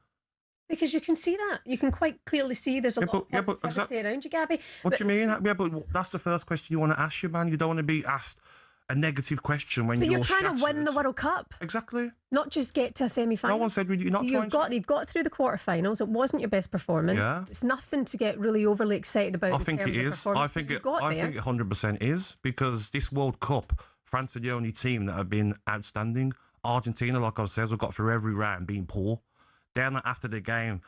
Because you can see that. You can quite clearly see there's a lot of positivity around you, Gabby. What do you mean? Yeah, but that's the first question you want to ask your man. You don't want to be asked a negative question when you're trying to win the World Cup. Exactly. Not just get to a semi-final. No one said you're not trying to. You've got through the quarterfinals. It wasn't your best performance. Yeah. It's nothing to get really overly excited about. I think it is. I think it 100% is, because this World Cup, France are the only team that have been outstanding. Argentina, like I said, we've got through every round being poor. Then after the game,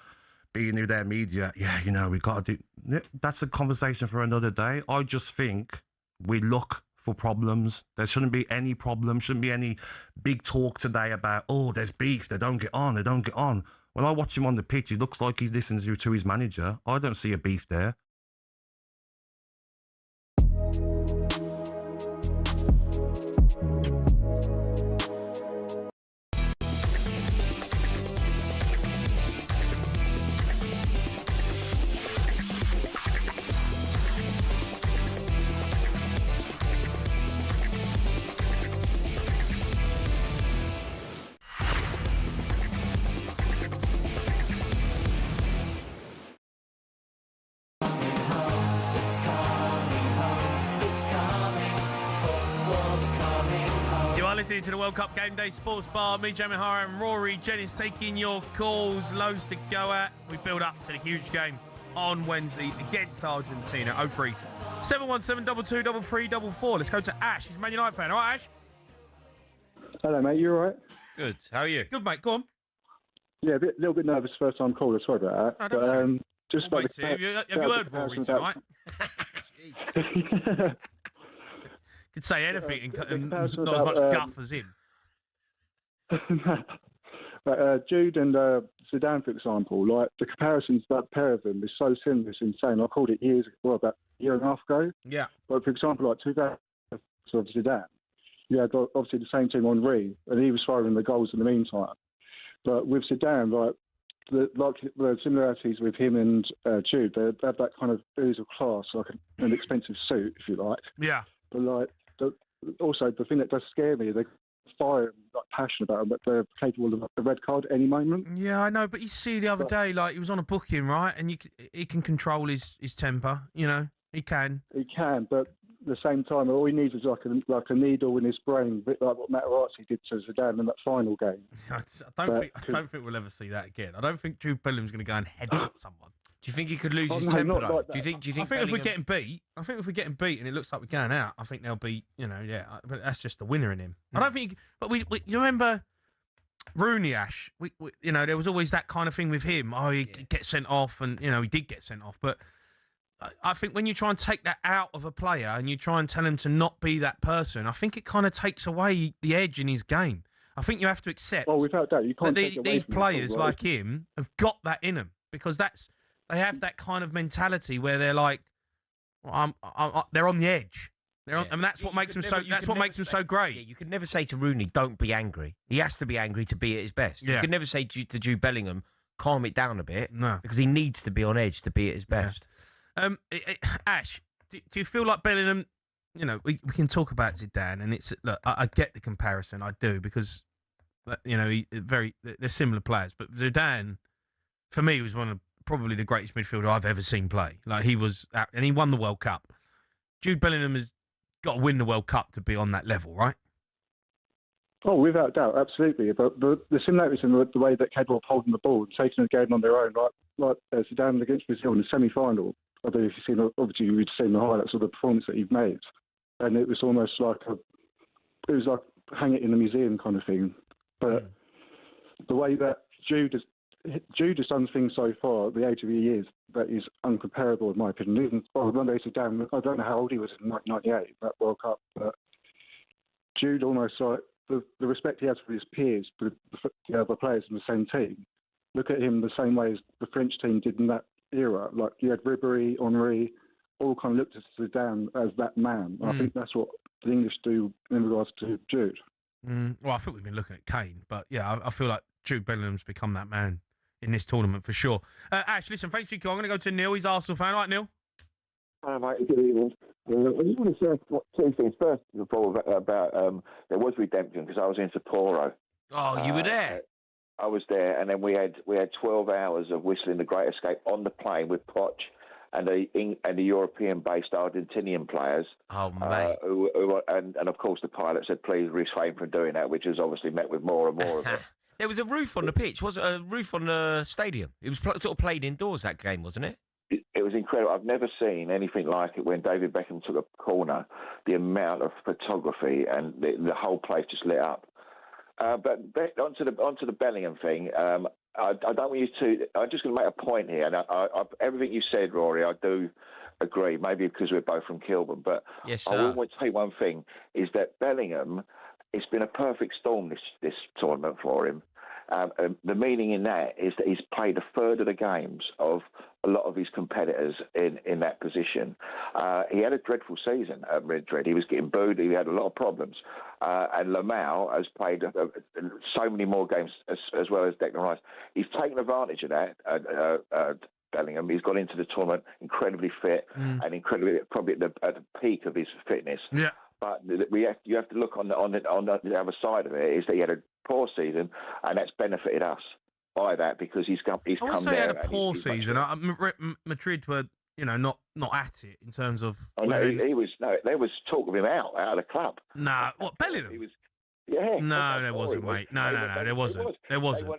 being new their media, we got to do. That's a conversation for another day. I just think we look for problems. There shouldn't be any problem, shouldn't be any big talk today about, there's beef, they don't get on. When I watch him on the pitch, it looks like he's listening to his manager. I don't see a beef there. listening to the World Cup Game Day Sports Bar. Me, Jamie Haaaaas, and Rory Jennings taking your calls. Loads to go at. We build up to the huge game on Wednesday against Argentina. 03 717 22 3344. Let's go to Ash. He's a Man United fan. All right, Ash? Hello, mate. You all right? Good. How are you? Good, mate. Go on. Yeah, a little bit nervous first time caller. Sorry about that. Don't Just Well, about wait, have you heard Rory tonight? Could say anything and not as much guff as him. Jude and Zidane, for example, like the comparisons about the pair of them is so similar, it's insane. I called it about a year and a half ago. Yeah. But for example, like 2000 of Zidane, you had obviously the same team on Henry, and he was firing the goals in the meantime. But with Zidane, like the similarities with him and Jude, they have that kind of ooze of class, like an expensive suit, if you like. Yeah. But like also the thing that does scare me, they fire like passionate about them, but they're capable of a red card any moment. Yeah, I know, but you see the other day, like he was on a booking, right, and he can control his temper. You know, he can. He can, but at the same time, all he needs is like a needle in his brain, a bit like what Materazzi did to Zidane in that final game. I don't think we'll ever see that again. I don't think Jude Bellingham's going to go and headbutt someone. Do you think he could lose his temper? Though? Like do you think? I think if we're getting beat, and it looks like we're going out, I think they'll be, but that's just the winner in him. I don't think. But you remember Rooney, Ash? There was always that kind of thing with him. Oh, he gets sent off, and he did get sent off. But I think when you try and take that out of a player and you try and tell him to not be that person, I think it kind of takes away the edge in his game. I think you have to accept. Well, without doubt, you can't take these players like him have got that in them because they have that kind of mentality where they're like, they're on the edge. And that's what makes them so. That's what makes them so great. Yeah, you could never say to Rooney, "Don't be angry." He has to be angry to be at his best. Yeah. You could never say to Jude Bellingham, "Calm it down a bit," No, because he needs to be on edge to be at his best. Yeah. Ash, do you feel like Bellingham? We can talk about Zidane, and look. I get the comparison. I do because they're similar players, but Zidane, for me, was one of probably the greatest midfielder I've ever seen play. Like he was, and he won the World Cup. Jude Bellingham has got to win the World Cup to be on that level, right? Oh, without doubt, absolutely. But the similarities in the way that capable of holding the ball and taking the game on their own, like Zidane against Brazil in the semi-final. I don't know if you've seen, obviously you've seen the highlights of the performance that he'd made, and it was almost like hang it in a museum kind of thing. But the way that Jude has done things so far at the age of he is, that is uncomparable in my opinion. Even when they Zidane, I don't know how old he was in 1998, that World Cup, but Jude almost like the respect he has for his peers, the other players in the same team. Look at him the same way as the French team did in that era. Like you had Ribéry, Henry, all kind of looked at Zidane as that man. I think that's what the English do in regards to Jude. Well, I think we've been looking at Kane, but yeah, I feel like Jude Bellingham's become that man in this tournament for sure. Ash, listen, thanks for your call. I'm going to go to Neil. He's Arsenal fan. All right, Neil? Hi, mate. Good evening. I just want to say two things. First of all, about there was redemption because I was in Sapporo. Oh, you were there? I was there, and then we had 12 hours of whistling The Great Escape on the plane with Poch and the European-based Argentinian players. Oh, mate. And of course, the pilot said, please refrain from doing that, which has obviously met with more and more of it. There was a roof on the pitch. Was it a roof on the stadium? It was sort of played indoors, that game, wasn't it? It was incredible. I've never seen anything like it when David Beckham took a corner, the amount of photography and the whole place just lit up. But onto the Bellingham thing, I don't want you to. I'm just going to make a point here, and everything you said, Rory, I do agree. Maybe because we're both from Kilburn, but yes, I will want to tell you one thing: is that Bellingham, it's been a perfect storm this tournament for him. The meaning in that is that he's played a third of the games of a lot of his competitors in that position. He had a dreadful season at Madrid. He was getting booed. He had a lot of problems. And Lamau has played so many more games as well as Declan Rice. He's taken advantage of that, Bellingham. He's got into the tournament incredibly fit and incredibly probably at the peak of his fitness. Yeah. But you have to look on the other side of it is that he had a poor season, and that's benefited us by that because he's come there. I wouldn't say he had a poor season. Madrid were, not at it in terms of. Oh no, he was. No, there was talk of him out of the club. Nah, what Bellingham? Yeah. No, there wasn't, mate. No, there wasn't. There wasn't.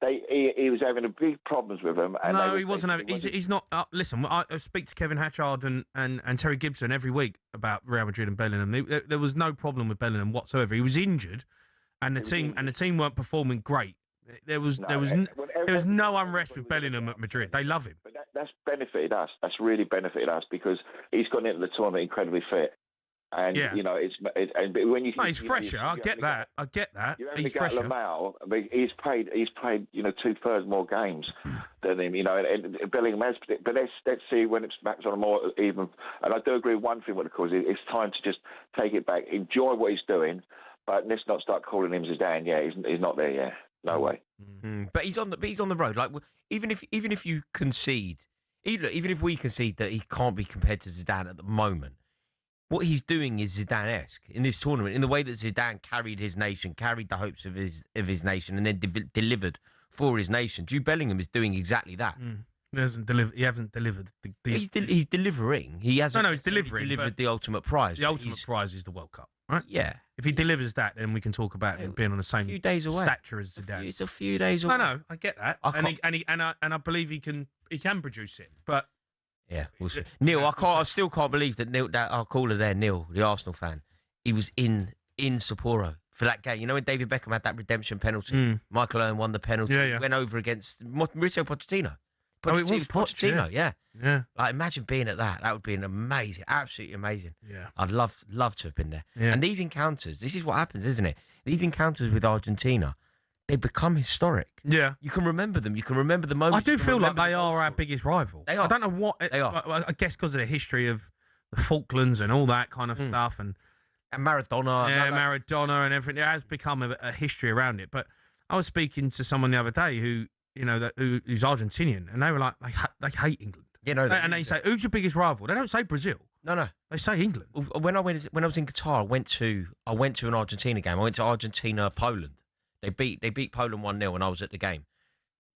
He was having big problems with them. And no, he wasn't having. He's not. Listen, I speak to Kevin Hatchard and Terry Gibson every week about Real Madrid and Bellingham. There was no problem with Bellingham whatsoever. He was injured, and the team weren't performing great. There was no unrest with Bellingham at Madrid. They love him. But that's benefited us. That's really benefited us because he's gone into the tournament incredibly fit. And you know, but when you he's fresher. I get that. You have He's fresher. Lamau. I mean, he's played 2/3 more games than him. You know, and Bellingham has. But let's see when it's back on a more even. And I do agree with one thing with the cause. It's time to just take it back, enjoy what he's doing, but let's not start calling him Zidane. Yeah, he's not there yet. No way. But he's on the road. Like even if you concede, even if we concede that he can't be compared to Zidane at the moment. What he's doing is Zidane-esque in this tournament, in the way that Zidane carried his nation, carried the hopes of his nation, and then delivered for his nation. Jude Bellingham is doing exactly that. He hasn't delivered. He's delivering. He hasn't. No, he's delivering. Delivered the ultimate prize. The ultimate prize is the World Cup, right? Yeah. If he delivers that, then we can talk about him being on the same stature as Zidane. It's a few days away. No, I get that, and I believe he can produce it, but. Yeah, we'll see. Neil, I still can't believe that Neil, that our caller there, Neil, the Arsenal fan, he was in Sapporo for that game. You know when David Beckham had that redemption penalty? Michael Owen won the penalty. Yeah. Went over against Mauricio Pochettino. It was Pochettino, yeah. Like, imagine being at that. That would be amazing, absolutely amazing. Yeah. I'd love to have been there. Yeah. And these encounters, this is what happens, isn't it? These encounters with Argentina, they become historic. Yeah. You can remember them. You can remember the moments. I do feel like they are our biggest rival. They are. I don't know what they are. I guess because of the history of the Falklands and all that kind of stuff, and Maradona. Yeah, Maradona and everything. It has become a history around it. But I was speaking to someone the other day who's Argentinian, and they were like, they hate England. You know, and they say, who's your biggest rival? They don't say Brazil. No. They say England. When I was in Qatar, I went to an Argentina game. I went to Argentina-Poland. They beat Poland 1-0 and I was at the game.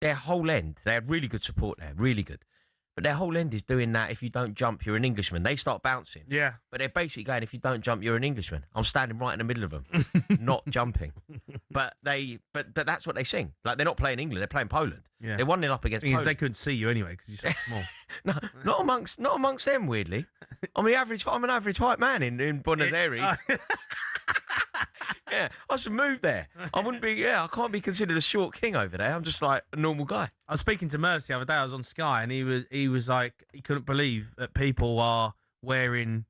Their whole end, they had really good support there, really good. But their whole end is doing that. If you don't jump, you're an Englishman. They start bouncing. Yeah. But they're basically going, if you don't jump, you're an Englishman. I'm standing right in the middle of them, not jumping. But that's what they sing. Like, they're not playing England, they're playing Poland. Yeah. They're 1-0 up against Poland. They couldn't see you anyway because you're so small. No, not amongst them, weirdly. I'm an average height man in Buenos Aires. Yeah, I should move there. I wouldn't be. Yeah, I can't be considered a short king over there. I'm just like a normal guy. I was speaking to Merce the other day. I was on Sky, and he was like, he couldn't believe that people are wearing,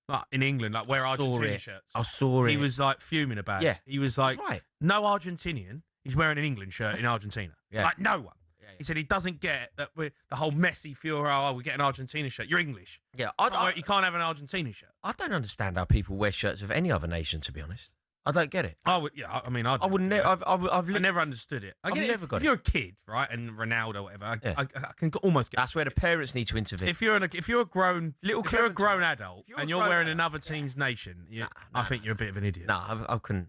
like, in England, like, wear Argentina shirts. I saw it. He was like fuming about it. He was like, right. No Argentinian is wearing an England shirt in Argentina. Like, no one. He said he doesn't get that the whole messy furor. We get an Argentina shirt. You're English. Yeah, you can't have an Argentina shirt. I don't understand how people wear shirts of any other nation. To be honest. I don't get it. I wouldn't. I've never understood it. I've never got it. If you're a kid, right, and Ronaldo, or whatever, I can almost get. That's where the parents need to intervene. If you're a grown adult and you're wearing another team's nation, I think you're a bit of an idiot. No,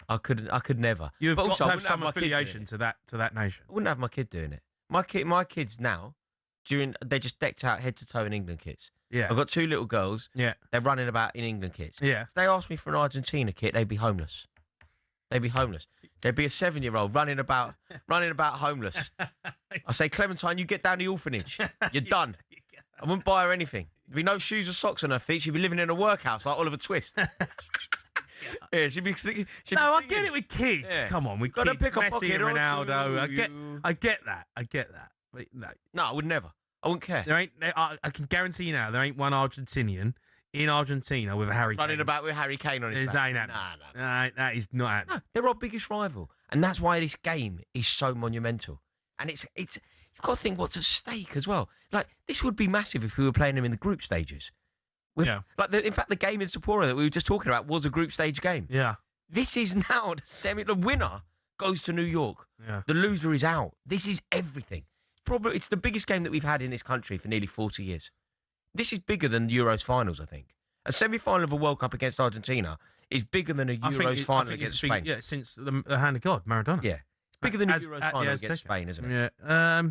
I could never. You've got to have some affiliation to that nation. I wouldn't have my kid doing it. My kids now, they're just decked out head to toe in England kits. Yeah, I've got two little girls. Yeah, they're running about in England kits. Yeah, if they asked me for an Argentina kit, they'd be homeless. They'd be homeless. There'd be a 7-year-old running about homeless. I say, Clementine, you get down the orphanage. You're done. I wouldn't buy her anything. There'd be no shoes or socks on her feet. She'd be living in a workhouse like Oliver Twist. Yeah, she'd be singing. I get it with kids. Yeah. Come on, we got to pick a pocket or Ronaldo. I get that. But no, I would never. I wouldn't care. There ain't. I can guarantee you now, there ain't one Argentinian in Argentina with a Harry Kane. Running about with Harry Kane on his back. No, that is not happening. No, they're our biggest rival. And that's why this game is so monumental. And it's you've got to think what's at stake as well. Like, this would be massive if we were playing them in the group stages. Yeah. Like, in fact, the game in Sapporo that we were just talking about was a group stage game. Yeah. This is now the winner goes to New York. Yeah. The loser is out. This is everything. It's the biggest game that we've had in this country for nearly 40 years. This is bigger than the Euros finals, I think. A semi-final of a World Cup against Argentina is bigger than a Euros final against Spain. Yeah, since the hand of God, Maradona. Yeah. It's bigger than a Euros final against Spain, isn't it? Yeah.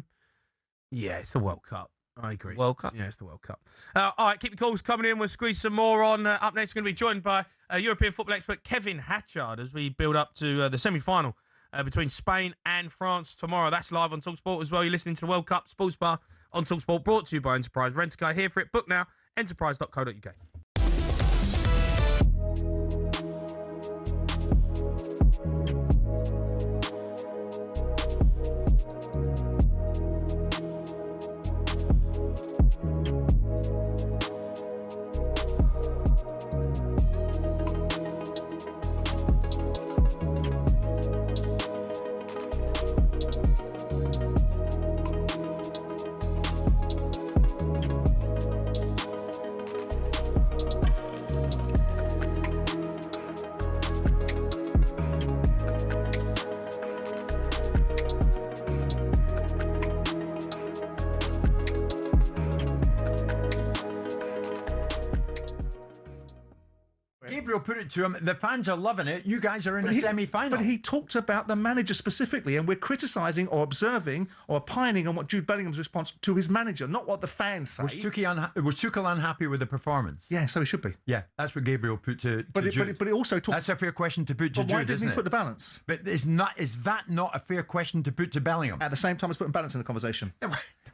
Yeah, it's a World Cup. I agree. World Cup. Yeah, it's the World Cup. All right, keep your calls coming in. We'll squeeze some more on. Up next, we're going to be joined by European football expert Kevin Hatchard as we build up to the semi-final between Spain and France tomorrow. That's live on talkSPORT as well. You're listening to the World Cup Sports Bar on talkSPORT, brought to you by Enterprise Rent a Car. Here for it. Book now. Enterprise.co.uk. Gabriel put it to him, the fans are loving it. You guys are in the semi-final. But he talked about the manager specifically, and we're criticising or observing or opining on what Jude Bellingham's response to his manager, not what the fans say. Was Tuchel unhappy with the performance? Yeah, so he should be. Yeah, that's what Gabriel put to Jude. But he also talked... That's a fair question to put to Jude, why didn't isn't he it? put the balance? But is that not a fair question to put to Bellingham? At the same time as putting balance in the conversation.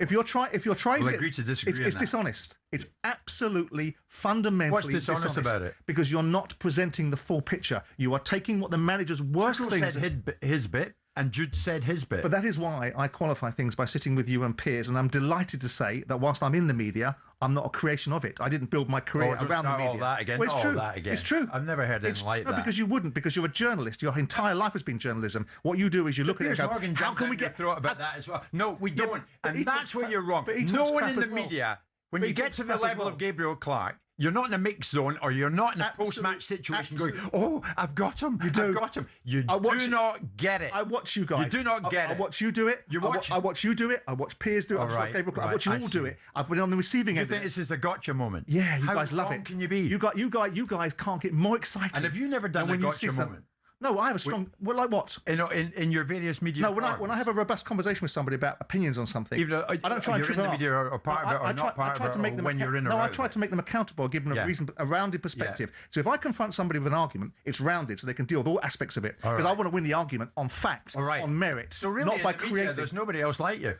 If you're trying we'll to agree to disagree on it's that. dishonest. It's absolutely fundamentally What's dishonest about it? Because you're not presenting the full picture. You are taking what the manager's worst Tuchel things. said his bit, and Jude said his bit. But that is why I qualify things by sitting with you and peers, and I'm delighted to say that whilst I'm in the media, I'm not a creation of it. I didn't build my career don't around the start media. all that again. Well, it's All true. that again. It's true. I've never heard anything like that. Because you wouldn't, because you're a journalist. Your entire life has been journalism. What you do is you look at it and go, Morgan how can we get throat about that as well? No, we don't. but he And that's talks where crap- you're wrong. but he No talks one crap in the as well. media, when But you he get talks to the crap as level well. of Gabriel Clark, you're not in a mix zone, or you're not in a post-match situation going, oh, I've got him, I've got him. You do not get it. I watch you guys. You do not get I it. watch you do it. I watch you do it. I watch peers do it. All I watch right, Gabriel Clark. I right, watch you I all see. do it. I've been on the receiving You end. think this is a gotcha moment? Yeah, you How guys love wrong it. can you be? You guys can't get more excited. And have you never done than a when you gotcha see something. moment? No, I have a strong. Well, like what? In your various media. No, when I have a robust conversation with somebody about opinions on something, Even though, I don't try and you're trip in the them up. media or part of it, or not part of it, or when you're in or No, I out try of to make them accountable, give them a rounded perspective. So if I confront somebody with an argument, it's rounded, so they can deal with all aspects of it. Because I want to win the argument on fact, on merit, So really, not by in the media, creating. there's nobody else like you.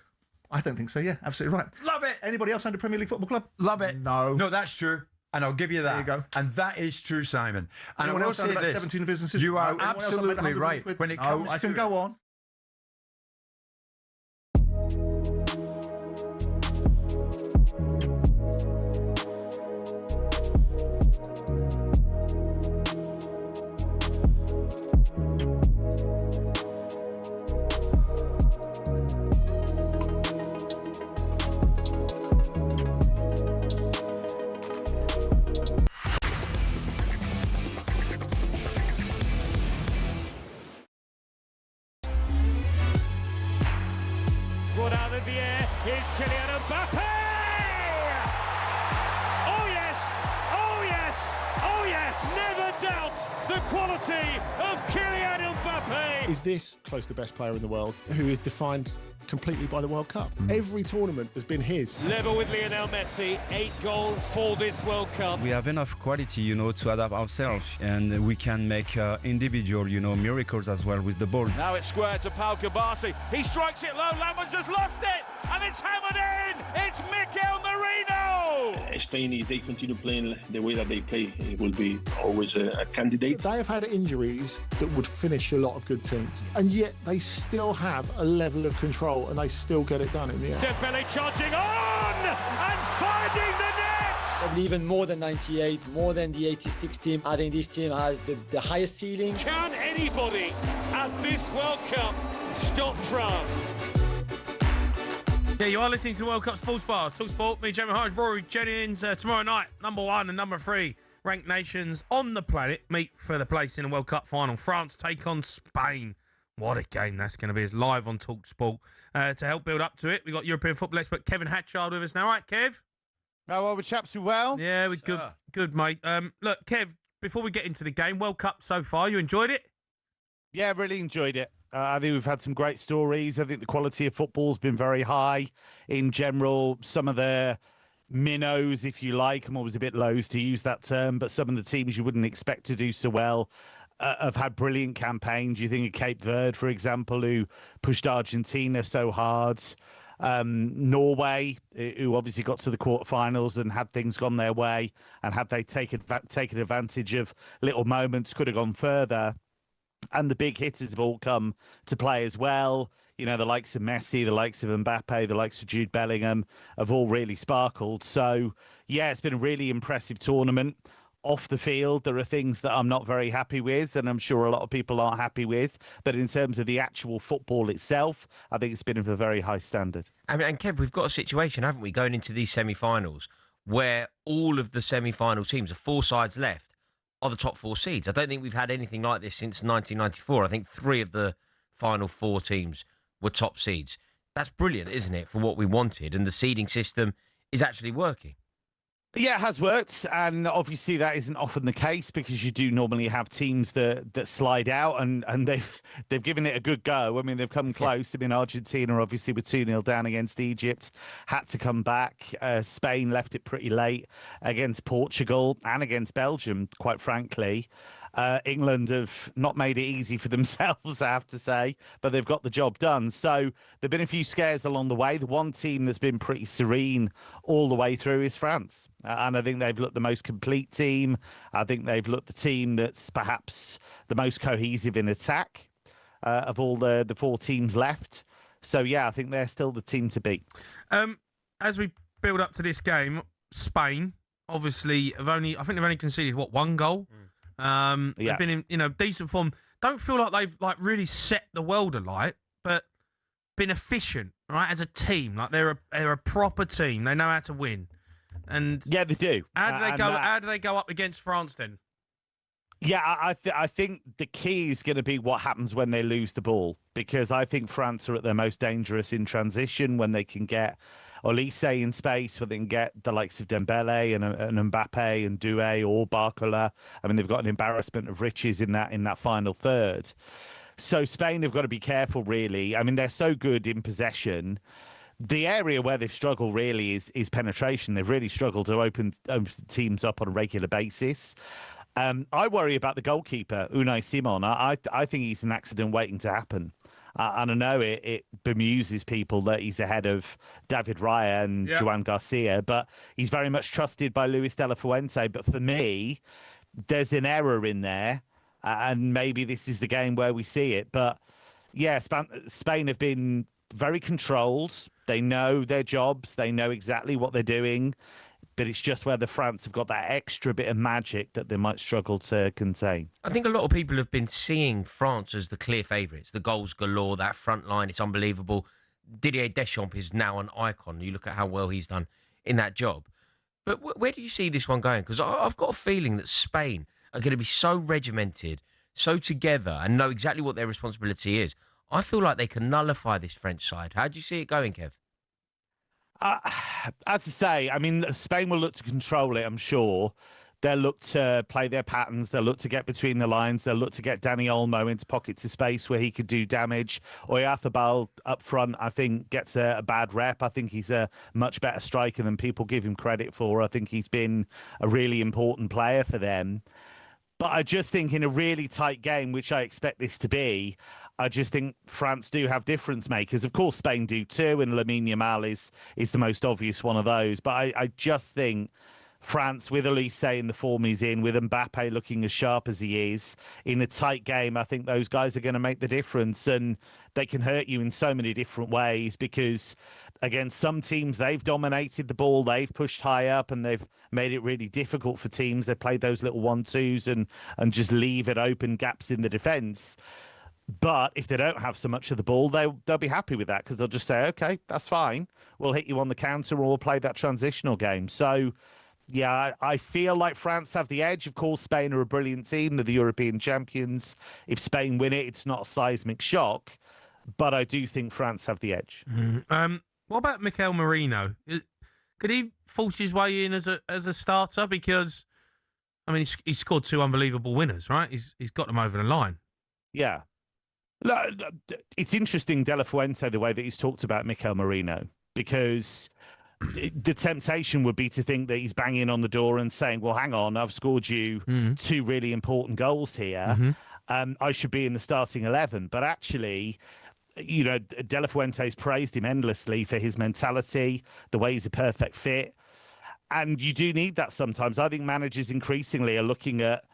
I don't think so. Yeah, absolutely right. Love it. Anybody else under Premier League Football Club? Love it. No. No, that's true. And I'll give you that. There you go. And that is true, Simon. And Anyone I will else own say about this. 17 businesses? You No. are Anyone else own about absolutely 100 right. quid? When it No, comes I can to go on. Brought out in the air, here's Kylian Mbappe! Oh yes! Oh yes! Oh yes! Never doubt the quality of Kylian Mbappe! Is this close to the best player in the world who is defined completely by the World Cup? Every tournament has been his. Level with Lionel Messi, 8 goals for this World Cup. We have enough quality, to adapt ourselves, and we can make individual, miracles as well with the ball. Now it's square to Pau Kabasi. He strikes it low. Lampard's just lost it, and it's hammered in. It's Mikel Merino. Spain, if they continue playing the way that they play, it will be always a candidate. They have had injuries that would finish a lot of good teams, and yet they still have a level of control, and they still get it done in the end. Dembele charging on and finding the net. Probably even more than 98, more than the 86 team. I think this team has the highest ceiling. Can anybody at this World Cup stop France? Yeah, you are listening to the World Cup Sports Bar. talkSPORT, me, Jamie Haaaaas, Rory, Jennings. Tomorrow night, number 1 and number 3 ranked nations on the planet meet for the place in the World Cup final. France take on Spain. What a game that's going to be. It's live on talkSPORT. To help build up to it, we've got European football expert Kevin Hatchard with us now. All right, Kev? Oh, well, the chaps are well. Yeah, we're good. Good, mate. Look, Kev, before we get into the game, World Cup so far, you enjoyed it? Yeah, really enjoyed it. I think we've had some great stories. I think the quality of football's been very high in general. Some of the minnows, if you like, I'm always a bit loath to use that term, but some of the teams you wouldn't expect to do so well have had brilliant campaigns. You think of Cape Verde, for example, who pushed Argentina so hard. Norway, who obviously got to the quarterfinals and had things gone their way, and had they taken advantage of little moments, could have gone further. And the big hitters have all come to play as well. You know, the likes of Messi, the likes of Mbappe, the likes of Jude Bellingham have all really sparkled. So, yeah, it's been a really impressive tournament. Off the field, there are things that I'm not very happy with, and I'm sure a lot of people aren't happy with. But in terms of the actual football itself, I think it's been of a very high standard. And Kev, we've got a situation, haven't we, going into these semi-finals where all of the semi-final teams, the 4 sides left, are the top 4 seeds. I don't think we've had anything like this since 1994. I think 3 of the final 4 teams were top seeds. That's brilliant, isn't it, for what we wanted? And the seeding system is actually working. Yeah, it has worked, and obviously that isn't often the case because you do normally have teams that slide out, and they've given it a good go. I mean, they've come close. I mean, Argentina obviously were 2-0 down against Egypt, had to come back. Spain left it pretty late against Portugal and against Belgium, quite frankly. England have not made it easy for themselves, I have to say, but they've got the job done. So there've been a few scares along the way. The one team that's been pretty serene all the way through is France. And I think they've looked the most complete team. I think they've looked the team that's perhaps the most cohesive in attack of all the 4 teams left. So, yeah, I think they're still the team to beat. As we build up to this game, Spain, obviously, I think they've only conceded, 1 goal? They've been in decent form. Don't feel like they've really set the world alight, but been efficient, right? As a team, like they're a proper team. They know how to win, and yeah, they do. How do they go up against France then? Yeah, I think the key is going to be what happens when they lose the ball, because I think France are at their most dangerous in transition when they can get Olise in space, when they can get the likes of Dembele and Mbappe and Doué or Barcola. I mean, they've got an embarrassment of riches in that final third. So Spain have got to be careful, really. I mean, they're so good in possession. The area where they've struggled really is penetration. They've really struggled to open teams up on a regular basis. I worry about the goalkeeper, Unai Simon. I think he's an accident waiting to happen. And I know it bemuses people that he's ahead of David Raya and Joan Garcia, but he's very much trusted by Luis de la Fuente. But for me, there's an error in there, and maybe this is the game where we see it. But yeah, Spain have been very controlled. They know their jobs. They know exactly what they're doing. But it's just whether France have got that extra bit of magic that they might struggle to contain. I think a lot of people have been seeing France as the clear favourites. The goals galore, that front line, it's unbelievable. Didier Deschamps is now an icon. You look at how well he's done in that job. But where do you see this one going? Because I've got a feeling that Spain are going to be so regimented, so together, and know exactly what their responsibility is. I feel like they can nullify this French side. How do you see it going, Kev? As I say, I mean, Spain will look to control it, I'm sure. They'll look to play their patterns. They'll look to get between the lines. They'll look to get Dani Olmo into pockets of space where he could do damage. Oyarzabal up front, I think, gets a bad rep. I think he's a much better striker than people give him credit for. I think he's been a really important player for them. But I just think in a really tight game, which I expect this to be, I just think France do have difference makers. Of course, Spain do too, and Lamine Yamal is the most obvious one of those. But I just think France, with Olise in the form he's in, with Mbappe looking as sharp as he is, in a tight game, I think those guys are going to make the difference. And they can hurt you in so many different ways because, against some teams, they've dominated the ball, they've pushed high up, and they've made it really difficult for teams. They've played those little 1-2s and just leave it open gaps in the defence. But if they don't have so much of the ball, they'll be happy with that because they'll just say, OK, that's fine. We'll hit you on the counter or we'll play that transitional game. So, yeah, I feel like France have the edge. Of course, Spain are a brilliant team. They're the European champions. If Spain win it, it's not a seismic shock. But I do think France have the edge. What about Mikel Merino? Could he force his way in as a starter? Because, I mean, he's scored 2 unbelievable winners, right? He's got them over the line. Yeah. Look, it's interesting, De La Fuente, the way that he's talked about Mikel Merino, because the temptation would be to think that he's banging on the door and saying, well, hang on, I've scored you 2 really important goals here. I should be in the starting 11. But actually, you know, De La Fuente's praised him endlessly for his mentality, the way he's a perfect fit. And you do need that sometimes. I think managers increasingly are looking at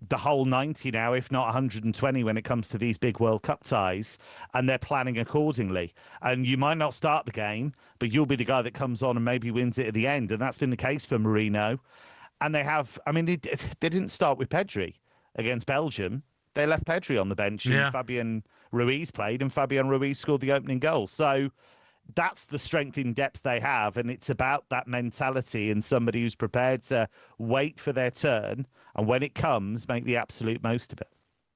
the whole 90 now, if not 120 when it comes to these big World Cup ties, and they're planning accordingly. And you might not start the game, but you'll be the guy that comes on and maybe wins it at the end. And that's been the case for Merino. And they have, I mean, they didn't start with Pedri against Belgium. They left Pedri on the bench and Fabian Ruiz played, and Fabian Ruiz scored the opening goal. So that's the strength in depth they have, and it's about that mentality and somebody who's prepared to wait for their turn, and when it comes, make the absolute most of it.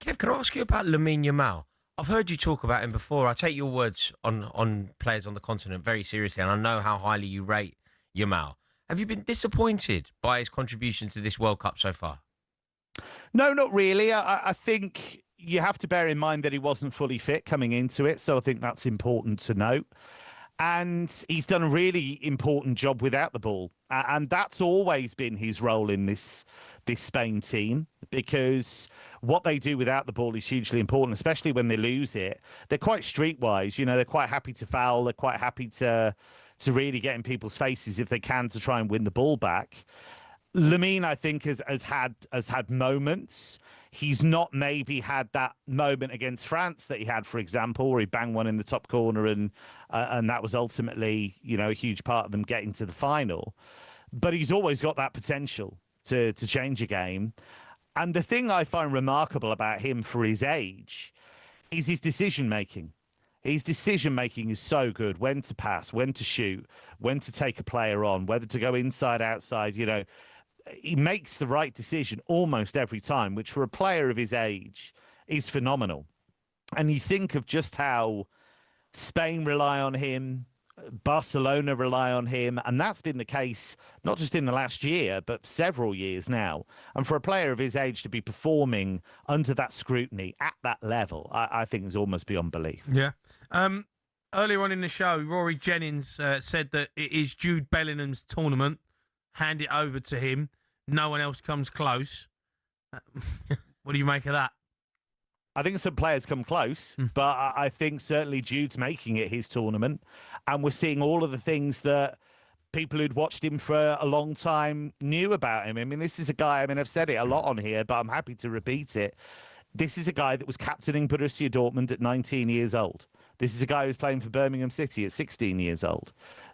Kev, can I ask you about Lamine Yamal? I've heard you talk about him before. I take your words on players on the continent very seriously, and I know how highly you rate Yamal. Have you been disappointed by his contribution to this World Cup so far? No, not really. I think you have to bear in mind that he wasn't fully fit coming into it, so I think that's important to note. And he's done a really important job without the ball. And that's always been his role in this Spain team, because what they do without the ball is hugely important, especially when they lose it. They're quite streetwise, you know, they're quite happy to foul. They're quite happy to really get in people's faces if they can to try and win the ball back. Lamine, I think, has had moments. He's not maybe had that moment against France that he had, for example, where he banged one in the top corner and that was ultimately, you know, a huge part of them getting to the final. But he's always got that potential to change a game. And the thing I find remarkable about him for his age is his decision-making. His decision-making is so good. When to pass, when to shoot, when to take a player on, whether to go inside, outside, you know. He makes the right decision almost every time, which for a player of his age is phenomenal. And you think of just how Spain rely on him, Barcelona rely on him, and that's been the case not just in the last year, but several years now. And for a player of his age to be performing under that scrutiny at that level, I think is almost beyond belief. Yeah. Earlier on in the show, Rory Jennings said that it is Jude Bellingham's tournament. Hand it over to him. No one else comes close. What do you make of that? I think some players come close, but I think certainly Jude's making it his tournament. And we're seeing all of the things that people who'd watched him for a long time knew about him. I mean, this is a guy, I mean, I've said it a lot on here, but I'm happy to repeat it. This is a guy that was captaining Borussia Dortmund at 19 years old. This is a guy who's playing for Birmingham City at 16 years old.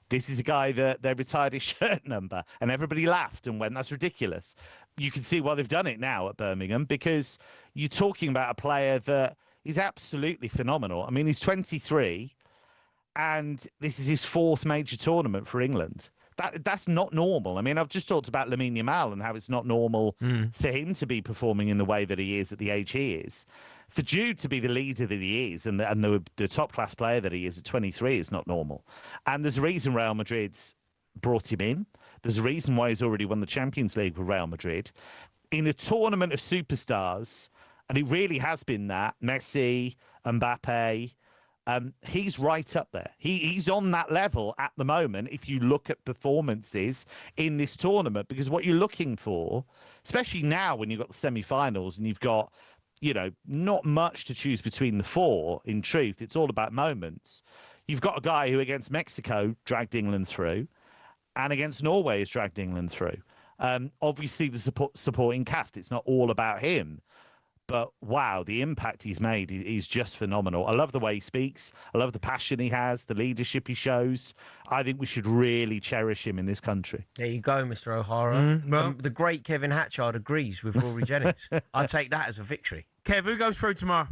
This is a guy that they retired his shirt number and everybody laughed and went, that's ridiculous. You can see why they've done it now at Birmingham, because you're talking about a player that is absolutely phenomenal. I mean, he's 23 and this is his 4th major tournament for England. That's not normal. I mean, I've just talked about Lamine Yamal and how it's not normal for him to be performing in the way that he is at the age he is. For Jude to be the leader that he is and the top-class player that he is at 23 is not normal. And there's a reason Real Madrid's brought him in. There's a reason why he's already won the Champions League with Real Madrid. In a tournament of superstars, and it really has been that, Messi, Mbappe, he's right up there. He's on that level at the moment if you look at performances in this tournament, because what you're looking for, especially now when you've got the semi-finals and you've got, you know, not much to choose between the 4, in truth. It's all about moments. You've got a guy who against Mexico dragged England through and against Norway has dragged England through. Obviously, the supporting cast, it's not all about him. But wow, the impact he's made is just phenomenal. I love the way he speaks. I love the passion he has, the leadership he shows. I think we should really cherish him in this country. There you go, Mr. O'Hara. Well, the great Kevin Hatchard agrees with Rory Jennings. I take that as a victory. Kev, who goes through tomorrow?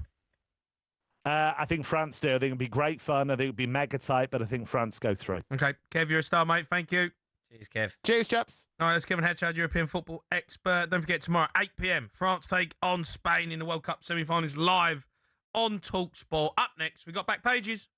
I think France do. I think it'll be great fun. I think it'll be mega tight, but I think France go through. Okay, Kev, you're a star, mate. Thank you. Cheers, Kev. Cheers, chaps. All right, that's Kevin Hatchard, European football expert. Don't forget, tomorrow, 8 p.m, France take on Spain in the World Cup semi-finals live on talkSPORT. Up next, we've got Back Pages.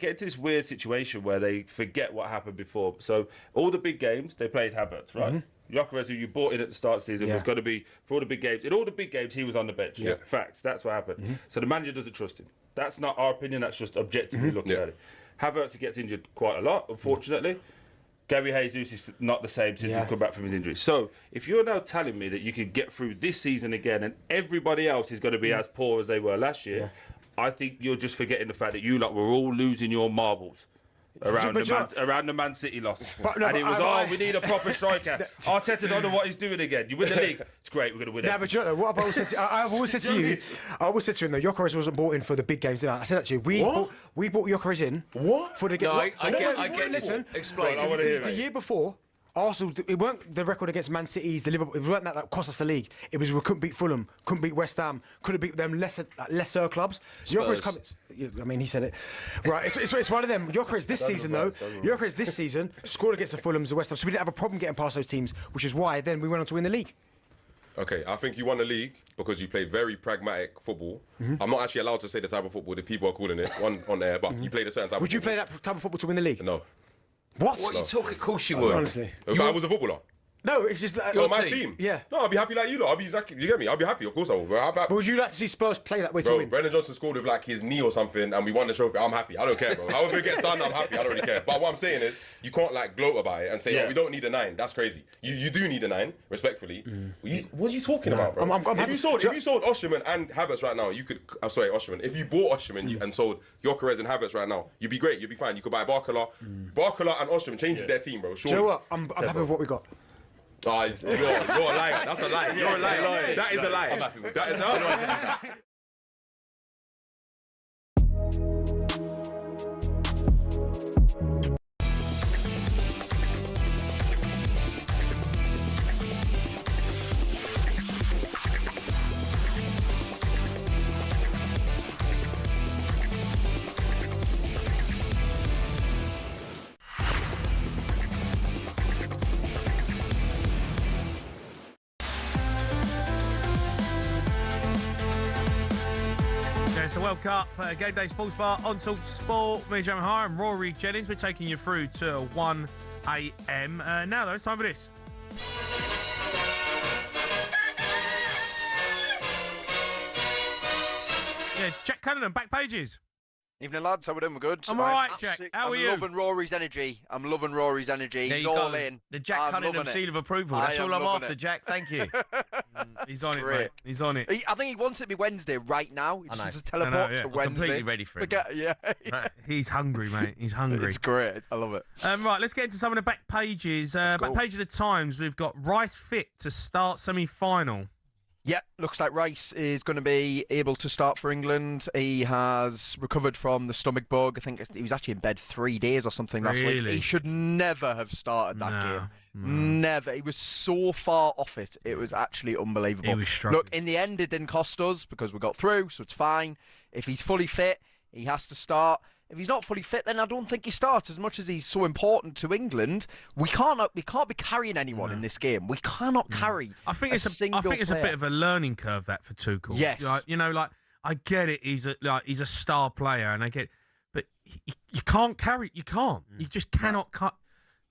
get into this weird situation where they forget what happened before. So all the big games, they played Haaaaas, right? Gyökeres, who you bought in at the start of the season, was going to be, for all the big games, in all the big games, he was on the bench. Yeah. Facts, that's what happened. So the manager doesn't trust him. That's not our opinion, that's just objectively looking at it. Haaaaas gets injured quite a lot, unfortunately. Gary Jesus is not the same since he's come back from his injury. So if you're now telling me that you can get through this season again and everybody else is going to be as poor as they were last year, I think you're just forgetting the fact that you lot were all losing your marbles around the Man City loss. And it was, we need a proper striker. Arteta don't know what he's doing again. You win the league, it's great, we're going to win it. But you know, what I've always said to, I've always said to you, I always said to him, though, Gyökeres wasn't bought in for the big games, did I? I said that to you. We bought Gyökeres in for the game. No, I get listen, explain. I want to hear the year before, Arsenal, it weren't the record against Man City's, the Liverpool. It weren't that cost us the league. It was we couldn't beat Fulham, couldn't beat West Ham, couldn't beat them lesser clubs. Gyökeres come. I mean, he said it. Right, it's one of them. Gyökeres this season though. Gyökeres this season scored against the Fulhams, the West Ham, so we didn't have a problem getting past those teams, which is why then we went on to win the league. Okay, I think you won the league because you played very pragmatic football. I'm not actually allowed to say the type of football that people are calling it on air, but you played a certain type of football. Would you play that type of football to win the league? No. What? What are you talking? Of course you would. Honestly. If I was a footballer? No, it's just like... Your my team? Yeah. No, I'll be happy like you lot. I'll be exactly... You get me? I'll be happy. Of course I will. But would you like to see Spurs play that way to win? Brendan Johnson scored with like his knee or something and we won the trophy. I'm happy. I don't care, bro. However it gets done, I'm happy. I don't really care. But what I'm saying is, you can't like gloat about it and say, we don't need a 9. That's crazy. You do need a 9, respectfully. What are you talking about, bro? If you sold Osimhen and Haaaaas right now, you could... sorry, Osimhen. If you bought Osimhen and sold Gyökeres and Haaaaas right now, you'd be great. You'd be fine. You could buy Barcola. Barcola and Osimhen changes their team, bro. Surely. Do you know what? I'm happy with what we got. Oh, you're a liar. That's a lie. You're a liar. That is a lie. I'm happy with that. It's the World Cup Game Day Sports Bar on talkSPORT. Me, Jamie Haaaaas, and Rory Jennings. We're taking you through to 1 a.m. Now, though, it's time for this. Yeah, Jack Cunningham, back pages. Evening, lads. How we doing? We're good. I'm all right, Jack. How are you? I'm loving Rory's energy. He's all in. The Jack Cunningham seal of approval. That's all I'm after, Jack. Thank you. He's on it, mate. He's on it. I think he wants it to be Wednesday right now. He just wants to teleport to Wednesday. I'm completely ready for it. He's hungry, mate. He's hungry. It's great. I love it. Right, let's get into some of the back pages. Back page of the Times, we've got Rice fit to start semi-final. Yeah, looks like Rice is going to be able to start for England. He has recovered from the stomach bug. I think he was actually in bed 3 days or something last week. He should never have started that game. Never. He was so far off it. It was actually unbelievable. He was struggling. Look, in the end, it didn't cost us because we got through, so it's fine. If he's fully fit, he has to start. If he's not fully fit, then I don't think he starts. As much as he's so important to England, we can't be carrying anyone in this game. We cannot carry. I think it's a bit of a learning curve that for Tuchel. Yes, like I get it. He's a star player, and I get, but you can't carry. You can't. You just cannot cut.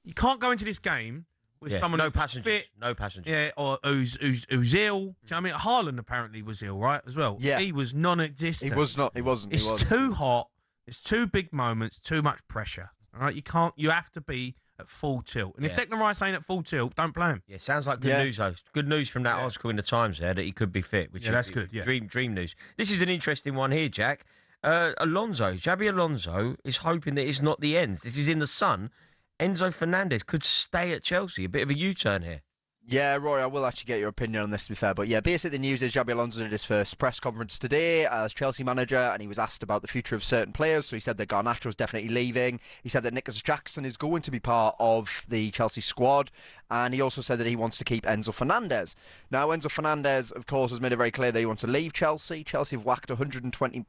You can't go into this game with someone no who's passengers, fit, no passengers. Yeah, or who's ill. Do you know what I mean? Haaland apparently was ill, right? As well. Yeah, he was non-existent. He was not. He wasn't. It's too hot. It's too big moments, too much pressure. All right, you can't. You have to be at full tilt. And if Declan Rice ain't at full tilt, don't play him. Yeah, sounds like good news, though. Good news from that article in the Times there that he could be fit. Which that's good. Yeah, dream news. This is an interesting one here, Jack. Xabi Alonso is hoping that it's not the end. This is in the Sun. Enzo Fernandez could stay at Chelsea. A bit of a U-turn here. Yeah, Rory, I will actually get your opinion on this, to be fair. But yeah, basically the news is Xabi Alonso did his first press conference today as Chelsea manager, and he was asked about the future of certain players. So he said that Garnacho's definitely leaving. He said that Nicholas Jackson is going to be part of the Chelsea squad. And he also said that he wants to keep Enzo Fernandez. Now, Enzo Fernandez, of course, has made it very clear that he wants to leave Chelsea. Chelsea have whacked 120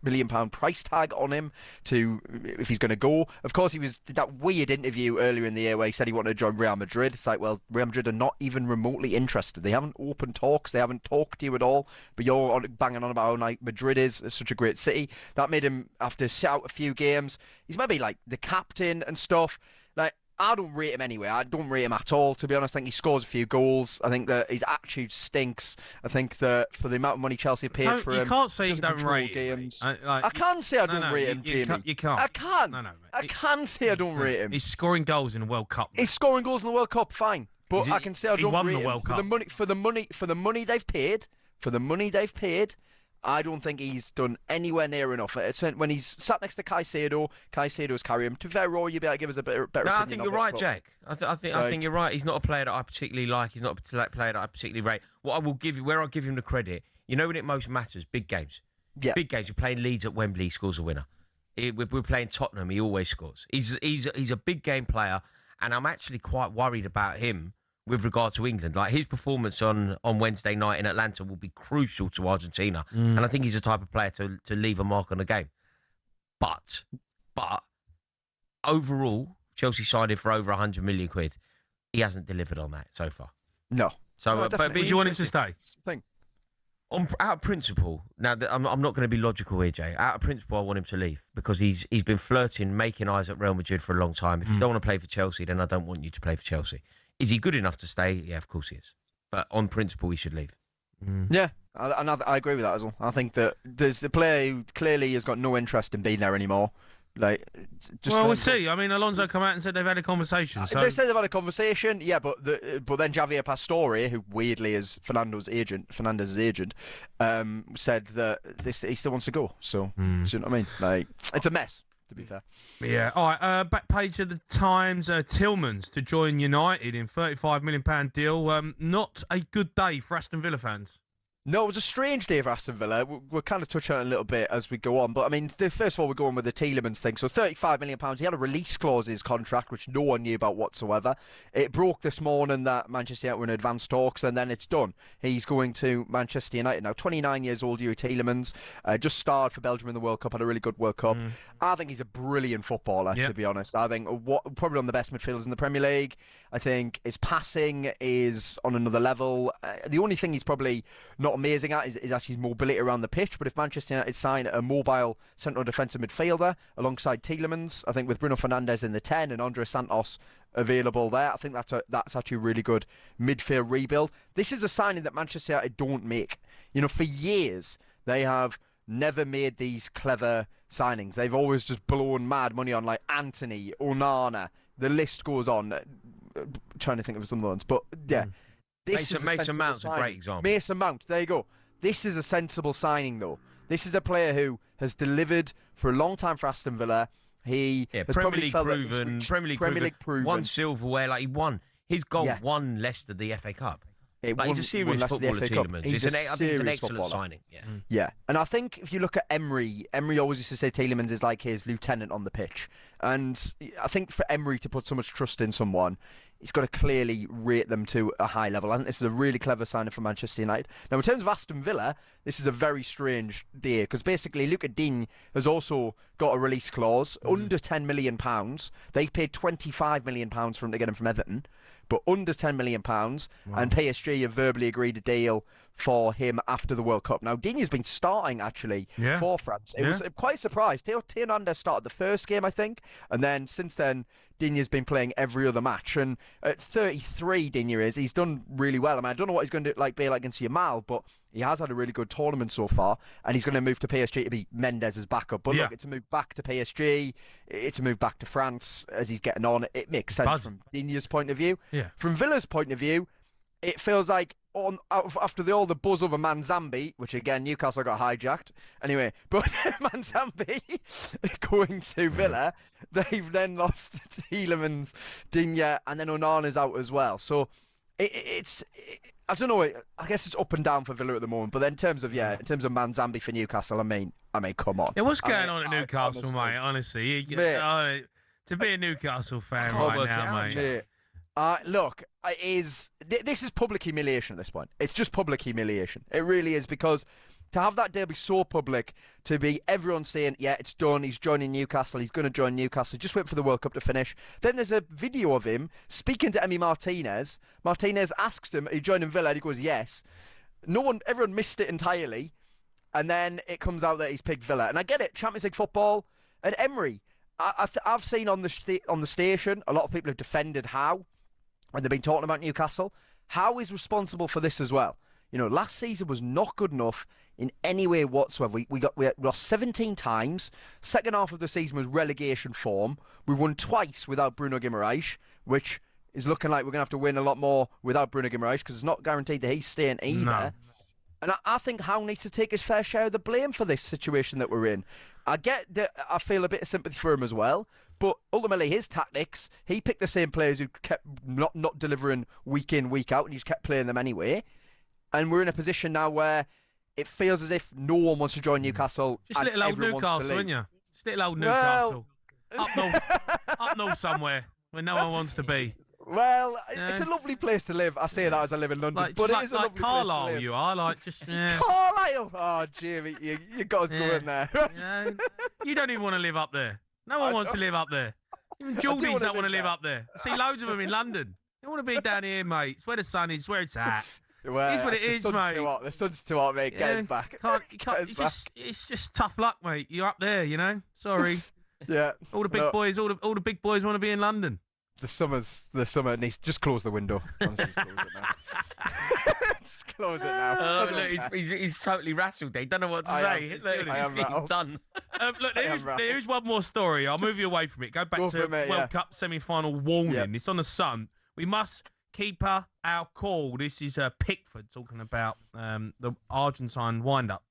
million price tag on him if he's going to go. Of course, he was that weird interview earlier in the year where he said he wanted to join Real Madrid. It's like, well, Real Madrid are not even remotely interested. They haven't opened talks. They haven't talked to you at all. But you're banging on about how Madrid is such a great city. That made him have to sit out a few games. He's maybe like the captain and stuff. Like, I don't rate him anyway. I don't rate him at all, to be honest. I think he scores a few goals. I think that his attitude stinks. I think that for the amount of money Chelsea paid for him... You can't say you don't rate him. I can't say I don't rate him, Jamie. You can't. I can't. No, I can say I don't rate him. He's scoring goals in the World Cup. He's scoring goals in the World Cup, fine. But I can say I don't rate him. World Cup. For the money they've paid, I don't think he's done anywhere near enough. When he's sat next to Caicedo's carry him. To Rory, you better give us a better opinion. I think you're right, Jack. I think you're right. He's not a player that I particularly like. He's not a player that I particularly rate. What I will give you, where I'll give him the credit, you know when it most matters, big games. Yeah. Big games. You're playing Leeds at Wembley, he scores a winner. We're playing Tottenham, he always scores. He's a big game player, and I'm actually quite worried about him with regard to England. Like, his performance on Wednesday night in Atlanta will be crucial to Argentina. And I think he's the type of player to leave a mark on the game. But overall, Chelsea signed him for over 100 million quid. He hasn't delivered on that so far. No. So, but do you want him to stay? Out of principle, now I'm not going to be logical here, Jay. Out of principle, I want him to leave because he's been flirting, making eyes at Real Madrid for a long time. If you don't want to play for Chelsea, then I don't want you to play for Chelsea. Is he good enough to stay? Yeah, of course he is. But on principle, he should leave. Yeah, and I agree with that as well. I think that there's a player who clearly has got no interest in being there anymore. Like, we'll see. I mean, Alonso come out and said they've had a conversation. So. They said they've had a conversation, yeah, but then Javier Pastore, who weirdly is Fernandez's agent, said that he still wants to go. So, do you know what I mean? Like, it's a mess, to be fair. Yeah. All right. Back page of the Times. Tillmans to join United in £35 million deal. Not a good day for Aston Villa fans. No, it was a strange day for Aston Villa. We'll kind of touch on it a little bit as we go on. But, I mean, first of all, we're going with the Tielemans thing. So £35 million. He had a release clause in his contract, which no one knew about whatsoever. It broke this morning that Manchester United were in advanced talks, and then it's done. He's going to Manchester United now. 29 years old, Yuri Tielemans. Just starred for Belgium in the World Cup, had a really good World Cup. I think he's a brilliant footballer, to be honest. I think probably one of the best midfielders in the Premier League. I think his passing is on another level. The only thing he's probably not amazing at is actually his mobility around the pitch. But if Manchester United sign a mobile central defensive midfielder alongside Tielemans, I think with Bruno Fernandes in the 10 and Andre Santos available there, I think that's actually a really good midfield rebuild. This is a signing that Manchester United don't make. You know, for years they have never made these clever signings. They've always just blown mad money on like Anthony, Onana. The list goes on. Trying to think of some of the ones, but yeah. Mason Mount's a great example. Mason Mount, there you go. This is a sensible signing, though. This is a player who has delivered for a long time for Aston Villa. He has Premier League proven. Won silverware, like he won. His goal won Leicester the FA Cup. He's a serious footballer, Tielemans. I think it's an excellent signing. Yeah. And I think if you look at Emery always used to say Tielemans is like his lieutenant on the pitch. And I think for Emery to put so much trust in someone, he's got to clearly rate them to a high level. I think this is a really clever signing for Manchester United. Now, in terms of Aston Villa, this is a very strange day because basically Luca Digne has also got a release clause under £10 million. They paid £25 million for him to get him from Everton, but under £10 million. And PSG have verbally agreed a deal for him after the World Cup. Now, Digne's been starting, actually, for France. It was quite a surprise. Theo Hernandez started the first game, I think, and then since then, Digne's been playing every other match. And at 33, Digne he's done really well. I mean, I don't know what he's going to be like against Yamal, but he has had a really good tournament so far, and he's going to move to PSG to be Mendes's backup. But look, it's a move back to PSG, it's a move back to France as he's getting on. It makes sense from Digne's point of view. From Villa's point of view, it feels like after all the buzz over Manzambi, which again Newcastle got hijacked anyway, but Manzambi going to Villa, they've then lost Tielemans, Digne, and then Onana's out as well. So it's I don't know. I guess it's up and down for Villa at the moment. But then in terms of Manzambi for Newcastle, I mean, come on. Yeah, what's going on at Newcastle, mate? Honestly, to be a Newcastle fan right now, mate. Look, this is public humiliation at this point. It's just public humiliation. It really is, because To have that deal be so public, to be everyone saying, yeah, it's done, he's joining Newcastle, he's going to join Newcastle, just wait for the World Cup to finish. Then there's a video of him speaking to Emi Martinez. Martinez asks him, are you joining Villa? And he goes, yes. Everyone missed it entirely. And then it comes out that he's picked Villa. And I get it, Champions League football. And Emery, I've seen on the station, a lot of people have defended Howe when they've been talking about Newcastle. Howe is responsible for this as well. You know, last season was not good enough in any way whatsoever. We lost 17 times. Second half of the season was relegation form. We won twice without Bruno Guimaraes, which is looking like we're going to have to win a lot more without Bruno Guimaraes because it's not guaranteed that he's staying either. No. And I think Howe needs to take his fair share of the blame for this situation that we're in. I get that I feel a bit of sympathy for him as well, but ultimately his tactics, he picked the same players who kept not delivering week in, week out, and he's kept playing them anyway. And we're in a position now where it feels as if no one wants to join Newcastle. Just little old Newcastle, isn't you? Just little old Newcastle. Up north somewhere where no one wants to be. Well, it's a lovely place to live. I say that as I live in London, but it is a lovely Carlisle, place to live. you are like just Carlisle. Oh, Jimmy, you got us going there. You don't even want to live up there. No one wants to live up there. Even Geordies don't want to live up there. I see loads of them in London. They want to be down here, mate. It's where the sun is. It's where it's at. Well, it's what it is, mate. The sun's too hot, mate. Get us back. It's just tough luck, mate. You're up there, you know. Sorry. Yeah. All the big boys. All the big boys want to be in London. The summer needs just close the window. Honestly, just close it now. Look, he's totally rattled. He don't know what to say. He's done. Look, here's one more story. I'll move you away from it. Go back to World Cup semi-final warning. Yep. It's on the Sun. We must keep our cool. This is Pickford talking about the Argentine wind-up.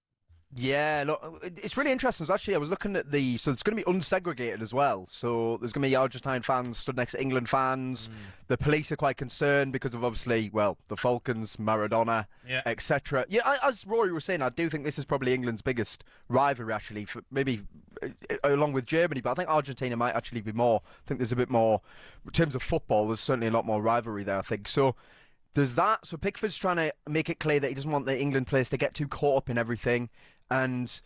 Yeah, look, it's really interesting. So actually, I was looking at so it's going to be unsegregated as well. So there's going to be Argentine fans stood next to England fans. The police are quite concerned because of obviously, the Falcons, Maradona, etc. Yeah, as Rory was saying, I do think this is probably England's biggest rivalry, actually, maybe along with Germany. But I think Argentina might actually be more. I think there's a bit more in terms of football. There's certainly a lot more rivalry there, I think. So there's that. So Pickford's trying to make it clear that he doesn't want the England players to get too caught up in everything and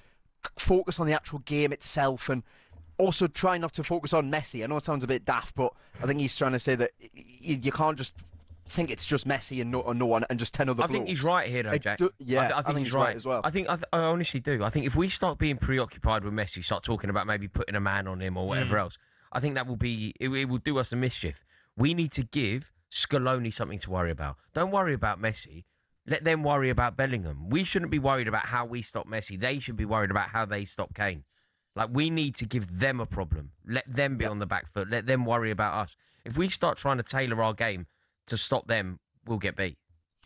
focus on the actual game itself, and also try not to focus on Messi. I know it sounds a bit daft, but I think he's trying to say that you can't just think it's just Messi and no one and just 10 other blokes. I think he's right here, though, Jack. I think he's right as well. I honestly do. I think if we start being preoccupied with Messi, start talking about maybe putting a man on him or whatever else, I think that will be it will do us a mischief. We need to give Scaloni something to worry about. Don't worry about Messi. Let them worry about Bellingham. We shouldn't be worried about how we stop Messi. They should be worried about how they stop Kane. Like, we need to give them a problem. Let them be on the back foot. Let them worry about us. If we start trying to tailor our game to stop them, we'll get beat.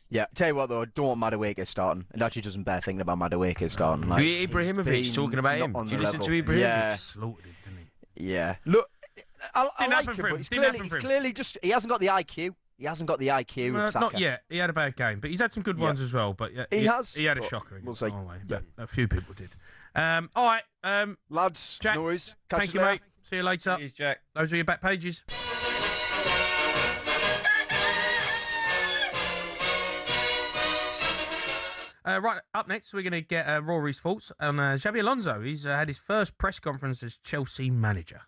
Yeah, tell you what, though, I don't want Madueke starting. It actually doesn't bear thinking about Madueke starting. Like, Ibrahimovic talking about him. Do you listen to Ibrahimovic? Yeah. He slaughtered him, didn't he? Yeah. Look, I like him, but he's clearly just... He hasn't got the IQ. He hasn't got the IQ of Saka. Not yet. He had a bad game, but he's had some good ones as well. But he had a shocker. We'll see. But a few people did. All right, lads. Jack, no worries. Thank you, mate. See you later. Cheers, Jack. Those are your back pages. Right, up next, we're going to get Rory's thoughts on Xabi Alonso. He's had his first press conference as Chelsea manager.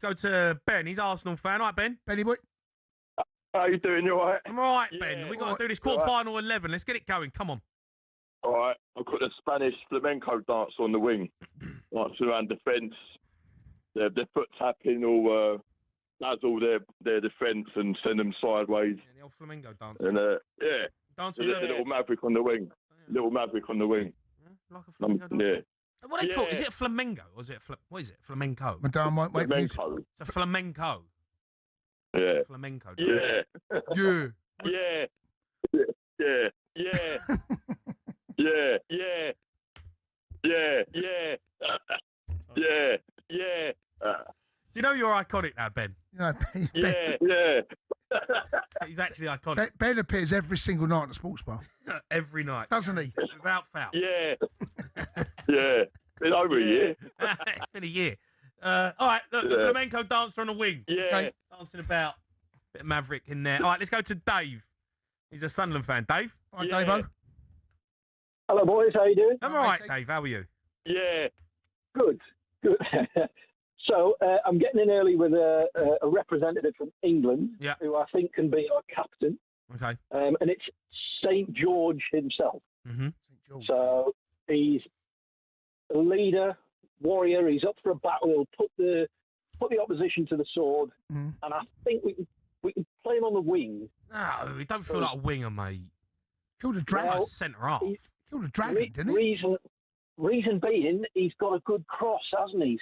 Go to Ben. He's Arsenal fan. All right, Ben. Benny boy. How you doing? You all right? I'm all right, Ben. We've got to do this quarter-final 11. Let's get it going. Come on. All right. I've got the Spanish flamenco dance on the wing. Like around defence. Their foot tapping all dazzle their defence and send them sideways. Yeah, the old flamenco dance. And, Dance with a little maverick on the wing. little maverick on the wing. Like a flamingo dancer. Yeah. What are they called? Is it a flamenco or is it what is it? Flamenco. Madame, wait for you. Flamenco. It's a flamenco. Yeah. Flamenco. Yeah. Yeah. Yeah. Yeah. Yeah. Yeah. Yeah. Yeah. Yeah. Yeah. Yeah. Do you know you're iconic now, Ben? No, Ben, Yeah. He's actually iconic. Ben appears every single night at the sports bar. Every night. Doesn't he? Without foul. Yeah. Yeah. Been over a year. It's been a year. All right, look, the flamenco dancer on the wing. Yeah. Okay, dancing about. Bit of maverick in there. All right, let's go to Dave. He's a Sunderland fan. Dave? All right, Dave-o. Hello, boys. How you doing? I'm all right, Dave. How are you? Yeah. Good. So I'm getting in early with a representative from England who I think can be our captain. Okay. And it's St. George himself. Mm-hmm. So he's a leader, warrior. He's up for a battle. He'll put the opposition to the sword. Mm. And I think we can play him on the wing. No, he don't feel like a winger, mate. Killed a dragon. Well, centre half. Killed a dragon, didn't he? Reason being, he's got a good cross, hasn't he?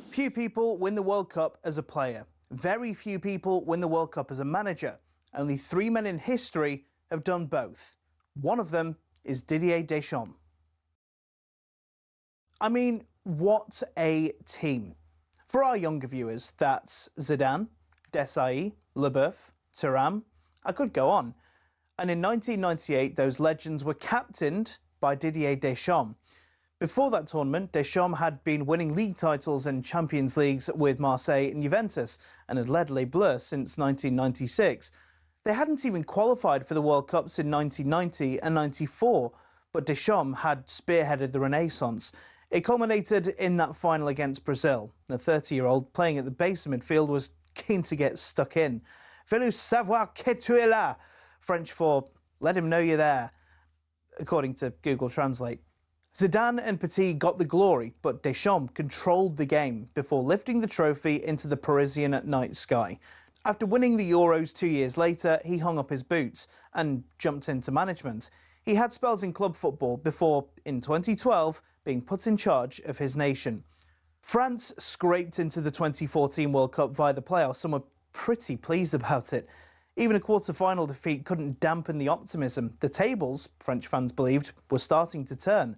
Few people win the World Cup as a player. Very few people win the World Cup as a manager. Only 3 men in history have done both. One of them is Didier Deschamps. I mean, what a team. For our younger viewers, that's Zidane, Desailly, Leboeuf, Thuram. I could go on. And in 1998, those legends were captained by Didier Deschamps. Before that tournament, Deschamps had been winning league titles and Champions Leagues with Marseille and Juventus and had led Les Bleus since 1996. They hadn't even qualified for the World Cups in 1990 and 94, but Deschamps had spearheaded the Renaissance. It culminated in that final against Brazil. The 30-year-old playing at the base of midfield was keen to get stuck in. Fais-lui savoir que tu es là, French for let him know you're there, according to Google Translate. Zidane and Petit got the glory, but Deschamps controlled the game before lifting the trophy into the Parisian night sky. After winning the Euros 2 years later, he hung up his boots and jumped into management. He had spells in club football before, in 2012, being put in charge of his nation. France scraped into the 2014 World Cup via the playoffs and were pretty pleased about it. Even a quarter-final defeat couldn't dampen the optimism. The tables, French fans believed, were starting to turn.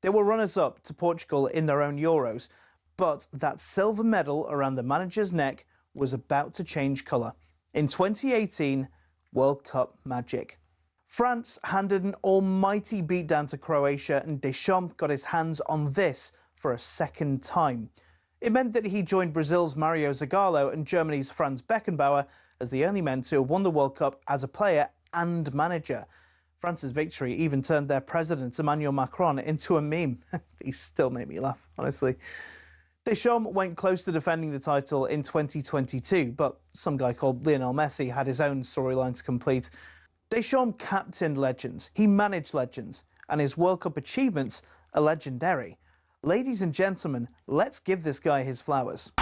They were runners-up to Portugal in their own Euros, but that silver medal around the manager's neck was about to change colour. In 2018, World Cup magic. France handed an almighty beatdown to Croatia, and Deschamps got his hands on this for a second time. It meant that he joined Brazil's Mario Zagallo and Germany's Franz Beckenbauer as the only men to have won the World Cup as a player and manager. France's victory even turned their president, Emmanuel Macron, into a meme. These still make me laugh, honestly. Deschamps went close to defending the title in 2022, but some guy called Lionel Messi had his own storyline to complete. Deschamps captained legends, he managed legends, and his World Cup achievements are legendary. Ladies and gentlemen, let's give this guy his flowers.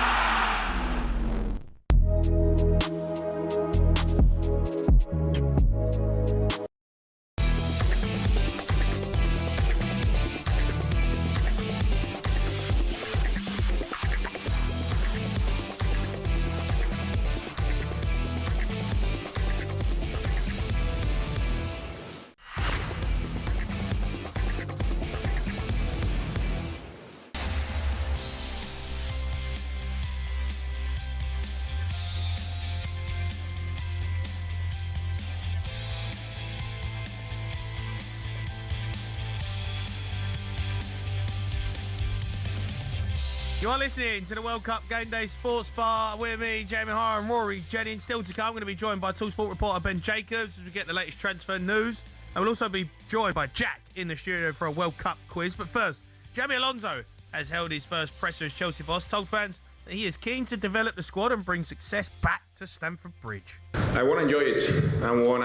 You are listening to the World Cup Game Day Sports Bar with me, Jamie Haaaaas and Rory Jennings. Still to come, I'm going to be joined by talkSPORT reporter Ben Jacobs as we get the latest transfer news. And we'll also be joined by Jack in the studio for a World Cup quiz. But first, Jamie Alonso has held his first presser as Chelsea boss, told fans that he is keen to develop the squad and bring success back to Stamford Bridge. I want to enjoy it. I want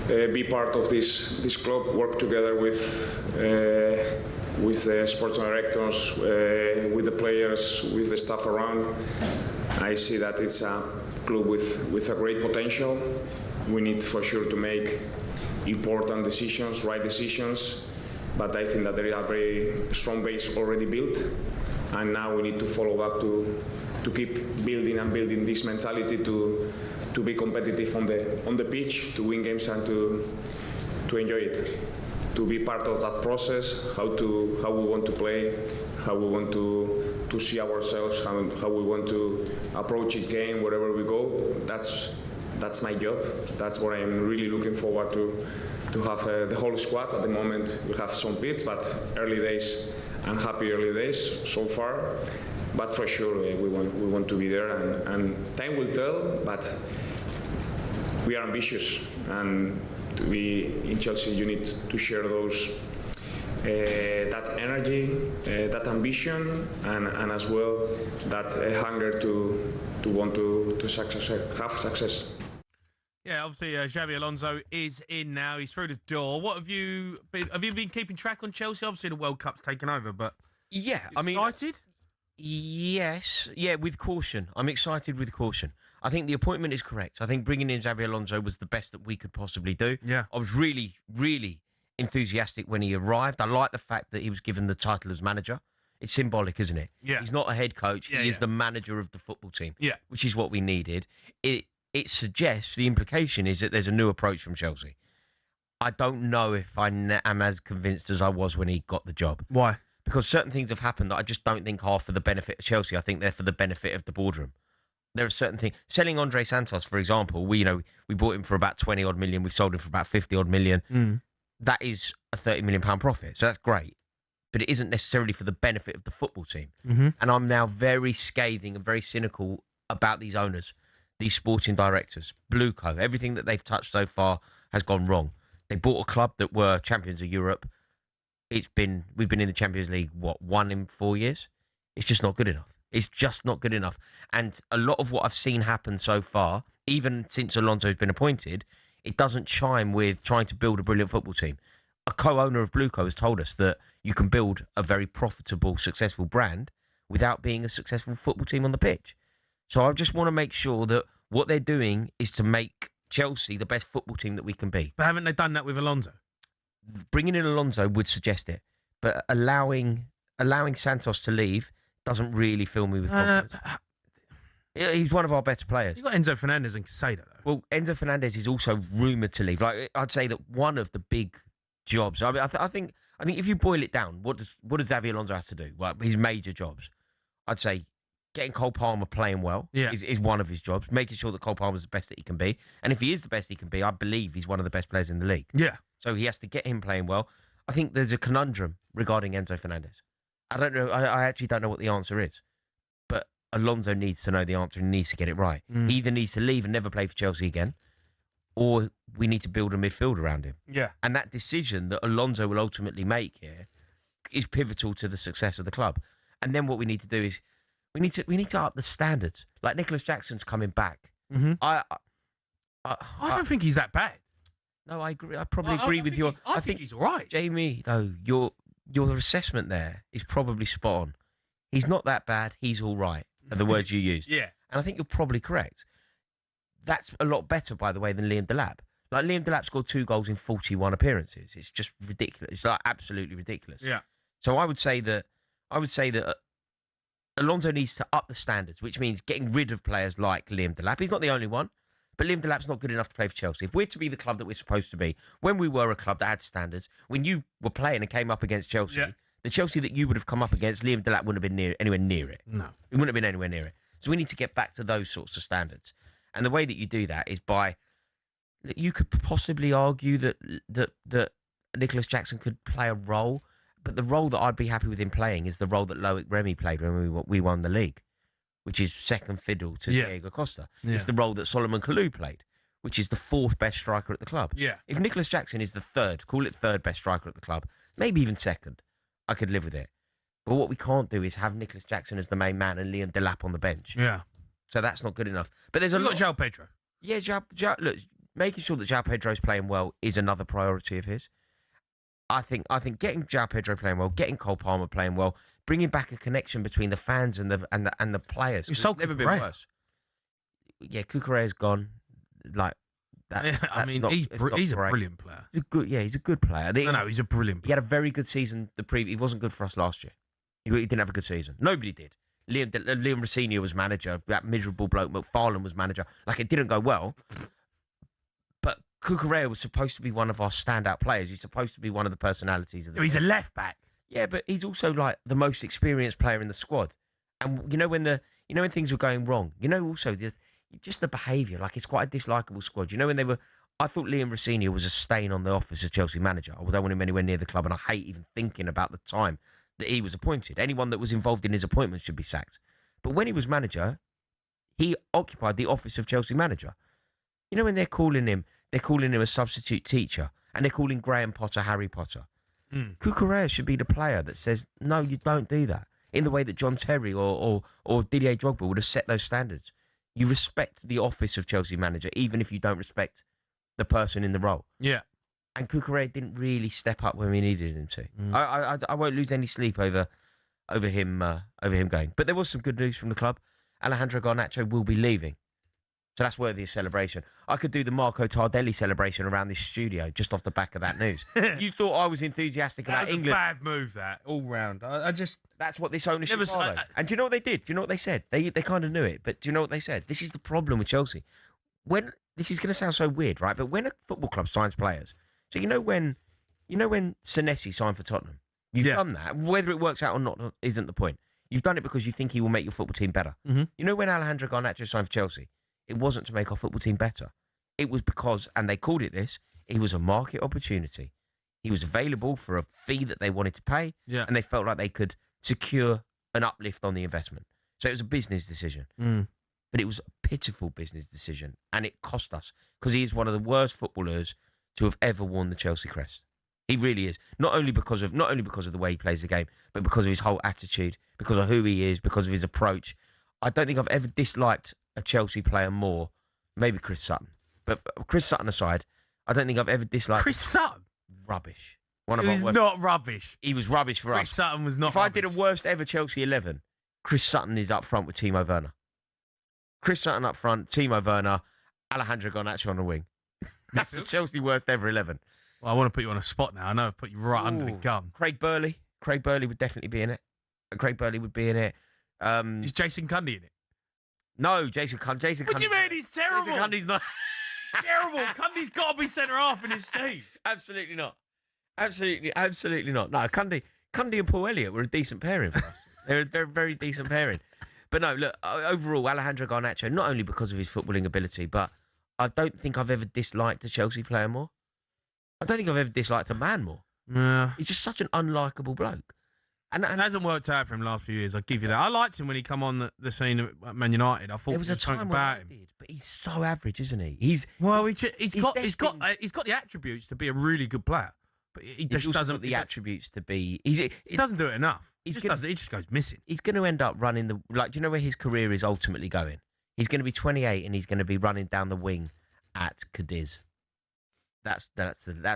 to be part of this club, work together with the sports directors, with the players, with the staff around. I see that it's a club with a great potential. We need for sure to make important decisions, right decisions, but I think that there is a very strong base already built, and now we need to follow up to keep building and building this mentality to be competitive on the pitch, to win games and to enjoy it, to be part of that process, how we want to play, how we want to see ourselves, how we want to approach each game wherever we go. That's my job. That's what I'm really looking forward to have the whole squad. At the moment we have some bits, but early days, and happy early days so far. But for sure we want to be there, and time will tell, but we are ambitious, and to be in Chelsea you need to share those that energy, that ambition, and as well that hunger to want to have success. Yeah, obviously Xabi Alonso is in now. He's through the door. What have you been keeping track on Chelsea? Obviously the World Cup's taken over, but yeah, excited? Yes, yeah, with caution. I'm excited with caution. I think the appointment is correct. I think bringing in Xabi Alonso was the best that we could possibly do. Yeah, I was really, really enthusiastic when he arrived. I like the fact that he was given the title as manager. It's symbolic, isn't it? Yeah. He's not a head coach. Yeah, he is the manager of the football team. Yeah. Which is what we needed. It suggests, the implication is that there's a new approach from Chelsea. I don't know if I am as convinced as I was when he got the job. Why? Because certain things have happened that I just don't think are for the benefit of Chelsea. I think they're for the benefit of the boardroom. There are certain things. Selling Andre Santos, for example, we bought him for about 20 odd million. We've sold him for about 50 odd million. That is a £30 million profit. So that's great. But it isn't necessarily for the benefit of the football team. And I'm now very scathing and very cynical about these owners, these sporting directors, Blueco. Everything that they've touched so far has gone wrong. They bought a club that were champions of Europe. We've been in the Champions League, 1 in 4 years? It's just not good enough. It's just not good enough. And a lot of what I've seen happen so far, even since Alonso's been appointed, it doesn't chime with trying to build a brilliant football team. A co-owner of Blueco has told us that you can build a very profitable, successful brand without being a successful football team on the pitch. So I just want to make sure that what they're doing is to make Chelsea the best football team that we can be. But haven't they done that with Alonso? Bringing in Alonso would suggest it, but allowing Santos to leave doesn't really fill me with confidence. He's one of our better players. You've got Enzo Fernandez and Casado, though. Well, Enzo Fernandez is also rumoured to leave. Like, I'd say that one of the big jobs. I mean, I think if you boil it down, what does Xabi Alonso have to do? Well, his major jobs, I'd say, getting Cole Palmer playing well is one of his jobs. Making sure that Cole Palmer's the best that he can be, and if he is the best he can be, I believe he's one of the best players in the league. Yeah. So he has to get him playing well. I think there's a conundrum regarding Enzo Fernandez. I don't know. I actually don't know what the answer is. But Alonso needs to know the answer and needs to get it right. He either needs to leave and never play for Chelsea again, or we need to build a midfield around him. Yeah. And that decision that Alonso will ultimately make here is pivotal to the success of the club. And then what we need to do is we need to up the standards. Like Nicholas Jackson's coming back. I don't think he's that bad. No, I agree. I probably agree with your. I think he's all right. Jamie, though, your assessment there is probably spot on. He's not that bad. He's all right. Are the words you used. Yeah. And I think you're probably correct. That's a lot better, by the way, than Liam Delap. Like, Liam Delap scored 2 goals in 41 appearances. It's just ridiculous. It's like absolutely ridiculous. Yeah. So I would say that Alonso needs to up the standards, which means getting rid of players like Liam Delap. He's not the only one. But Liam Delap's not good enough to play for Chelsea. If we're to be the club that we're supposed to be, when we were a club that had standards, when you were playing and came up against Chelsea, the Chelsea that you would have come up against, Liam Delap wouldn't have been anywhere near it. No. He wouldn't have been anywhere near it. So we need to get back to those sorts of standards. And the way that you do that is by... You could possibly argue that Nicholas Jackson could play a role, but the role that I'd be happy with him playing is the role that Loic Remy played when we won the league, which is second fiddle to Diego Costa. It's the role that Solomon Kalou played, which is the 4th best striker at the club. Yeah. If Nicholas Jackson is the 3rd, call it 3rd best striker at the club, maybe even 2nd, I could live with it. But what we can't do is have Nicholas Jackson as the main man and Liam Delap on the bench. Yeah. So that's not good enough. But there's a lot. João Pedro. Yeah, look, making sure that João Pedro's playing well is another priority of his. I think getting João Pedro playing well, getting Cole Palmer playing well, bringing back a connection between the fans and the players. You sold never been Cucurella. worse. Yeah, Cucurella's gone. Like that. I mean, he's a brilliant player. He's a good player. No, he's a brilliant player. He had a very good season. He wasn't good for us last year. He didn't have a good season. Nobody did. Liam Rosenior was manager. That miserable bloke McFarlane was manager. Like, it didn't go well. But Cucurella was supposed to be one of our standout players. He's supposed to be one of the personalities of the He's team. a left back. Yeah, but he's also like the most experienced player in the squad. And when things were going wrong, also just the behaviour. Like, it's quite a dislikable squad. I thought Liam Rosenior was a stain on the office of Chelsea manager. I don't want him anywhere near the club, and I hate even thinking about the time that he was appointed. Anyone that was involved in his appointment should be sacked. But when he was manager, he occupied the office of Chelsea manager. When they're calling him a substitute teacher, and they're calling Graham Potter Harry Potter. Cucurella should be the player that says, no, you don't do that. In the way that John Terry or Didier Drogba would have set those standards. You respect the office of Chelsea manager, even if you don't respect the person in the role. Yeah. And Cucurella didn't really step up when we needed him to. I won't lose any sleep over him going. But there was some good news from the club. Alejandro Garnacho will be leaving. So that's worthy of celebration. I could do the Marco Tardelli celebration around this studio just off the back of that news. You thought I was enthusiastic about England. That was a bad move, that, all round. That's what this ownership was. And do you know what they did? Do you know what they said? They kind of knew it, but do you know what they said? This is the problem with Chelsea. This is going to sound so weird, right? But when a football club signs players, so when Senesi signed for Tottenham, you've done that. Whether it works out or not isn't the point. You've done it because you think he will make your football team better. Mm-hmm. When Alejandro Garnacho signed for Chelsea, it wasn't to make our football team better. It was because, and they called it this, he was a market opportunity. He was available for a fee that they wanted to pay, and they felt like they could secure an uplift on the investment. So it was a business decision. But it was a pitiful business decision, and it cost us, because he is one of the worst footballers to have ever worn the Chelsea crest. He really is. Not only because of the way he plays the game, but because of his whole attitude, because of who he is, because of his approach. I don't think I've ever disliked a Chelsea player more. Maybe Chris Sutton. But Chris Sutton aside, I don't think I've ever disliked... Chris Sutton? Rubbish. He's not rubbish. He was rubbish for us. Chris Sutton was not If rubbish. I did a worst ever Chelsea 11, Chris Sutton is up front with Timo Werner. Chris Sutton up front, Timo Werner, Alejandro Garnacho on the wing. That's the Chelsea worst ever 11. Well, I want to put you on a spot now. I know I've put you right under the gun. Craig Burley would definitely be in it. Craig Burley would be in it. Is Jason Cundy in it? No, Jason Cundy. What do you mean? He's terrible. Jason Cundy's not. He's terrible. Cundy's got to be centre half in his team. Absolutely not. Absolutely not. No, Cundy and Paul Elliott were a decent pairing for us. They're a very decent pairing. But no, look, overall, Alejandro Garnacho, not only because of his footballing ability, but I don't think I've ever disliked a Chelsea player more. I don't think I've ever disliked a man more. Yeah. He's just such an unlikable bloke. And it hasn't worked out for him the last few years, I'll give you that. I liked him when he come on the scene at Man United. I thought there was a time about when him. did, but he's so average, isn't he? He's got the attributes to be a really good player, but he just doesn't the attributes to be. He doesn't do it enough. He just goes missing. He's going to end up running the do you know where his career is ultimately going? He's going to be 28 and he's going to be running down the wing at Cadiz. That's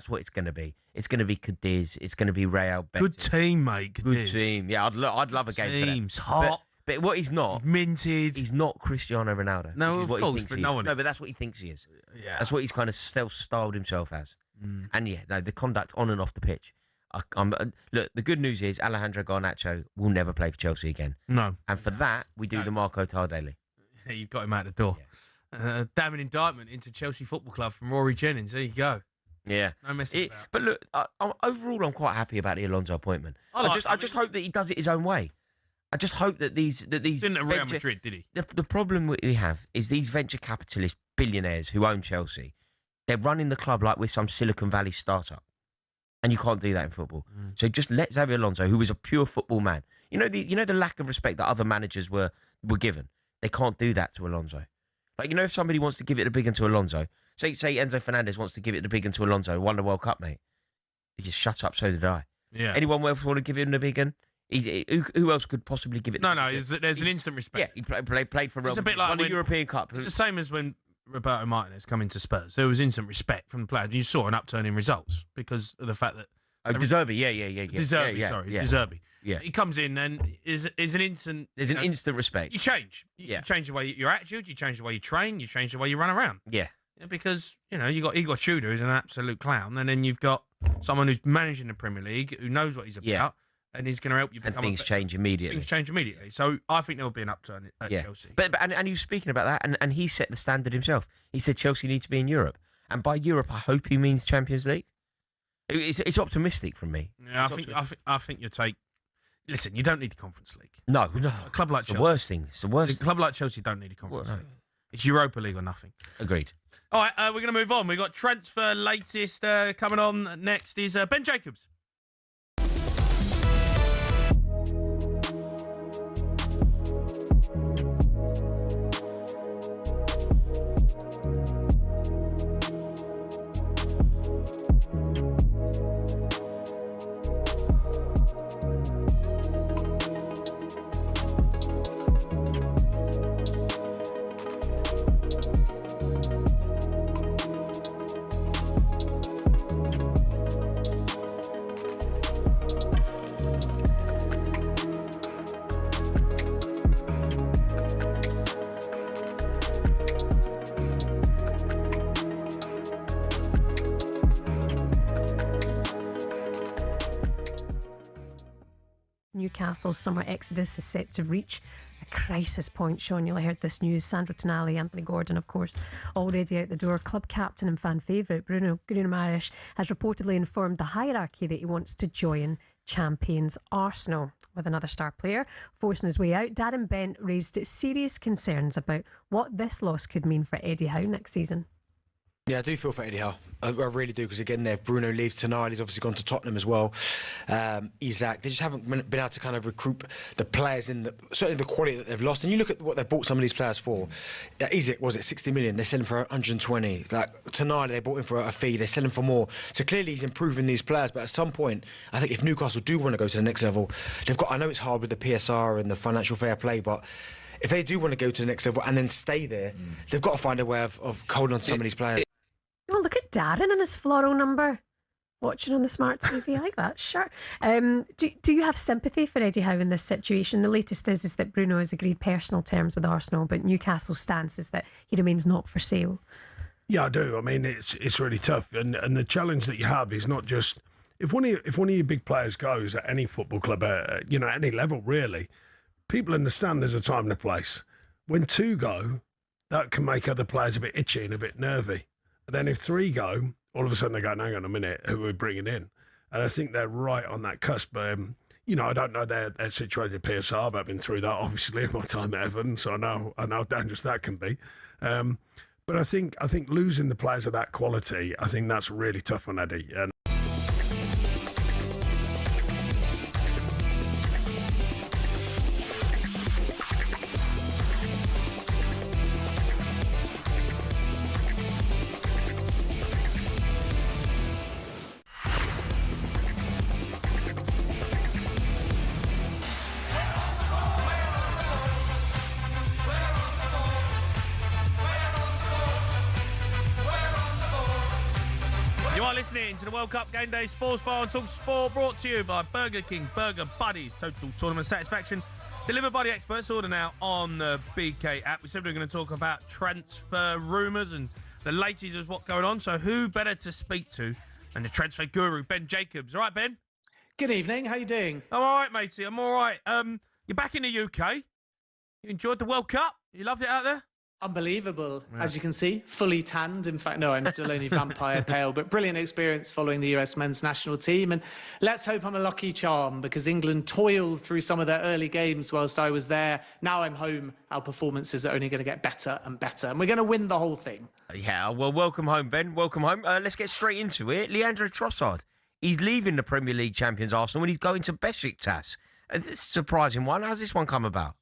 what it's going to be. It's going to be Cadiz. It's going to be Real Betis. Good team, mate. Cadiz. Good team. Yeah, I'd love a game for them. Team's hot. But what he's not, minted. He's not Cristiano Ronaldo. No, of course, but no one. No, but that's what he thinks he is. Yeah, that's what he's kind of self-styled himself as. And yeah, no, the conduct on and off the pitch. Look, the good news is Alejandro Garnacho will never play for Chelsea again. No. And for that, we do the Marco Tardelli. Yeah, you've got him out the door. Yeah. Damning indictment into Chelsea Football Club from Rory Jennings. There you go. Yeah. No messing about. But look, overall, I'm quite happy about the Alonso appointment. I just hope that he does it his own way. I just hope that these didn't at Real Madrid, did he? The problem we have is these venture capitalist billionaires who own Chelsea. They're running the club like we're some Silicon Valley startup. And you can't do that in football. So just let Xabi Alonso, who is a pure football man, you know the lack of respect that other managers were given. They can't do that to Alonso. Like, if somebody wants to give it the big one to Alonso, say Enzo Fernandez wants to give it the big one to Alonso, won the World Cup, mate. He just shut up. So did I. Yeah. Anyone else want to give him the big one? Who else could possibly give it? No. There's an instant respect. Yeah, he played for Real It's a Madrid, bit like won the European Cup. It's the same as when Roberto Martinez come into Spurs. There was instant respect from the players. You saw an upturn in results because of the fact that Oh, De Zerbi, yeah. De Zerbi, sorry, De Zerbi. Yeah. He comes in and is an instant. There's an instant respect. You change. You change the way your attitude. You change the way you train. You change the way you run around. Yeah. Because you got Igor Tudor, who's an absolute clown, and then you've got someone who's managing the Premier League who knows what he's about, and he's going to help you become. And things change immediately. Things change immediately. So I think there will be an upturn at Chelsea. But he was speaking about that, and he set the standard himself. He said Chelsea need to be in Europe, and by Europe, I hope he means Champions League. It's optimistic from me. Yeah, I think you take. Listen, you don't need the Conference League. No. A club like Chelsea. The worst thing. It's the worst. A club like Chelsea don't need a Conference League. It's Europa League or nothing. Agreed. All right, we're going to move on. We've got transfer latest coming on next is Ben Jacobs. Newcastle's summer exodus is set to reach a crisis point. Sean, you'll have heard this news. Sandro Tonali, Anthony Gordon, of course, already out the door. Club captain and fan favourite Bruno Guimaraes has reportedly informed the hierarchy that he wants to join champions Arsenal. With another star player forcing his way out, Darren Bent raised serious concerns about what this loss could mean for Eddie Howe next season. Yeah, I do feel for Eddie Howe. I really do, because again, if Bruno leaves tonight, he's obviously gone to Tottenham as well. Isaac, they just haven't been able to kind of recruit the players certainly the quality that they've lost. And you look at what they've bought some of these players for. Isaac, was it 60 million? They're selling for 120. Like tonight, they bought him for a fee. They're selling for more. So clearly, he's improving these players. But at some point, I think if Newcastle do want to go to the next level, they've got. I know it's hard with the PSR and the financial fair play, but if they do want to go to the next level and then stay there, they've got to find a way of holding on to some of these players. Oh, look at Darren and his floral number. Watching on the smart TV, I like that. Sure. Do you have sympathy for Eddie Howe in this situation? The latest is that Bruno has agreed personal terms with Arsenal, but Newcastle's stance is that he remains not for sale. Yeah, I do. I mean, it's really tough, and the challenge that you have is not just if one of your big players goes at any football club, at any level really. People understand there's a time and a place. When two go, that can make other players a bit itchy and a bit nervy. But then if three go, all of a sudden they go, hang on a minute, who are we bringing in? And I think they're right on that cusp. I don't know their situation at PSR, but I've been through that, obviously, in my time at Everton, so I know how dangerous that can be. But I think losing the players of that quality, I think that's really tough on Eddie. And to the World Cup Game Day Sports Bar on talkSPORT, brought to you by Burger King Burger Buddies. Total tournament satisfaction delivered by the experts. Order now on the BK app. We said we were going to talk about transfer rumours and the latest is what's going on. So who better to speak to than the transfer guru, Ben Jacobs. All right, Ben? Good evening. How you doing? I'm all right, matey. I'm all right. You're back in the UK. You enjoyed the World Cup? You loved it out there? Unbelievable, as you can see, fully tanned. In fact, no, I'm still only vampire pale, but brilliant experience following the US men's national team. And let's hope I'm a lucky charm, because England toiled through some of their early games whilst I was there. Now I'm home. Our performances are only going to get better and better, and we're going to win the whole thing. Yeah, well, welcome home, Ben. Welcome home. Let's get straight into it. Leandro Trossard, he's leaving the Premier League champions Arsenal and he's going to Besiktas. It's a surprising one. How's this one come about?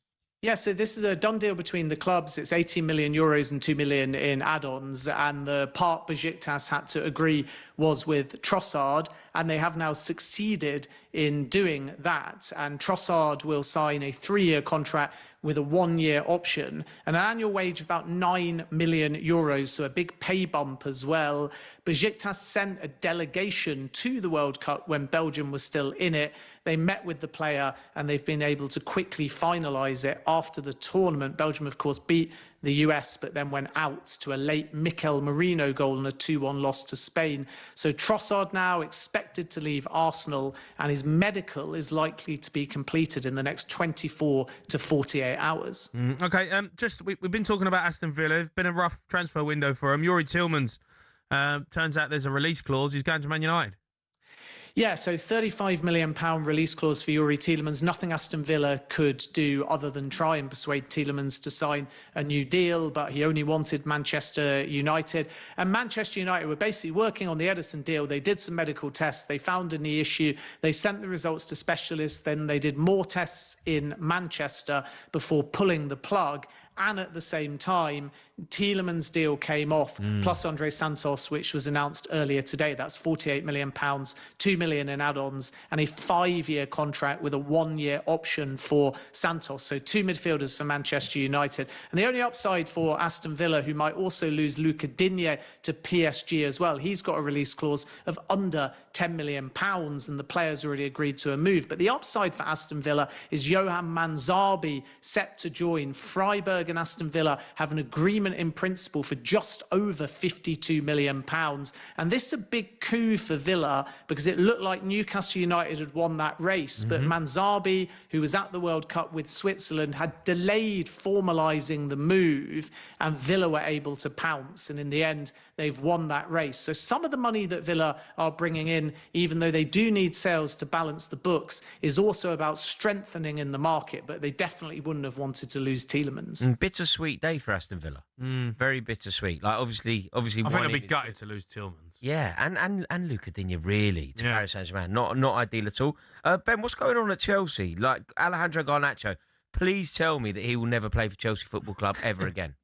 Yeah, so this is a done deal between the clubs. It's 18 million euros and 2 million in add-ons. And the part Besiktas had to agree was with Trossard. And they have now succeeded in doing that. And Trossard will sign a 3-year contract with a 1-year option and an annual wage of about €9 million, so a big pay bump as well. Besiktas sent a delegation to the World Cup when Belgium was still in it. They met with the player and they've been able to quickly finalise it after the tournament. Belgium, of course, beat the US, but then went out to a late Mikel Merino goal and a 2-1 loss to Spain. So Trossard now expected to leave Arsenal, and his medical is likely to be completed in the next 24 to 48 hours. Okay, we've been talking about Aston Villa. It's been a rough transfer window for him. Youri Tielemans, turns out there's a release clause. He's going to Man United. Yeah, so £35 million release clause for Youri Tielemans. Nothing Aston Villa could do other than try and persuade Tielemans to sign a new deal, but he only wanted Manchester United. And Manchester United were basically working on the Ederson deal. They did some medical tests. They found a knee issue. They sent the results to specialists. Then they did more tests in Manchester before pulling the plug. And at the same time, Tielemans' deal came off, plus Andre Santos, which was announced earlier today. That's £48 million, £2 million in add-ons, and a 5-year contract with a 1-year option for Santos. So 2 midfielders for Manchester United. And the only upside for Aston Villa, who might also lose Luca Digne to PSG as well, he's got a release clause of under £10 million, and the player's already agreed to a move. But the upside for Aston Villa is Johan Manzarbi set to join. Freiburg and Aston Villa have an agreement in principle for just over £52 million. And this is a big coup for Villa because it looked like Newcastle United had won that race. But Manzarbi, who was at the World Cup with Switzerland, had delayed formalising the move, and Villa were able to pounce. And in the end, they've won that race. So some of the money that Villa are bringing in, even though they do need sales to balance the books, is also about strengthening in the market. But they definitely wouldn't have wanted to lose Tielemans. Bittersweet day for Aston Villa. Very bittersweet. Like obviously. I think they'll be gutted to lose Tielemans. Yeah, and Luca Digne really to Paris Saint-Germain. Not ideal at all. Ben, what's going on at Chelsea? Like Alejandro Garnacho, please tell me that he will never play for Chelsea Football Club ever again.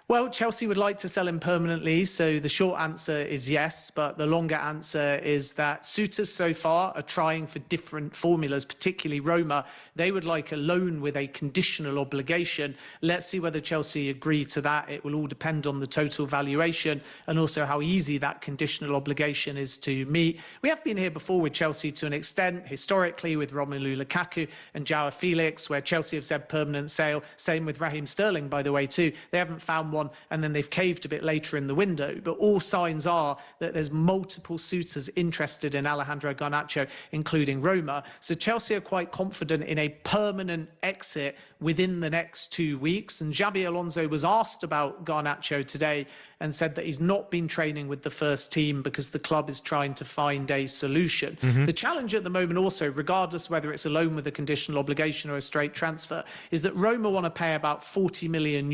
Well, Chelsea would like to sell him permanently, so the short answer is yes, but the longer answer is that suitors so far are trying for different formulas, particularly Roma. They would like a loan with a conditional obligation. Let's see whether Chelsea agree to that. It will all depend on the total valuation and also how easy that conditional obligation is to meet. We have been here before with Chelsea to an extent, historically with Romelu Lukaku and Joao Felix, where Chelsea have said permanent sale. Same with Raheem Sterling, by the way, too. They haven't found one, and then they've caved a bit later in the window. But all signs are that there's multiple suitors interested in Alejandro Garnacho, including Roma. So Chelsea are quite confident in a permanent exit within the next 2 weeks. And Xabi Alonso was asked about Garnacho today and said that he's not been training with the first team because the club is trying to find a solution. The challenge at the moment also, regardless whether it's a loan with a conditional obligation or a straight transfer, is that Roma want to pay about €40 million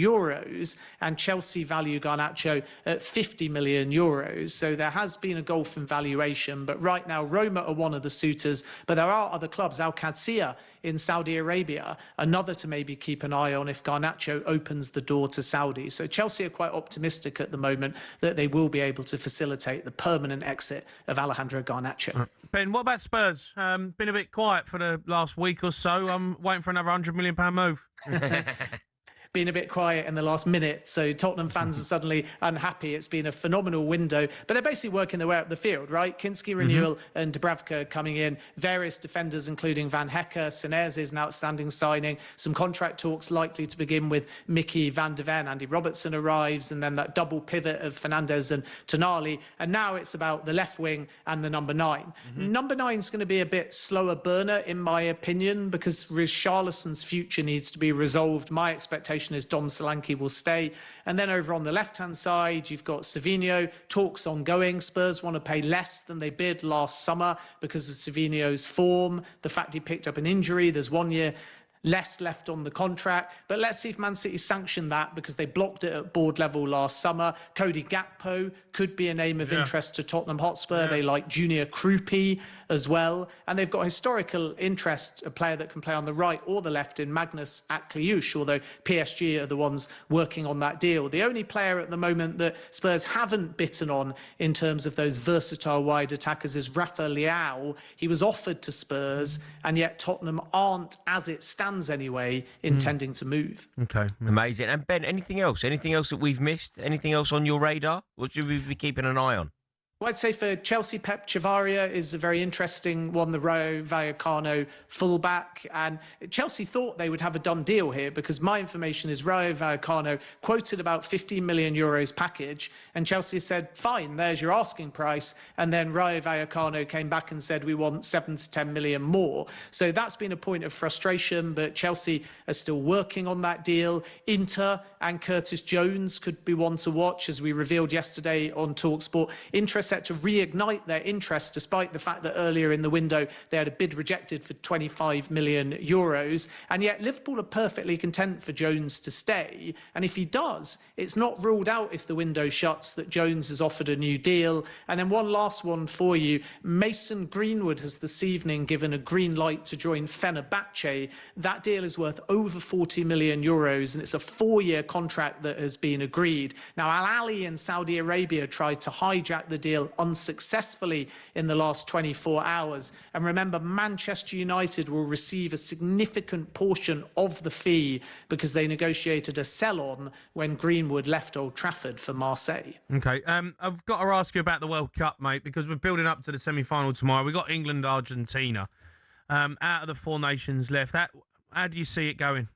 and Chelsea value Garnacho at €50 million. So there has been a gulf in valuation, but right now Roma are one of the suitors, but there are other clubs. Al Qadsiya in Saudi Arabia, another to maybe keep an eye on if Garnacho opens the door to Saudi. So Chelsea are quite optimistic at the moment that they will be able to facilitate the permanent exit of Alejandro Garnacho. Ben, what about Spurs? Been a bit quiet for the last week or so. I'm waiting for another £100 million move. Been a bit quiet in the last minute, so Tottenham fans are suddenly unhappy. It's been a phenomenal window, but they're basically working their way up the field, right? Kinski renewal and Dubravka coming in, various defenders including Van Hecke. Senez is an outstanding signing, some contract talks likely to begin with Mickey van de Ven. Andy Robertson arrives, and then that double pivot of Fernandes and Tonali, and now it's about the left wing and the number 9. Number 9 is going to be a bit slower burner in my opinion because Richarlison's future needs to be resolved. My expectation is Dom Solanke will stay. And then over on the left-hand side, you've got Savinho, talks ongoing. Spurs want to pay less than they bid last summer because of Savinho's form, the fact he picked up an injury. There's 1 year less left on the contract. But let's see if Man City sanction that because they blocked it at board level last summer. Cody Gakpo could be a name of interest to Tottenham Hotspur. They like Junior Krupi as well. And they've got historical interest, a player that can play on the right or the left in Magnus Akliouche, although PSG are the ones working on that deal. The only player at the moment that Spurs haven't bitten on in terms of those versatile wide attackers is Rafa Leao. He was offered to Spurs, and yet Tottenham aren't, as it stands fans anyway, intending to move. Okay. Amazing. And Ben, anything else? Anything else that we've missed? Anything else on your radar? What should we be keeping an eye on? Well, I'd say for Chelsea, Pep Chavaria is a very interesting one, the Rayo Vallecano fullback. And Chelsea thought they would have a done deal here because my information is Rayo Vallecano quoted about 15 million euros package. And Chelsea said, fine, there's your asking price. And then Rayo Vallecano came back and said, we want 7 to 10 million more. So that's been a point of frustration, but Chelsea are still working on that deal. Inter and Curtis Jones could be one to watch, as we revealed yesterday on talkSPORT. Interest set to reignite their interest, despite the fact that earlier in the window they had a bid rejected for 25 million euros. And yet Liverpool are perfectly content for Jones to stay. And if he does, it's not ruled out if the window shuts that Jones has offered a new deal. And then one last one for you. Mason Greenwood has this evening given a green light to join Fenerbahce. That deal is worth over 40 million euros, and it's a 4-year contract that has been agreed. Now, Al Ahly in Saudi Arabia tried to hijack the deal unsuccessfully in the last 24 hours. And remember, Manchester United will receive a significant portion of the fee because they negotiated a sell-on when Greenwood left Old Trafford for Marseille. Okay, I've got to ask you about the World Cup, mate, because we're building up to the semi-final tomorrow. We've got England, Argentina. Out of the 4 nations left, how do you see it going?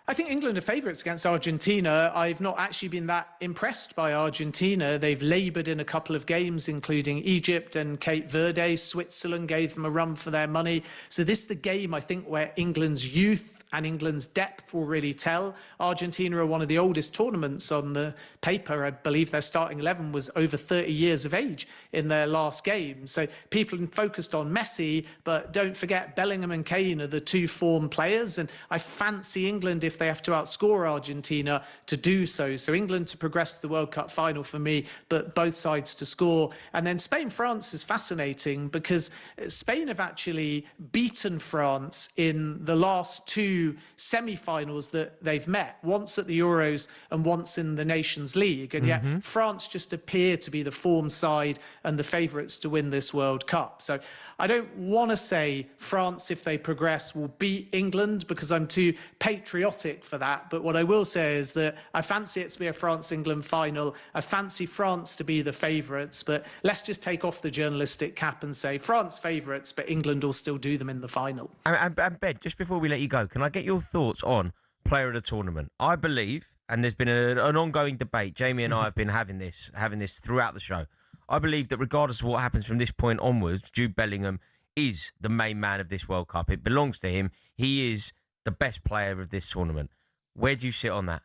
I think England are favourites against Argentina. I've not actually been that impressed by Argentina. They've laboured in a couple of games, including Egypt and Cape Verde. Switzerland gave them a run for their money. So this is the game, I think, where England's youth and England's depth will really tell. Argentina are one of the oldest tournaments on the paper. I believe their starting 11 was over 30 years of age in their last game. So people are focused on Messi, but don't forget Bellingham and Kane are the 2 form players. And I fancy England, if they have to outscore Argentina, to do so. So England to progress to the World Cup final for me, but both sides to score. And then Spain-France is fascinating because Spain have actually beaten France in the last 2 semi-finals that they've met, once at the Euros and once in the Nations League. And yet France just appear to be the form side and the favourites to win this World Cup. So I don't want to say France, if they progress, will beat England because I'm too patriotic for that. But what I will say is that I fancy it to be a France-England final. I fancy France to be the favourites. But let's just take off the journalistic cap and say France favourites, but England will still do them in the final. And Ben, just before we let you go, can I get your thoughts on player of the tournament? I believe, and there's been an ongoing debate, Jamie and I have been having this throughout the show. I believe that regardless of what happens from this point onwards, Jude Bellingham is the main man of this World Cup. It belongs to him. He is the best player of this tournament. Where do you sit on that?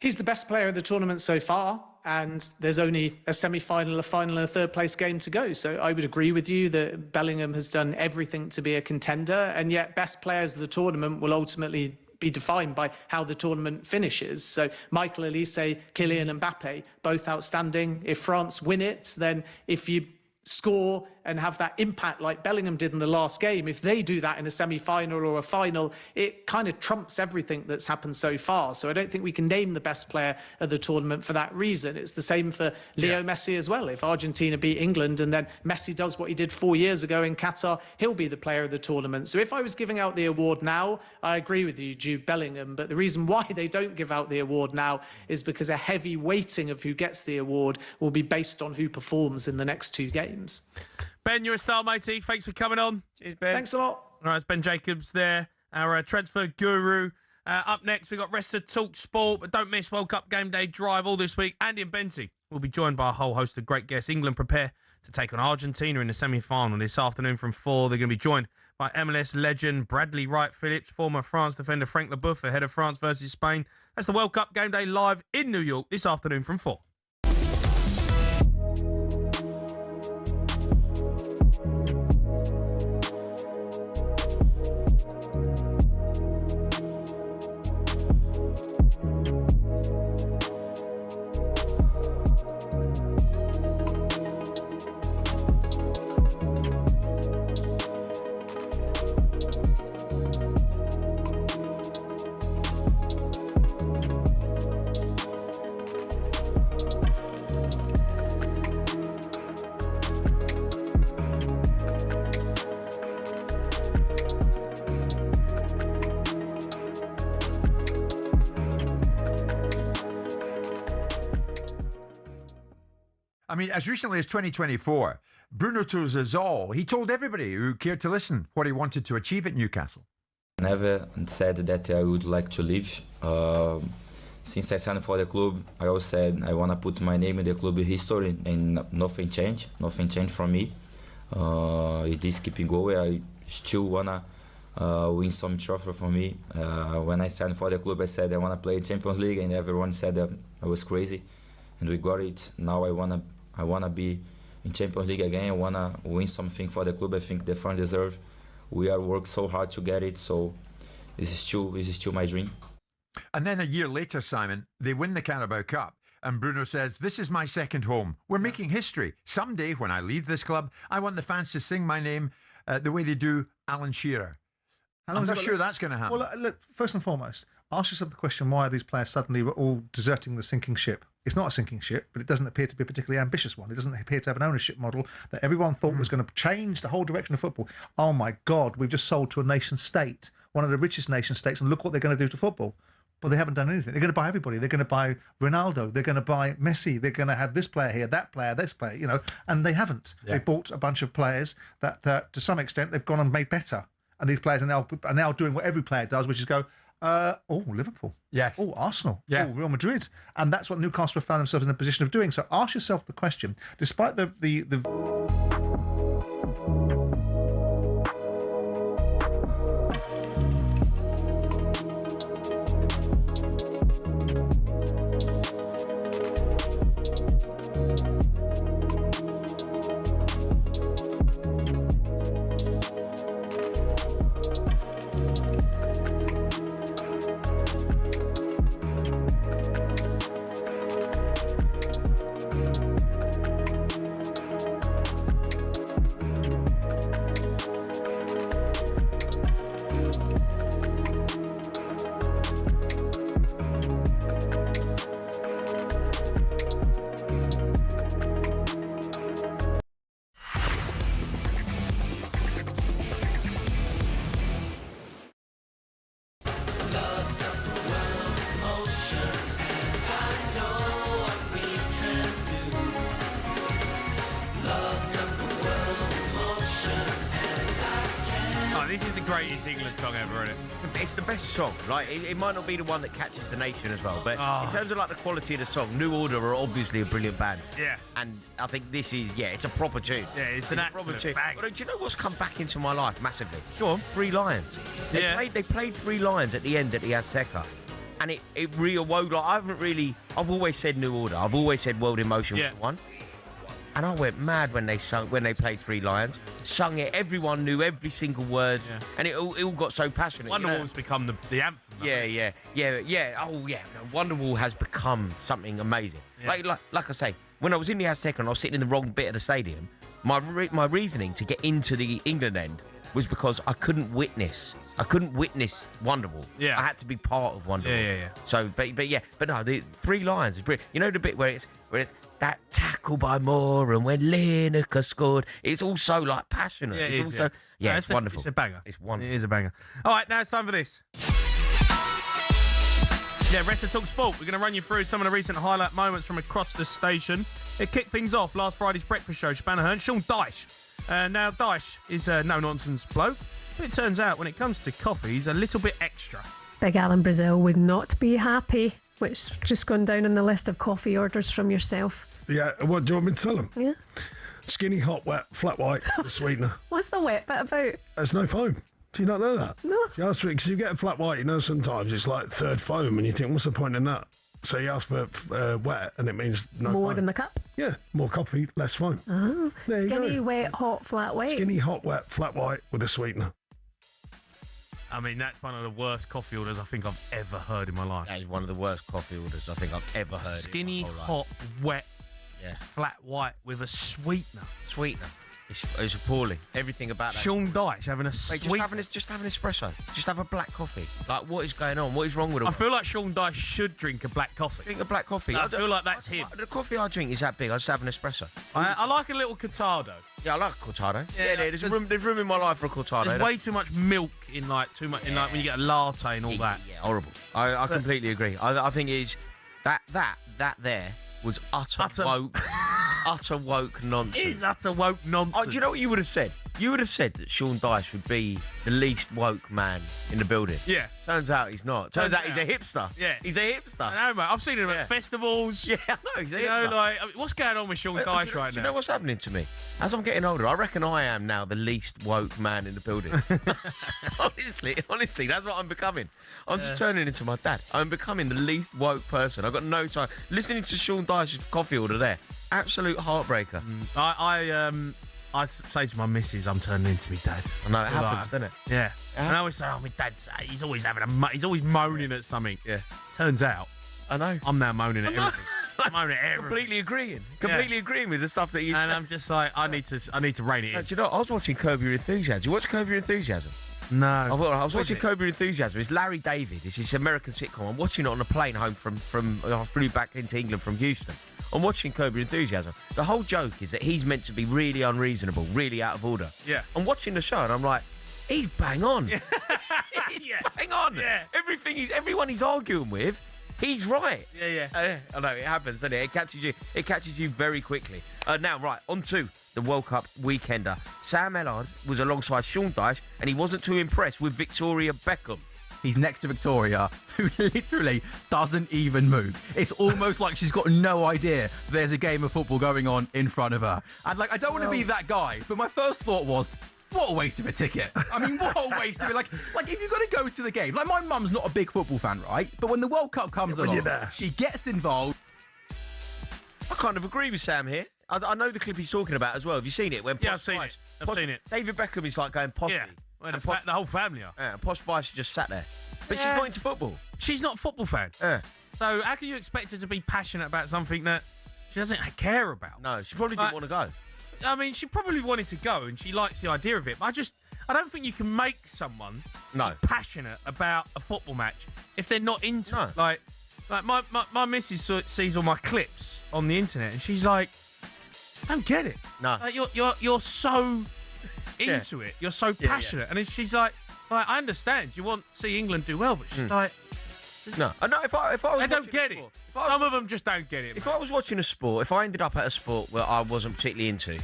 He's the best player of the tournament so far, and there's only a semi-final, a final and a third-place game to go. So I would agree with you that Bellingham has done everything to be a contender, and yet best players of the tournament will ultimately be defined by how the tournament finishes. So Michael Olise, Kylian Mbappe, both outstanding. If France win it, then if you score and have that impact like Bellingham did in the last game, if they do that in a semi-final or a final, it kind of trumps everything that's happened so far. So I don't think we can name the best player of the tournament for that reason. It's the same for Leo Messi as well. If Argentina beat England and then Messi does what he did 4 years ago in Qatar, he'll be the player of the tournament. So if I was giving out the award now, I agree with you, Jude Bellingham. But the reason why they don't give out the award now is because a heavy weighting of who gets the award will be based on who performs in the next 2 games. Ben, you're a star, matey. Thanks for coming on. Cheers, Ben. Thanks a lot. All right, it's Ben Jacobs there, our transfer guru. Up next, we've got rest of talkSPORT, but don't miss World Cup Game Day Drive all this week. Andy and Benty will be joined by a whole host of great guests. England prepare to take on Argentina in the semi-final this afternoon from 4. They're going to be joined by MLS legend Bradley Wright Phillips, former France defender Frank Leboeuf ahead of France versus Spain. That's the World Cup Game Day live in New York this afternoon from 4. I mean, as recently as 2024, Bruno told us all. He told everybody who cared to listen what he wanted to achieve at Newcastle. Never said that I would like to leave. Since I signed for the club, I always said I want to put my name in the club history, and nothing changed. Nothing changed for me. It is keeping going. I still want to win some trophy for me. When I signed for the club, I said I want to play Champions League, and everyone said that I was crazy, and we got it. Now I wanna be in Champions League again. I wanna win something for the club. I think the fans deserve. We are worked so hard to get it, so this is still my dream. And then a year later, Simon, they win the Carabao Cup. And Bruno says, "This is my second home. We're making history. Someday, when I leave this club, I want the fans to sing my name the way they do Alan Shearer." I'm not sure that's going to happen. Well, look, first and foremost, ask yourself the question, why are these players suddenly all deserting the sinking ship? It's not a sinking ship, but it doesn't appear to be a particularly ambitious one. It doesn't appear to have an ownership model that everyone thought was going to change the whole direction of football. Oh, my God, we've just sold to a nation state, one of the richest nation states, and look what they're going to do to football. But they haven't done anything. They're going to buy everybody. They're going to buy Ronaldo. They're going to buy Messi. They're going to have this player here, that player, this player, you know, and they haven't. Yeah. They bought a bunch of players that to some extent, they've gone and made better. And these players are now doing what every player does, which is go, Liverpool. Yes. Oh, Arsenal. Yeah. Oh, Real Madrid. And that's what Newcastle have found themselves in a position of doing. So ask yourself the question, despite the greatest England song ever, isn't it? It's the best song. Like it might not be the one that catches the nation as well, but in terms of like the quality of the song, New Order are obviously a brilliant band. Yeah. And I think this is it's a proper tune. Yeah, it's an proper absolute tune. bang. But do you know what's come back into my life massively? Go on. Three Lions. They played Three Lions at the end at the Azteca. And it reawoke. Like I've always said New Order. I've always said World in Motion was one. And I went mad when they played Three Lions. Sung it, everyone knew every single word, and it all got so passionate. Wonderwall's become the anthem. Yeah. Oh yeah, Wonderwall has become something amazing. Yeah. Like I say, when I was in the Azteca and I was sitting in the wrong bit of the stadium, my reasoning to get into the England end was because I couldn't witness Wonderwall. Yeah. I had to be part of Wonderwall. Yeah. So, but no, the Three Lions is brilliant. You know the bit where it's that tackle by Moore and when Lineker scored. It's also like passionate. Yeah, it's wonderful. It's a banger. It's wonderful. It is a banger. All right, now it's time for this. Yeah, rest of talkSPORT. We're going to run you through some of the recent highlight moments from across the station. It kicked things off last Friday's breakfast show. Spanaher, Sean Dyche. Now, Dyche is a no-nonsense bloke, but it turns out when it comes to coffee, he's a little bit extra. Big Alan Brazil would not be happy, which just gone down on the list of coffee orders from yourself. Yeah, what do you want me to tell him? Yeah. Skinny, hot, wet, flat white, the sweetener. What's the wet bit about? There's no foam. Do you not know that? No. You ask for it, because you get a flat white, you know, sometimes it's like third foam, and you think, what's the point in that? So you ask for wet, and it means no more foam. in the cup? Yeah, more coffee, less foam. Oh, there skinny, you go. wet, hot, flat white. Skinny, hot, wet, flat white with a sweetener. I mean, that's one of the worst coffee orders I think I've ever heard in my life. That is one of the worst coffee orders I think I've ever heard. Skinny, in my whole hot, life. wet, Yeah. flat white with a sweetener. Sweetener. It's appalling. Everything about that. Sean Dyche having a Mate, sweetener. just have an espresso. Just have a black coffee. Like, what is going on? What is wrong with it? I feel like Sean Dyche should drink a black coffee. Drink a black coffee. I feel like that's him. The coffee I drink is that big. I just have an espresso. I like a little cortado. Yeah, I like a cortado. Yeah, there's room in my life for a cortado. There's way too much milk in when you get a latte and all that. Yeah, horrible. I completely agree. I think it's that there was utter woke. utter woke nonsense. It is utter woke nonsense. Oh, do you know what you would have said? You would have said that Sean Dyche would be the least woke man in the building. Yeah. Turns out he's not. Turns out he's a hipster. Yeah. He's a hipster. I know, mate. I've seen him at festivals. Yeah, I know. He's a You know, hipster. like, what's going on with Sean Dyche right Do you now? know what's happening to me? As I'm getting older, I reckon I am now the least woke man in the building. honestly, that's what I'm becoming. I'm just turning into my dad. I'm becoming the least woke person. I've got no time. Listening to Sean Dyche's coffee order there, absolute heartbreaker. I say to my missus, I'm turning into my dad. I know, it happens, doesn't it? Yeah. And I always say, oh, my dad's, he's always he's always moaning at something. Yeah. Turns out, I know. I'm now moaning at everything. I'm moaning at everything. Completely agreeing with the stuff that you said. And I'm just like, I need to rein it in. Do you know, I was watching Curb Your Enthusiasm. Do you watch Curb Your Enthusiasm? No. I was watching Curb Your Enthusiasm. It's Larry David. It's this American sitcom. I'm watching it on a plane home from I flew back into England from Houston. I'm watching Curb Your Enthusiasm. The whole joke is that he's meant to be really unreasonable, really out of order. Yeah. I'm watching the show and I'm like, he's bang on. Yeah. He's bang on. Yeah. Everyone he's arguing with, he's right. Yeah. I know, it happens, doesn't it? It catches you very quickly. Now, right, on to the World Cup weekender. Sam Ellard was alongside Sean Dyche, and he wasn't too impressed with Victoria Beckham. He's next to Victoria, who literally doesn't even move. It's almost like she's got no idea there's a game of football going on in front of her. And, I don't want to be that guy, but my first thought was, what a waste of a ticket. I mean, what a waste of it. Like if you've got to go to the game, my mum's not a big football fan, right? But when the World Cup comes along, she gets involved. I kind of agree with Sam here. I know the clip he's talking about as well. Have you seen it? I've seen it. I've seen it. David Beckham is like going potty. Yeah. Well, the whole family are. Yeah, Posh Spice just sat there. But she's not into football. She's not a football fan. Yeah. So how can you expect her to be passionate about something that she doesn't care about? No, she probably didn't want to go. I mean, she probably wanted to go and she likes the idea of it. But I don't think you can make someone passionate about a football match if they're not into it. Like my missus sees all my clips on the internet and she's like, I don't get it. No. Like, you're so into it. You're so passionate. And then she's like, I understand. You want to see England do well, but she's like, no. If I was they don't get it. Some of them just don't get it. If I was watching a sport, if I ended up at a sport where I wasn't particularly into,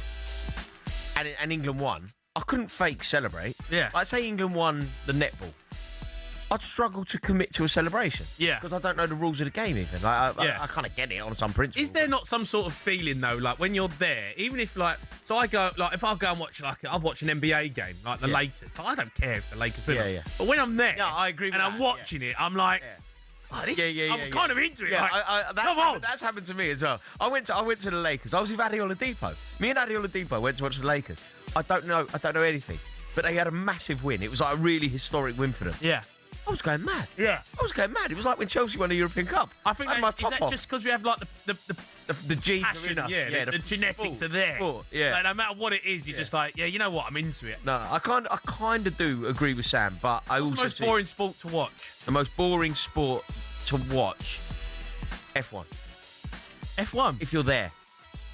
and England won, I couldn't fake celebrate. Yeah. Like, say England won the netball, I'd struggle to commit to a celebration. Yeah. Because I don't know the rules of the game even. I kind of get it on some principle. Is there not some sort of feeling though, like when you're there, even if if I go and watch I'll watch an NBA game, like the Lakers. So I don't care if the Lakers win. Yeah. But when I'm there, I agree with and that, I'm watching it, I'm like, I'm kind of into it. Like, come on. That's happened to me as well. I went to the Lakers. I was with Adi Oladipo. Me and Adi Oladipo went to watch the Lakers. I don't know anything, but they had a massive win. It was like a really historic win for them. Yeah. I was going mad. Yeah. I was going mad. It was like when Chelsea won the European Cup. I think my top is that off. just because we have like the genes are in us. Yeah, the genetics are there. Yeah. Like, no matter what it is, you're just like, you know what, I'm into it. No, I kind of do agree with Sam, but I What's also the most boring sport to watch? The most boring sport to watch, F1. F1? If you're there.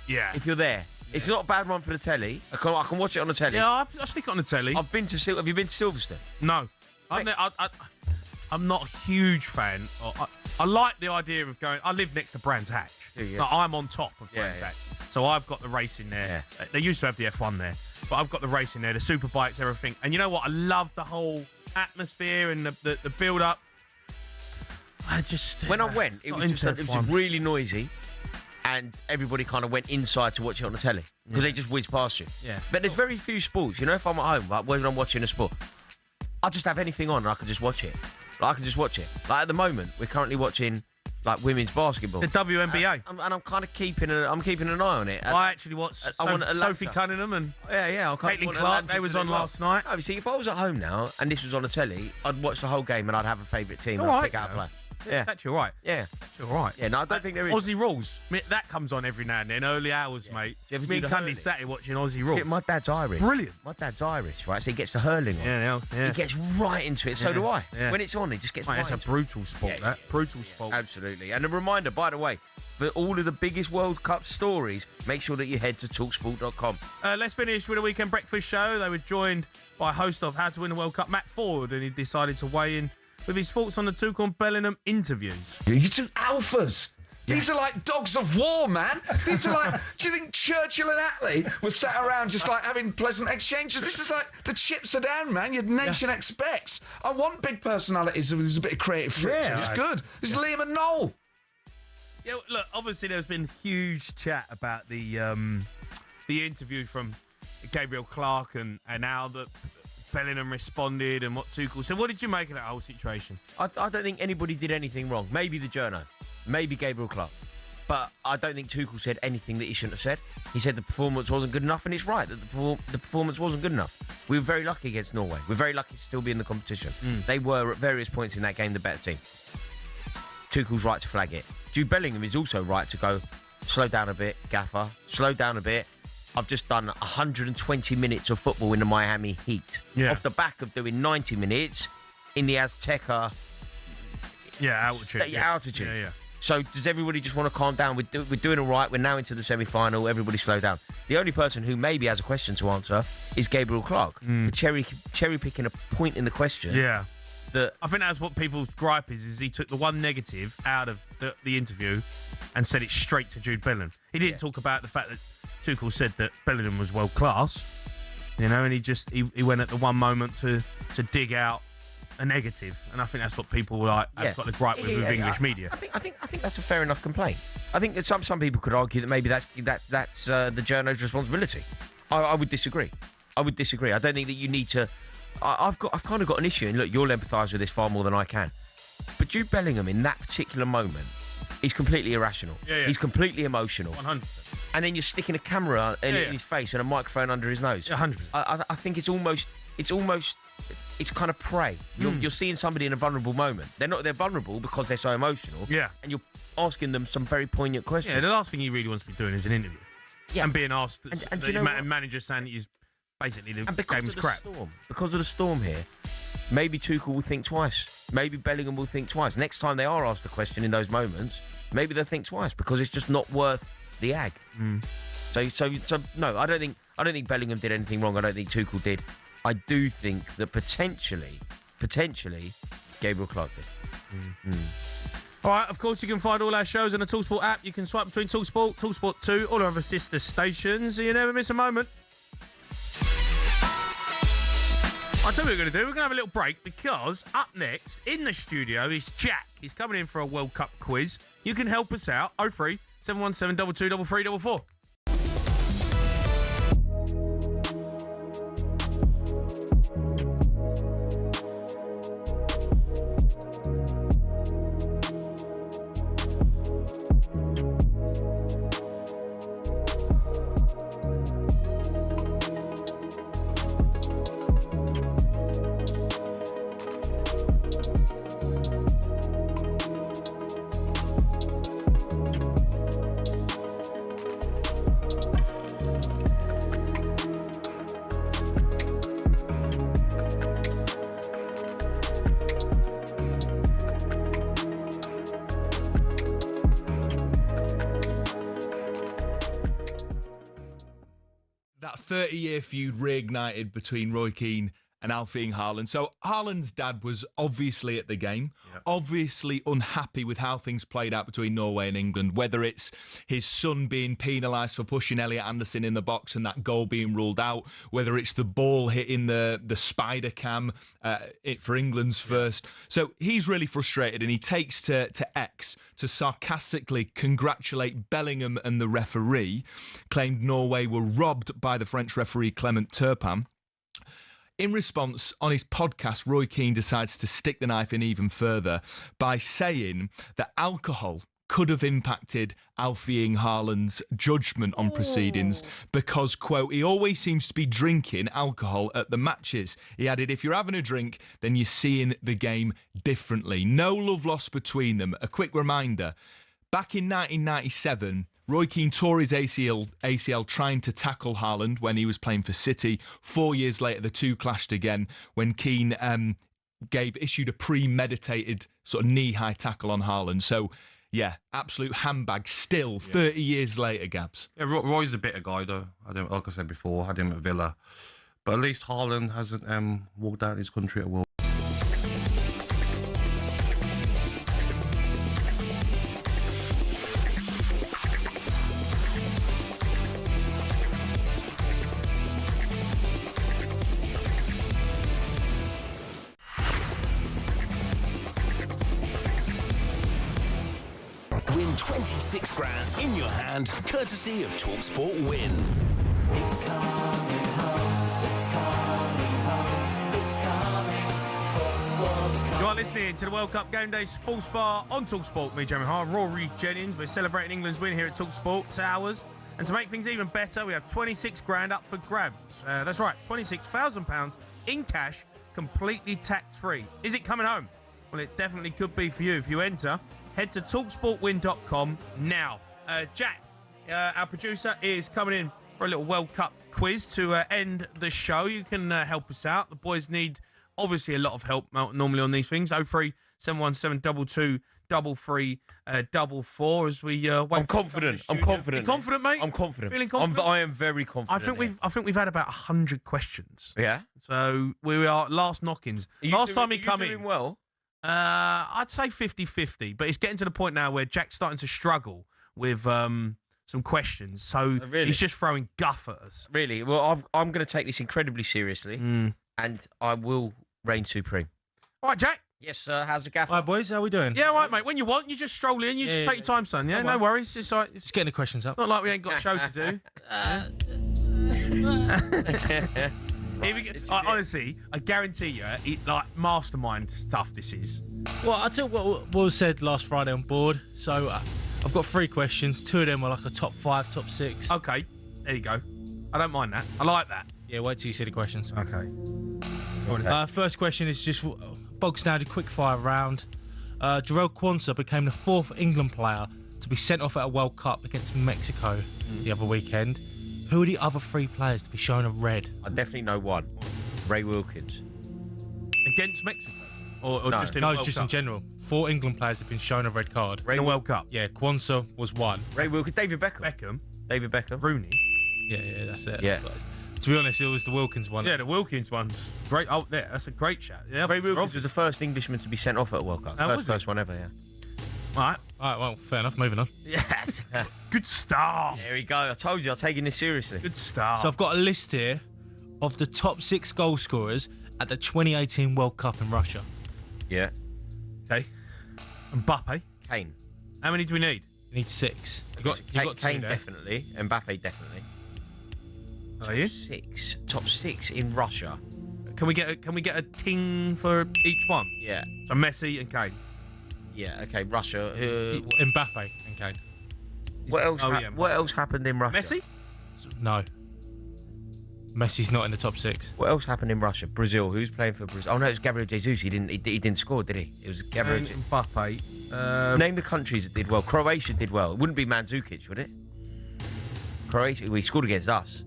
Yeah. If you're there. It's not a bad one for the telly. I can watch it on the telly. Yeah, I stick it on the telly. Have you been to Silverstone? No. I'm not a huge fan. I like the idea of going. I live next to Brands Hatch. Yeah. Like, I'm on top of Brands Hatch. So I've got the racing there. Yeah. They used to have the F1 there, but I've got the racing there, the super bikes, everything. And you know what? I love the whole atmosphere and the build up. When I went, it was just really noisy. And everybody kind of went inside to watch it on the telly because they just whiz past you. Yeah. But there's very few sports. You know, if I'm at home, like when I'm watching a sport, I just have anything on and I can just watch it. Like at the moment, we're currently watching like women's basketball, the WNBA, and I'm kind of keeping an eye on it. I actually watched Sophie Cunningham and Caitlin Clark. They was on last night. Obviously, if I was at home now and this was on the telly, I'd watch the whole game and I'd have a favourite team. And I'd pick out a player. Yeah, it's actually all right. Yeah, it's all right. Yeah, no, I don't think there is. Aussie Rules. That comes on every now and then, early hours, mate. Me and Cundy sat here watching Aussie Rules. My dad's Irish. Brilliant. My dad's Irish, right? So he gets the hurling on. Yeah. He gets right into it. So do I. Yeah. When it's on, he just gets right it's into a brutal sport, Brutal sport. Absolutely. And a reminder, by the way, for all of the biggest World Cup stories, make sure that you head to talksport.com. Let's finish with a weekend breakfast show. They were joined by host of How to Win the World Cup, Matt Ford, and he decided to weigh in with his thoughts on the Tuchel and Bellingham interviews. You two alphas. These are like dogs of war, man. These are like, do you think Churchill and Attlee were sat around just like having pleasant exchanges? This is like, the chips are down, man. Your nation expects. I want big personalities with a bit of creative friction. It's good. It's Liam and Noel. Yeah, look, obviously there's been huge chat about the interview from Gabriel Clark and how that Bellingham responded and what Tuchel said. What did you make of that whole situation? I don't think anybody did anything wrong. Maybe the journo, maybe Gabriel Clark. But I don't think Tuchel said anything that he shouldn't have said. He said the performance wasn't good enough, and it's right that the performance wasn't good enough. We were very lucky against Norway. We're very lucky to still be in the competition. They were, at various points in that game, the better team. Tuchel's right to flag it. Jude Bellingham is also right to go, slow down a bit, Gaffer, slow down a bit. I've just done 120 minutes of football in the Miami Heat. Off the back of doing 90 minutes in the Azteca altitude. Yeah. So does everybody just want to calm down? We're doing all right. We're now into the semi-final. Everybody slow down. The only person who maybe has a question to answer is Gabriel Clark for cherry picking a point in the question. Yeah. I think that's what people's gripe is he took the one negative out of the interview and said it straight to Jude Bellingham. He didn't talk about the fact that Tuchel said that Bellingham was world class, and he went at the one moment to dig out a negative, and I think that's what people have got the gripe with English media. I think that's a fair enough complaint. I think that some people could argue that maybe that's the journo's responsibility. I would disagree. I don't think that you need to. I've kind of got an issue, and look, you'll empathise with this far more than I can. But Jude Bellingham, in that particular moment, he's completely irrational. Yeah. He's completely emotional. 100%. And then you're sticking a camera in his face and a microphone under his nose. 100%. I think it's kind of prey. You're seeing somebody in a vulnerable moment. They're vulnerable because they're so emotional. Yeah. And you're asking them some very poignant questions. Yeah, the last thing he really wants to be doing is an interview. Yeah. And being asked, and you know manager saying that he's basically the game's crap. Because of the storm here, maybe Tuchel will think twice. Maybe Bellingham will think twice. Next time they are asked a question in those moments, maybe they'll think twice because it's just not worth the ag. So no, I don't think Bellingham did anything wrong. I don't think Tuchel did. I do think that potentially Gabriel Clark did. All right, of course, you can find all our shows on the talkSPORT app. You can swipe between talkSPORT, talkSPORT 2, all our other sister stations, so you never miss a moment. I'll tell you what we're going to do. We're going to have a little break because up next in the studio is Jack. He's coming in for a World Cup quiz. You can help us out. 03 717 22 3344. That 30-year feud reignited between Roy Keane and Alfie Haaland. So Haaland's dad was obviously at the game, obviously unhappy with how things played out between Norway and England, whether it's his son being penalised for pushing Elliot Anderson in the box and that goal being ruled out, whether it's the ball hitting the spider cam for England's first. So he's really frustrated and he takes to X to sarcastically congratulate Bellingham and the referee, claimed Norway were robbed by the French referee Clement Turpin. In response, on his podcast, Roy Keane decides to stick the knife in even further by saying that alcohol could have impacted Alfie Haaland's judgment on proceedings because, quote, he always seems to be drinking alcohol at the matches. He added, if you're having a drink, then you're seeing the game differently. No love lost between them. A quick reminder, back in 1997, Roy Keane tore his ACL trying to tackle Haaland when he was playing for City. 4 years later, the two clashed again when Keane issued a premeditated sort of knee-high tackle on Haaland. So, yeah, absolute handbag still 30 years later, Gabs. Yeah, Roy's a bitter guy, though. Like I said before, I had him at Villa. But at least Haaland hasn't walked out his country at will. Win 26 grand in your hand, courtesy of talkSPORT Win. It's coming home, it's coming home, it's coming. Football's coming. You are listening to the World Cup Game Day Sports Bar on talkSPORT. Me, Jamie Haaaaas, Rory, Jennings. We're celebrating England's win here at talkSPORT. It's ours. And to make things even better, we have 26 grand up for grabs. That's right, £26,000 in cash, completely tax-free. Is it coming home? Well, it definitely could be for you. If you enter, head to talksportwin.com now. Jack, our producer, is coming in for a little World Cup quiz to end the show. You can help us out. The boys need, obviously, a lot of help normally on these things. 03717 22 3344 as we wait. I'm confident. I'm confident. You confident, mate? I'm confident. Feeling confident? I am very confident. I think we've had about 100 questions. Yeah. So we are last knockings. Last time he come in. Doing well. I'd say 50-50, but it's getting to the point now where Jack's starting to struggle with some questions. So he's just throwing guff at us. Really? Well, I'm going to take this incredibly seriously, and I will reign supreme. All right, Jack. Yes, sir. How's the gaffer? All right, boys. How we doing? Yeah, all right, mate. When you want, you just stroll in. You just take your time, son. Yeah, no worries. It's like, just getting the questions up. Not like we ain't got a show to do. Here we go. Honestly, I guarantee you, like mastermind stuff. This is. Well, I'll tell you what was said last Friday on board. So I've got 3 questions. 2 of them were like a top 5, top 6. Okay, there you go. I don't mind that. I like that. Yeah, wait till you see the questions. Okay. First question is just bog standard quick fire round. Jarrell Quansah became the 4th England player to be sent off at a World Cup against Mexico the other weekend. Who are the other 3 players to be shown a red? I definitely know one. Ray Wilkins. Against Mexico? Or no, just in no, the World just Cup? In general. 4 England players have been shown a red card. In the World Cup? Yeah, Quansah was 1. Ray Wilkins. David Beckham. David Beckham. Rooney. Yeah, that's it. Yeah. But, to be honest, it was the Wilkins one. Yeah, the Wilkins one's great. Oh, there, that's a great shot. Yeah, Ray Wilkins was the first Englishman to be sent off at a World Cup. First one ever, yeah. All right, well, fair enough. Moving on. Yes. Good start. There we go. I told you, I'm taking this seriously. Good start. So I've got a list here of the top 6 goal scorers at the 2018 World Cup in Russia. Yeah. Okay. Mbappe. Kane. How many do we need? You need 6. You got Kane 2 there. definitely. Mbappe definitely. Are you? Top 6 in Russia. Can we get a ting for each one? Yeah. So Messi and Kane. Yeah. Okay. Russia. Mbappe and Kane. What else? What else happened in Russia? Messi? No. Messi's not in the top 6. What else happened in Russia? Brazil. Who's playing for Brazil? Oh no, it was Gabriel Jesus. He didn't score, did he? It was Gabriel. Mbappe. Name the countries that did well. Croatia did well. It wouldn't be Mandzukic, would it? Croatia. Well, he scored against us.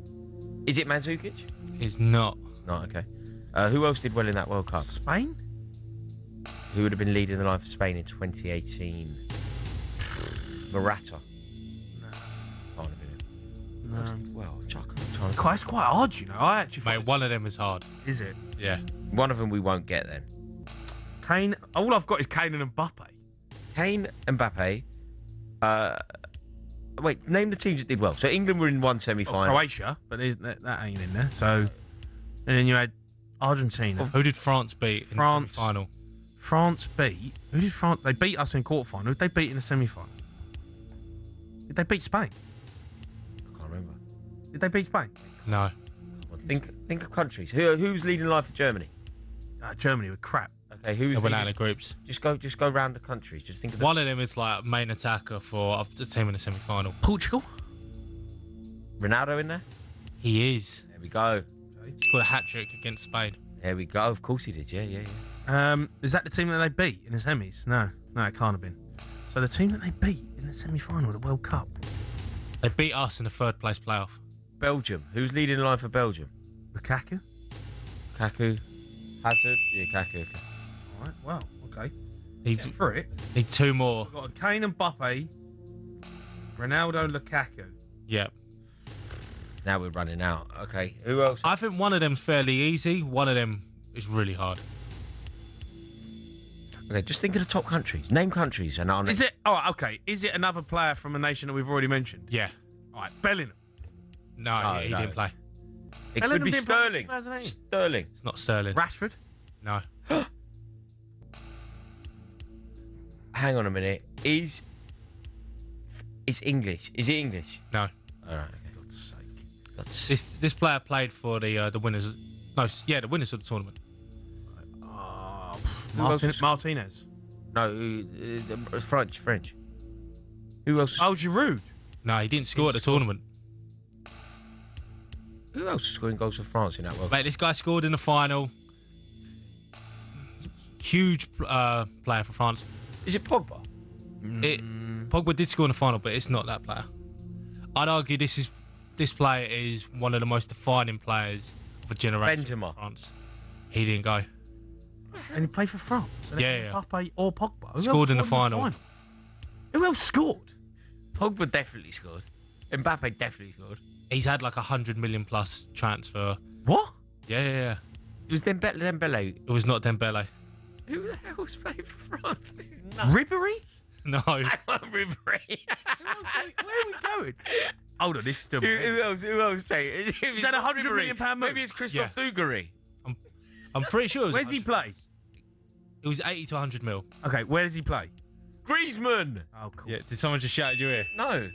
Is it Mandzukic? It's not. No. Okay. Who else did well in that World Cup? Spain. Who would have been leading the line for Spain in 2018? Morata. No. Well, It's quite hard, you know. I actually. Mate, one of them is hard. Is it? Yeah. One of them we won't get then. Kane. All I've got is Kane and Mbappe. Kane, Mbappe. Wait, name the teams that did well. So England were in one semi-final. Croatia, but that ain't in there. So, and then you had Argentina. Who did France beat in the semi-final? France beat. Who did France? They beat us in quarter-final. Who did they beat in the semi-final? Did they beat Spain? I can't remember. Did they beat Spain? No. Think of countries. Who's leading the line for Germany? Germany were crap. Okay, who's They went out of groups. Just go round the countries. Just think of One of them is like main attacker for the team in the semi-final. Portugal. Ronaldo in there. He is. There we go. He scored a hat-trick against Spain. There we go. Of course he did. Yeah. Is that the team that they beat in the semis? No, it can't have been. So the team that they beat in the semi-final of the World Cup. They beat us in the 3rd place playoff. Belgium. Who's leading the line for Belgium? Lukaku. Hazard. Yeah, Lukaku. All right. Well, okay. Need for it. Need 2 more. We've got Kane and Mbappe, Ronaldo, Lukaku. Yep. Now we're running out. Okay. Who else? I think one of them's fairly easy. One of them is really hard. Okay, just think of the top countries. Name countries, and I'll. Is it? Oh, okay. Is it another player from a nation that we've already mentioned? Yeah. All right. Bellingham. No, he didn't play. It Bellingham could be didn't play in Sterling. 2008. Sterling. It's not Sterling. Rashford. No. Hang on a minute. Is It's English. Is it English? No. All right. Okay. This player played for the winners. The winners of the tournament. Martinez. No, French. Who else? Oh, Giroud. No, he didn't score at the tournament. Who else is scoring goals for France in that World Cup? Mate, this guy scored in the final. Huge player for France. Is it Pogba? Pogba did score in the final, but it's not that player. I'd argue this player is one of the most defining players of a generation Benzema. for France. He didn't go. And he played for France. Yeah. Mbappe or Pogba. Who Scored else in the scored final. Who else scored? Pogba definitely scored. Mbappe definitely scored. He's had like 100 million plus transfer. What? Yeah. It was Dembele. It was not Dembele. Who the hell's playing for France? This is Ribéry? No. I want Ribéry. Where are we going? Hold on, this is still. Who else? Is that £100 million move? Maybe it's Christophe Dugarry. I'm pretty sure it was. Where's he play? It was 80 to 100 mil. Okay, where does he play? Griezmann. Oh, cool. Yeah, did someone just shout at your ear? No,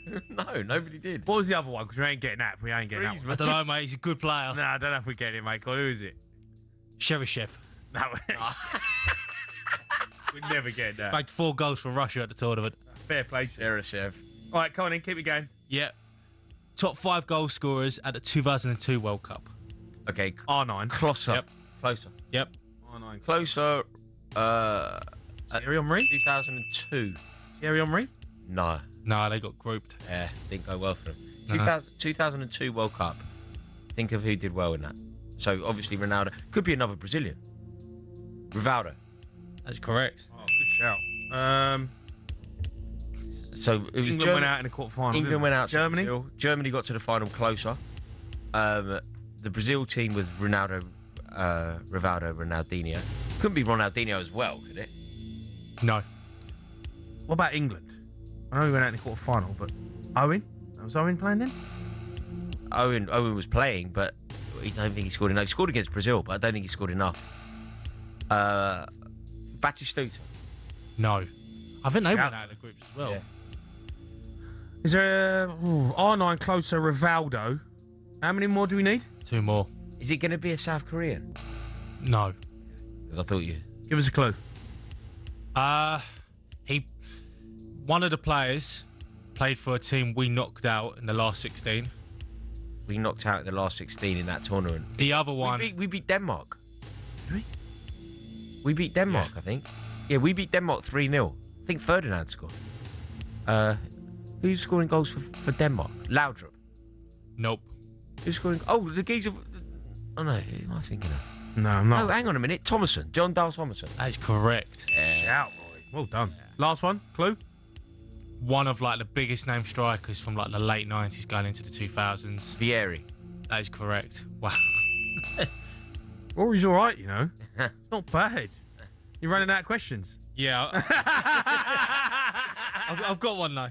nobody did. What was the other one? Because we ain't getting that. We ain't getting that one. I don't know, mate. He's a good player. No, I don't know if we get it, mate. Who is it? Cheryshev. No. We're never getting that. Bagged 4 goals for Russia at the tournament. Fair play, Cheryshev. All right, come on in. Keep it going. Yeah. Top 5 goal scorers at the 2002 World Cup. Okay. R9. Closer. Yep. Closer. Yep. R9. Closer. Thierry Henry? 2002. Thierry Henry? No. No, they got grouped. Yeah, didn't go well for them. No. 2002 World Cup. Think of who did well in that. So obviously Ronaldo. Could be another Brazilian. Rivaldo. That's correct. Oh, good shout. So it was England went out in the quarterfinal. England went out to Germany? Brazil. Germany got to the final closer. The Brazil team was Ronaldo, Rivaldo, Ronaldinho. Couldn't be Ronaldinho as well, could it? No. What about England? I know we went out in the quarterfinal, but Owen? Was Owen playing then? Owen was playing, but I don't think he scored enough. He scored against Brazil, but I don't think he scored enough. Batistuta. No. I think they went out of the groups as well. Yeah. Is there R9 closer Rivaldo? How many more do we need? 2 more. Is it going to be a South Korean? No. Because I thought you... Give us a clue. One of the players played for a team we knocked out in the last 16. We knocked out in the last 16 in that tournament. The other one... We beat Denmark. Did we? We beat Denmark, I think. Yeah, we beat Denmark 3-0. I think Ferdinand scored. Who's scoring goals for Denmark? Laudrup. Nope. Who's scoring... Oh, the geezer... Oh, no. Who am I thinking of? No, I'm not. Oh, hang on a minute. Thomason. John Dahl Thomason. That is correct. Shout, Rory. Well done. Last one. Clue? One of like the biggest name strikers from like the late 90s going into the 2000s. Vieri. That is correct. Wow. Rory's all right, you know. It's not bad. You're running out of questions. Yeah. I've got one though.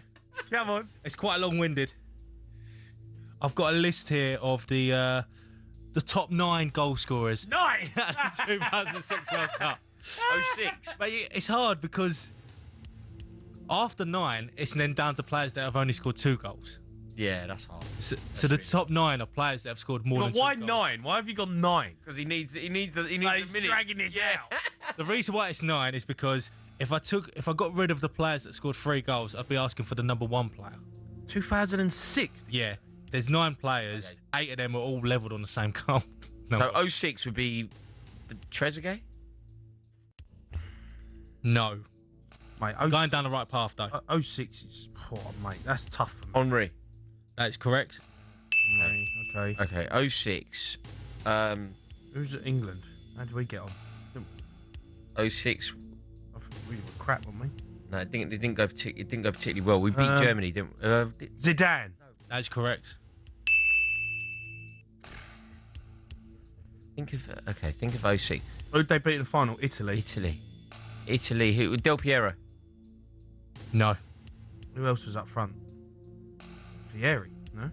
Come on. It's quite long-winded. I've got a list here of the top 9 goal scorers. 9 at the 2006 World Cup. 06. But it's hard because after 9, it's then down to players that have only scored 2 goals. Yeah, that's hard. So the top 9 are players that have scored more than 2 why goals. 9? Why have you got 9? Because he needs Like, a he's minute. dragging this out. The reason why it's 9 is because if I got rid of the players that scored 3 goals, I'd be asking for the number 1 player. 2006? Yeah. There's 9 players. Okay. 8 of them are all levelled on the same goal. So 06 would be Trezeguet? No. Mate, going down the right path though. 06 is... Oh, mate, that's tough for me. Henry. That is correct. Okay. Okay, 06. Who's at England? How did we get on? 06. I think we were crap, weren't we? No, it didn't go particularly well. We beat Germany, didn't we? Zidane. That is correct. Think of 06. Who did they beat in the final? Italy. Italy. Who? Del Piero. No. Who else was up front? Vieri. No.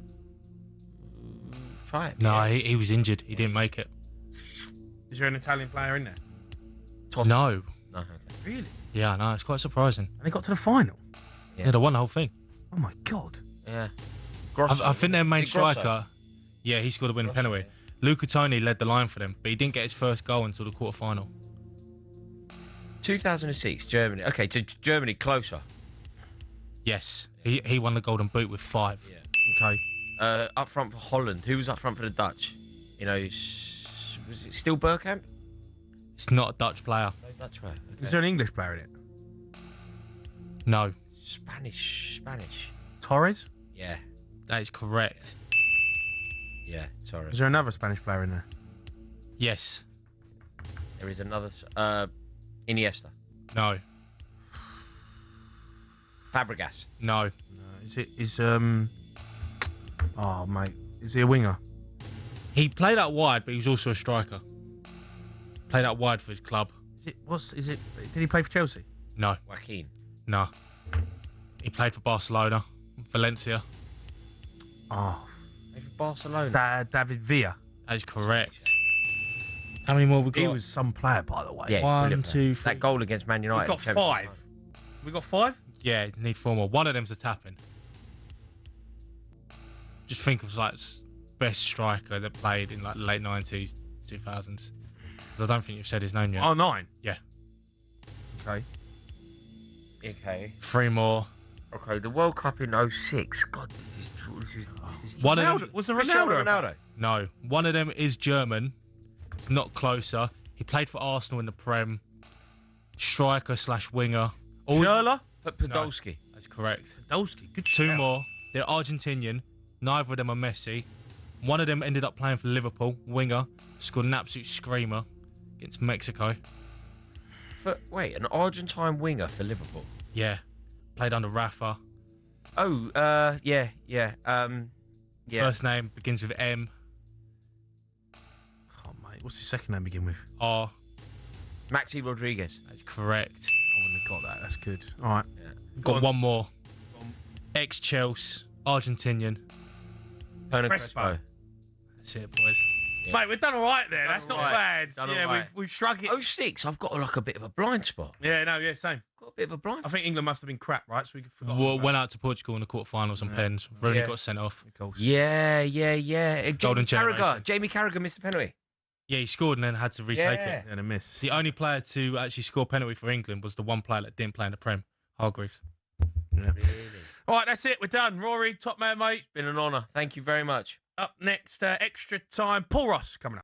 Try it. No, he was injured. He didn't make it. Is there an Italian player in there? Totti. No. No. Okay. Really? Yeah, no, it's quite surprising. And they got to the final. Yeah, they won the whole thing. Oh Oh my God. Yeah. I think their main Is it Grosso? striker. Yeah, he scored a winning penalty. Luca Toni led the line for them, but he didn't get his first goal until the quarter-final. 2006, Germany. Okay, to Germany closer. Yes, he won the Golden Boot with 5. Yeah. Okay. Up front for Holland. Who was up front for the Dutch? You know, was it still Bergkamp? It's not a Dutch player. No Dutch player. Okay. Is there an English player in it? No. Spanish. Torres? Yeah. That is correct. Yeah, sorry. Is there another Spanish player in there? Yes. There is another. Iniesta. No. Fabregas. No. Oh mate, is he a winger? He played out wide, but he was also a striker. Played out wide for his club. Is it? Did he play for Chelsea? No. Joaquin. No. He played for Barcelona, Valencia. Oh. Played for Barcelona. David Villa. That is correct. How many more we got? He was some player, by the way. Yeah, 1, 2, 3. That goal against Man United. We got 5. We got 5? Yeah, need 4 more. One of them's a tapping. Just think of like best striker that played in like late 90s, 2000s. Because I don't think you've said his name yet. Oh, 9. Yeah. Okay. Okay. 3 more. Okay, the World Cup in 06. God, this is. One of them. Was there Cristiano Ronaldo? Ronaldo? No. One of them is German. It's not closer. He played for Arsenal in the Prem. Striker/winger. Schürrle? Podolski. No, that's correct. Podolski. Good 2 shout. more. They're Argentinian. Neither of them are Messi. One of them ended up playing for Liverpool. Winger. Scored an absolute screamer against Mexico. Wait, an Argentine winger for Liverpool? Yeah. Played under Rafa. Oh, yeah. Yeah. First name begins with M. Oh mate, what's his second name begin with? R. Maxi Rodriguez. That's correct. I wouldn't have got that. That's good. All right. Yeah. Got one more. Ex-Chelsea. Argentinian. Crespo. That's it, boys. Yeah. Mate, we've done all right there. That's not bad. Done yeah, all right. we've shrugged it. 06, I've got like a bit of a blind spot. Yeah, same. Got a bit of a blind I think England must have been crap, right? So we forgot. Went out to Portugal in the quarterfinals on pens. Rooney got sent off. Yeah. Golden generation. Jamie Carragher missed a penalty. Yeah, he scored and then had to retake Yeah. it. And a miss. The only player to actually score a penalty for England was the one player that didn't play in the Prem, Hargreaves. Yeah. All right, that's it. We're done. Rory, top man, mate. Been an honour. Thank you very much. Up next, extra time. Paul Ross coming up.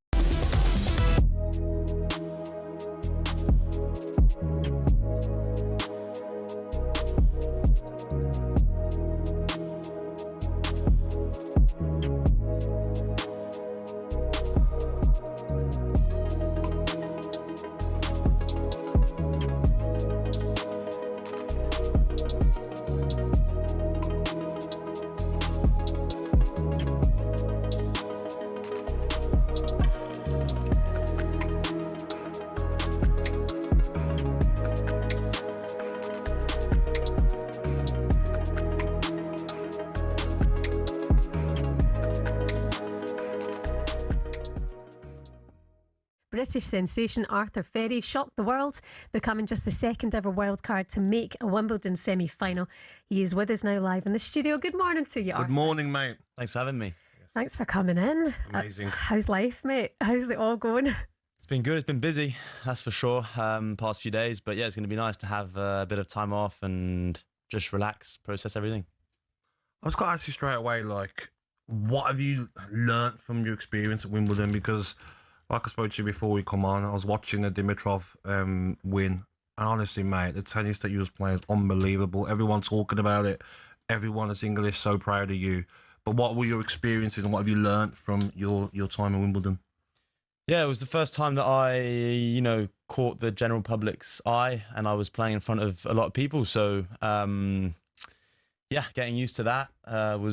British sensation Arthur Ferry shocked the world, becoming just the second ever wildcard to make a Wimbledon semi-final. He is with us now live in the studio. Good morning to you, Arthur. Good morning, mate. Thanks for having me. Thanks for coming in. Amazing. How's life, mate? How's it all going? It's been good. It's been busy, that's for sure, past few days. But yeah, it's going to be nice to have a bit of time off and just relax, process everything. I was going to ask you straight away, like, what have you learnt from your experience at Wimbledon? Because, like I spoke to you before we come on, I was watching the Dimitrov win. And honestly, mate, the tennis that you was playing is unbelievable. Everyone talking about it. Everyone that's English so proud of you. But what were your experiences and what have you learnt from your time at Wimbledon? Yeah, it was the first time that I, caught the general public's eye, and I was playing in front of a lot of people. So, yeah, getting used to that was